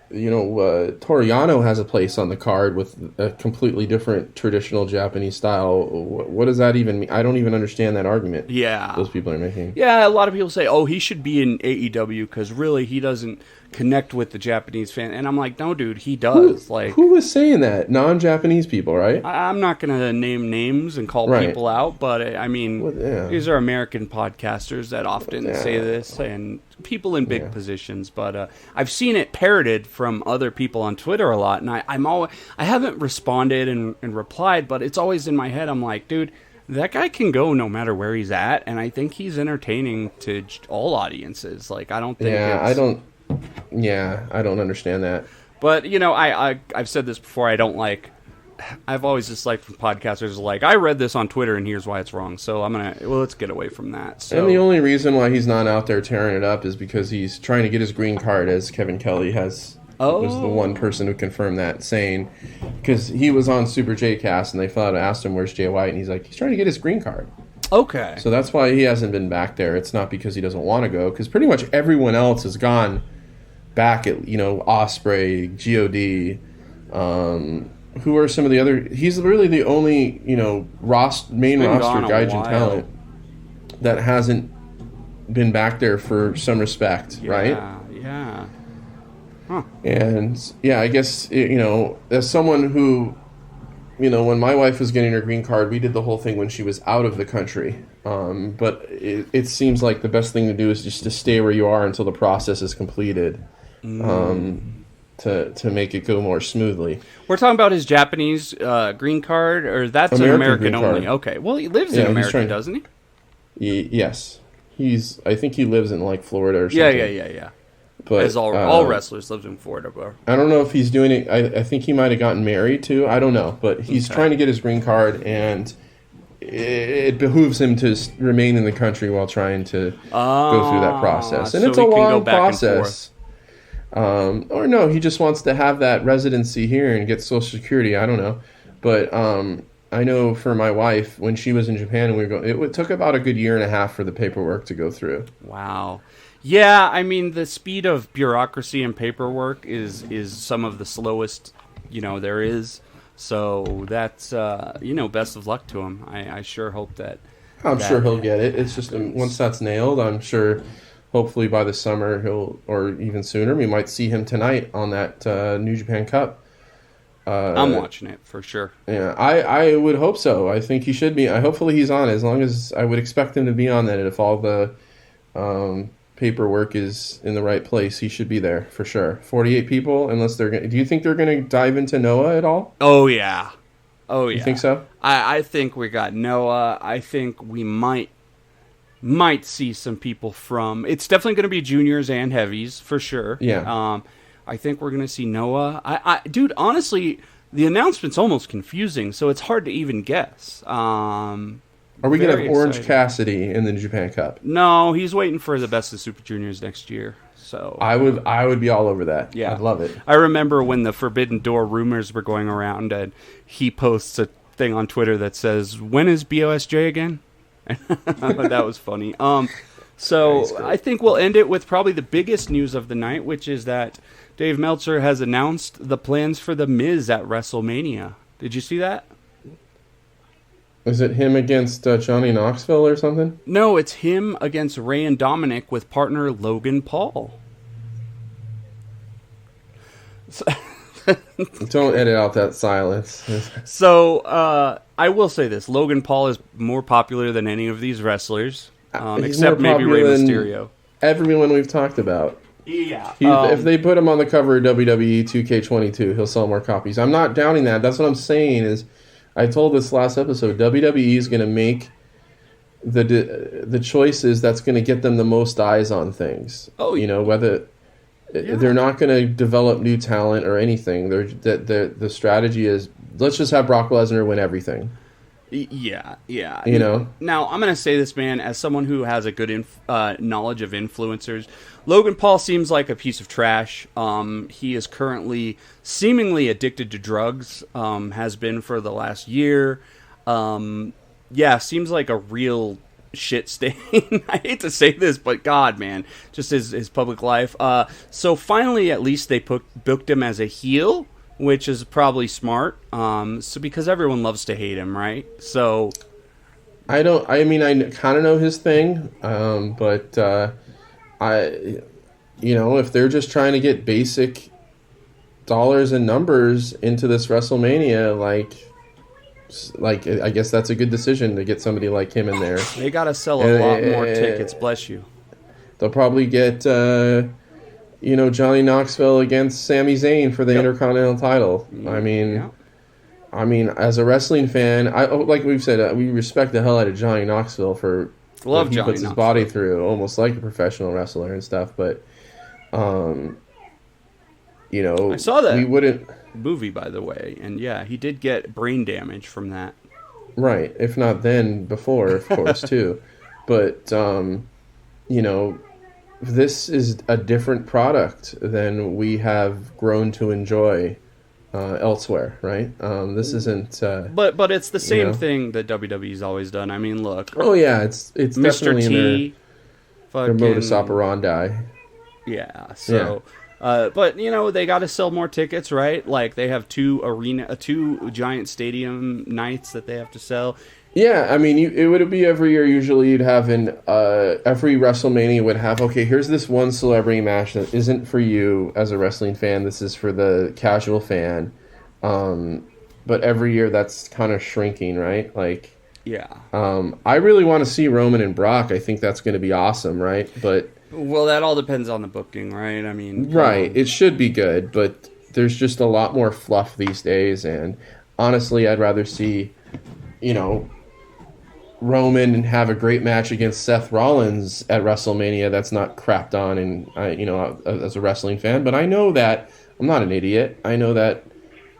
Speaker 2: Toriano has a place on the card with a completely different traditional Japanese style. What does that even mean? I don't even understand that argument.
Speaker 1: Yeah,
Speaker 2: those people are making.
Speaker 1: Yeah, a lot of people say, "Oh, he should be in AEW because really he doesn't connect with the Japanese fan." And I'm like, "No, dude, he does."
Speaker 2: Who was saying that? Non-Japanese people, right?
Speaker 1: I'm not going to name names and call people out, but I mean, these are American podcasters that often say this, and people in big positions. But I've seen it parroted from other people on Twitter a lot, and I haven't responded and replied, but it's always in my head. I'm like, dude, that guy can go no matter where he's at, and I think he's entertaining to all audiences. Like, I don't think
Speaker 2: I don't understand that.
Speaker 1: But, I've said this before, I've always disliked from podcasters, like, I read this on Twitter and here's why it's wrong. So let's get away from that. So.
Speaker 2: And the only reason why he's not out there tearing it up is because he's trying to get his green card, as Kevin Kelly was the one person who confirmed that, saying, because he was on Super J-Cast and they asked him, where's Jay White? And he's like, he's trying to get his green card.
Speaker 1: Okay.
Speaker 2: So that's why he hasn't been back there. It's not because he doesn't want to go, because pretty much everyone else has gone back at, Ospreay, God, who are some of the other... He's really the only, main roster Gaijin talent that hasn't been back there for some respect, right?
Speaker 1: Yeah. Huh.
Speaker 2: And, I guess, as someone who, when my wife was getting her green card, we did the whole thing when she was out of the country. But it seems like the best thing to do is just to stay where you are until the process is completed. To make it go more smoothly.
Speaker 1: We're talking about his Japanese green card, or that's American only? Okay. Well, he lives in America, doesn't he?
Speaker 2: Yes. I think he lives in like Florida or
Speaker 1: Yeah,
Speaker 2: something.
Speaker 1: yeah.
Speaker 2: But
Speaker 1: as all wrestlers live in Florida, bro.
Speaker 2: I don't know if he's doing it. I think he might have gotten married too. I don't know, but he's trying to get his green card, and it behooves him to remain in the country while trying to go through that process. And
Speaker 1: so
Speaker 2: it's a
Speaker 1: he can go
Speaker 2: long
Speaker 1: back and
Speaker 2: process. Or no, he just wants to have that residency here and get Social Security. I don't know, but I know for my wife, when she was in Japan and we were going, it took about a good year and a half for the paperwork to go through.
Speaker 1: Wow. Yeah, I mean, the speed of bureaucracy and paperwork is some of the slowest, there is. So that's, best of luck to him. I sure hope that.
Speaker 2: I'm sure he'll get it. It's just once that's nailed, I'm sure hopefully by the summer or even sooner, we might see him tonight on that New Japan Cup.
Speaker 1: I'm watching it for sure.
Speaker 2: Yeah, I would hope so. I think he should be. Hopefully he's on, as long as I would expect him to be on that. If all the paperwork is in the right place, he should be there for sure. 48 people, unless they're going. Do you think they're going to dive into Noah at all?
Speaker 1: Oh yeah.
Speaker 2: You think so?
Speaker 1: I think we got Noah. I think we might see some people from. It's definitely going to be juniors and heavies for sure.
Speaker 2: Yeah.
Speaker 1: I think we're going to see Noah. Dude, honestly, the announcement's almost confusing, so it's hard to even guess.
Speaker 2: Are we going to have Orange Cassidy in the Japan Cup?
Speaker 1: No, he's waiting for the Best of Super Juniors next year. So
Speaker 2: I would be all over that.
Speaker 1: Yeah,
Speaker 2: I'd love it.
Speaker 1: I remember when the Forbidden Door rumors were going around, and he posts a thing on Twitter that says, "When is BOSJ again?" That was funny. So I think we'll end it with probably the biggest news of the night, which is that Dave Meltzer has announced the plans for The Miz at WrestleMania. Did you see that?
Speaker 2: Is it him against Johnny Knoxville or something?
Speaker 1: No, it's him against Ray and Dominic with partner Logan Paul.
Speaker 2: Don't edit out that silence.
Speaker 1: So, I will say this. Logan Paul is more popular than any of these wrestlers, except maybe Rey Mysterio.
Speaker 2: Everyone we've talked about.
Speaker 1: Yeah.
Speaker 2: If they put him on the cover of WWE 2K22, he'll sell more copies. I'm not doubting that. That's what I'm saying is, I told this last episode, WWE is going to make the choices that's going to get them the most eyes on things.
Speaker 1: Oh,
Speaker 2: whether they're not going to develop new talent or anything. The strategy is, let's just have Brock Lesnar win everything.
Speaker 1: Yeah.
Speaker 2: Now,
Speaker 1: I'm going to say this, man, as someone who has a good knowledge of influencers. Logan Paul seems like a piece of trash. He is currently seemingly addicted to drugs, has been for the last year. Seems like a real shit stain. I hate to say this, but God, man, just his public life. So finally, at least they booked him as a heel, which is probably smart. So because everyone loves to hate him, right? So
Speaker 2: I kind of know his thing, but if they're just trying to get basic dollars and numbers into this WrestleMania, like I guess that's a good decision to get somebody like him in there.
Speaker 1: They got to sell a lot more tickets, bless you.
Speaker 2: They'll probably get, Johnny Knoxville against Sami Zayn for the Intercontinental title. I mean, as a wrestling fan, like we've said, we respect the hell out of Johnny Knoxville for what he puts his body through, almost like a professional wrestler and stuff. But, I
Speaker 1: saw that
Speaker 2: we wouldn't
Speaker 1: movie, by the way, and yeah, he did get brain damage from that.
Speaker 2: Right, if not then, before, of course, too. But, this is a different product than we have grown to enjoy elsewhere, right? This isn't.
Speaker 1: But it's the same thing that WWE's always done. I mean, look.
Speaker 2: Oh yeah, it's
Speaker 1: Mr.
Speaker 2: definitely
Speaker 1: T,
Speaker 2: their modus operandi.
Speaker 1: Yeah. So, but they got to sell more tickets, right? Like they have two giant stadium nights that they have to sell.
Speaker 2: Yeah, I mean, it would be every year. Usually, you'd have every WrestleMania would have, okay, here's this one celebrity match that isn't for you as a wrestling fan. This is for the casual fan. But every year, that's kind of shrinking, right? Like,
Speaker 1: yeah.
Speaker 2: I really want to see Roman and Brock. I think that's going to be awesome, right? But
Speaker 1: well, that all depends on the booking, right? I mean,
Speaker 2: right, it should be good, but there's just a lot more fluff these days, and honestly, I'd rather see, Roman and have a great match against Seth Rollins at WrestleMania that's not crapped on, and as a wrestling fan, but I know that I'm not an idiot. I know that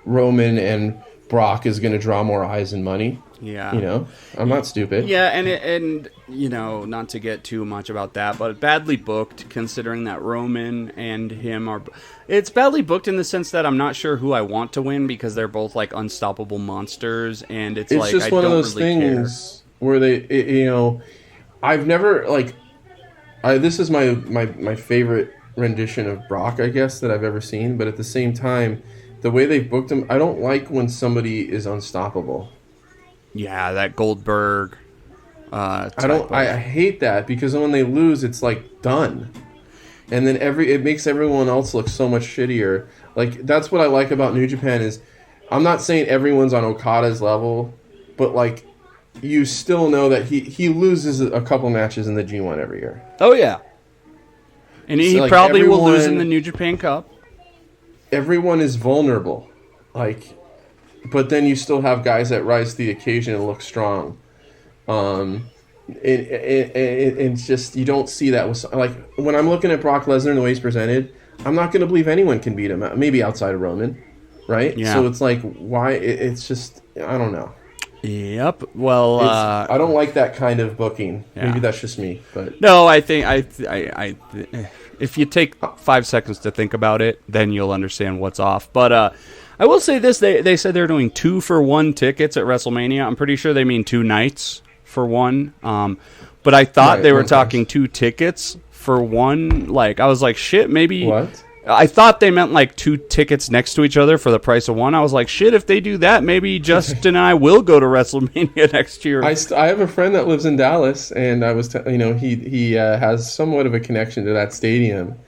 Speaker 2: Roman and Brock is going to draw more eyes and money.
Speaker 1: Yeah.
Speaker 2: I'm not stupid.
Speaker 1: Yeah, and not to get too much about that, but badly booked, considering that Roman and him are... It's badly booked in the sense that I'm not sure who I want to win, because they're both, like, unstoppable monsters, and it's like,
Speaker 2: just
Speaker 1: I
Speaker 2: one
Speaker 1: don't
Speaker 2: of those
Speaker 1: really
Speaker 2: things where I've never, like... this is my favorite rendition of Brock, I guess, that I've ever seen, but at the same time, the way they've booked him, I don't like when somebody is unstoppable.
Speaker 1: Yeah, that Goldberg.
Speaker 2: I hate that, because when they lose, it's like done, and then it makes everyone else look so much shittier. Like, that's what I like about New Japan is, I'm not saying everyone's on Okada's level, but like, you still know that he loses a couple matches in the G1 every year.
Speaker 1: Oh yeah, and he
Speaker 2: like,
Speaker 1: probably will lose in the New Japan Cup.
Speaker 2: Everyone is vulnerable, like. But then you still have guys that rise to the occasion and look strong. It's just, you don't see that with, like, when I'm looking at Brock Lesnar and the way he's presented, I'm not going to believe anyone can beat him. Maybe outside of Roman, right?
Speaker 1: Yeah.
Speaker 2: So it's like, why? It's just, I don't know.
Speaker 1: Yep. Well,
Speaker 2: I don't like that kind of booking.
Speaker 1: Yeah.
Speaker 2: Maybe that's just me, but
Speaker 1: no, I think if you take 5 seconds to think about it, then you'll understand what's off. But I will say this: they said they're doing 2-for-1 tickets at WrestleMania. I'm pretty sure they mean 2 nights for one. But I thought they were talking 2 tickets for one. Like, I was like, shit, maybe.
Speaker 2: What?
Speaker 1: I thought they meant like 2 tickets next to each other for the price of one. I was like, shit, if they do that, maybe Justin and I will go to WrestleMania next year.
Speaker 2: I have a friend that lives in Dallas, and I was, he has somewhat of a connection to that stadium,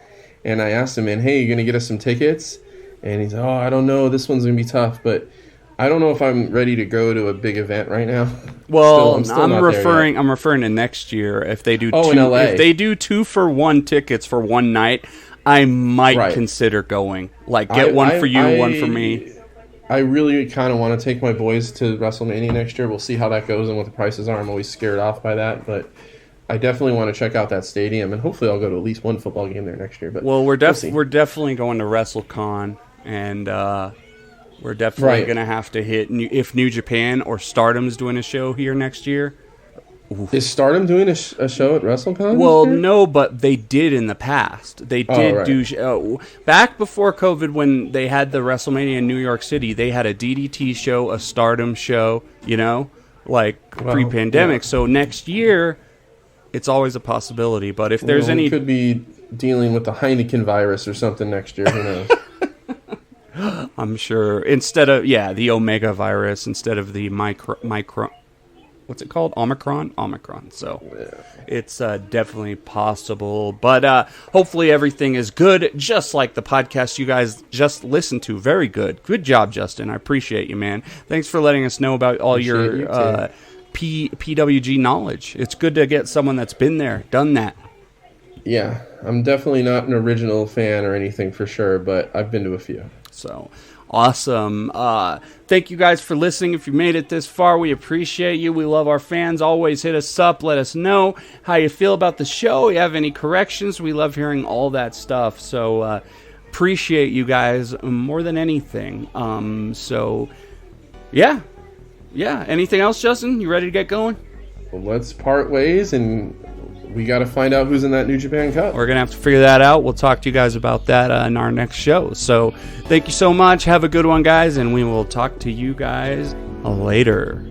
Speaker 2: and I asked him, man, hey, you gonna get us some tickets? And he's, oh, I don't know, this one's gonna be tough, but I don't know if I'm ready to go to a big event right now.
Speaker 1: Well, I'm referring to next year. If they do
Speaker 2: in LA.
Speaker 1: If they do 2-for-1 tickets for one night, I might consider going. Like, get one for you, one for me.
Speaker 2: I really kind of want to take my boys to WrestleMania next year. We'll see how that goes and what the prices are. I'm always scared off by that, but I definitely want to check out that stadium, and hopefully I'll go to at least one football game there next year. But
Speaker 1: we're definitely going to WrestleCon, and we're definitely going to have to hit if New Japan or Stardom's doing a show here next year.
Speaker 2: Is Stardom doing a show at WrestleCon?
Speaker 1: Well, no, but they did in the past. They did do back before COVID, when they had the WrestleMania in New York City. They had a DDT show, a Stardom show. Pre-pandemic. Yeah. So next year, it's always a possibility. But if there's any,
Speaker 2: we could be dealing with the Heineken virus or something next year. Who knows?
Speaker 1: I'm sure instead of the Omega virus instead of the micro. What's it called? Omicron. So it's definitely possible. But hopefully everything is good, just like the podcast you guys just listened to. Very good. Good job, Justin. I appreciate you, man. Thanks for letting us know about all your PWG knowledge. It's good to get someone that's been there, done that.
Speaker 2: Yeah, I'm definitely not an original fan or anything for sure, but I've been to a few.
Speaker 1: So... awesome. Thank you guys for listening. If you made it this far, we appreciate you. We love our fans. Always hit us up. Let us know how you feel about the show. If you have any corrections, we love hearing all that stuff. So appreciate you guys more than anything. Yeah. Anything else, Justin? You ready to get going?
Speaker 2: Well, let's part ways, and we got to find out who's in that New Japan Cup.
Speaker 1: We're going to have to figure that out. We'll talk to you guys about that in our next show. So thank you so much. Have a good one, guys, and we will talk to you guys later.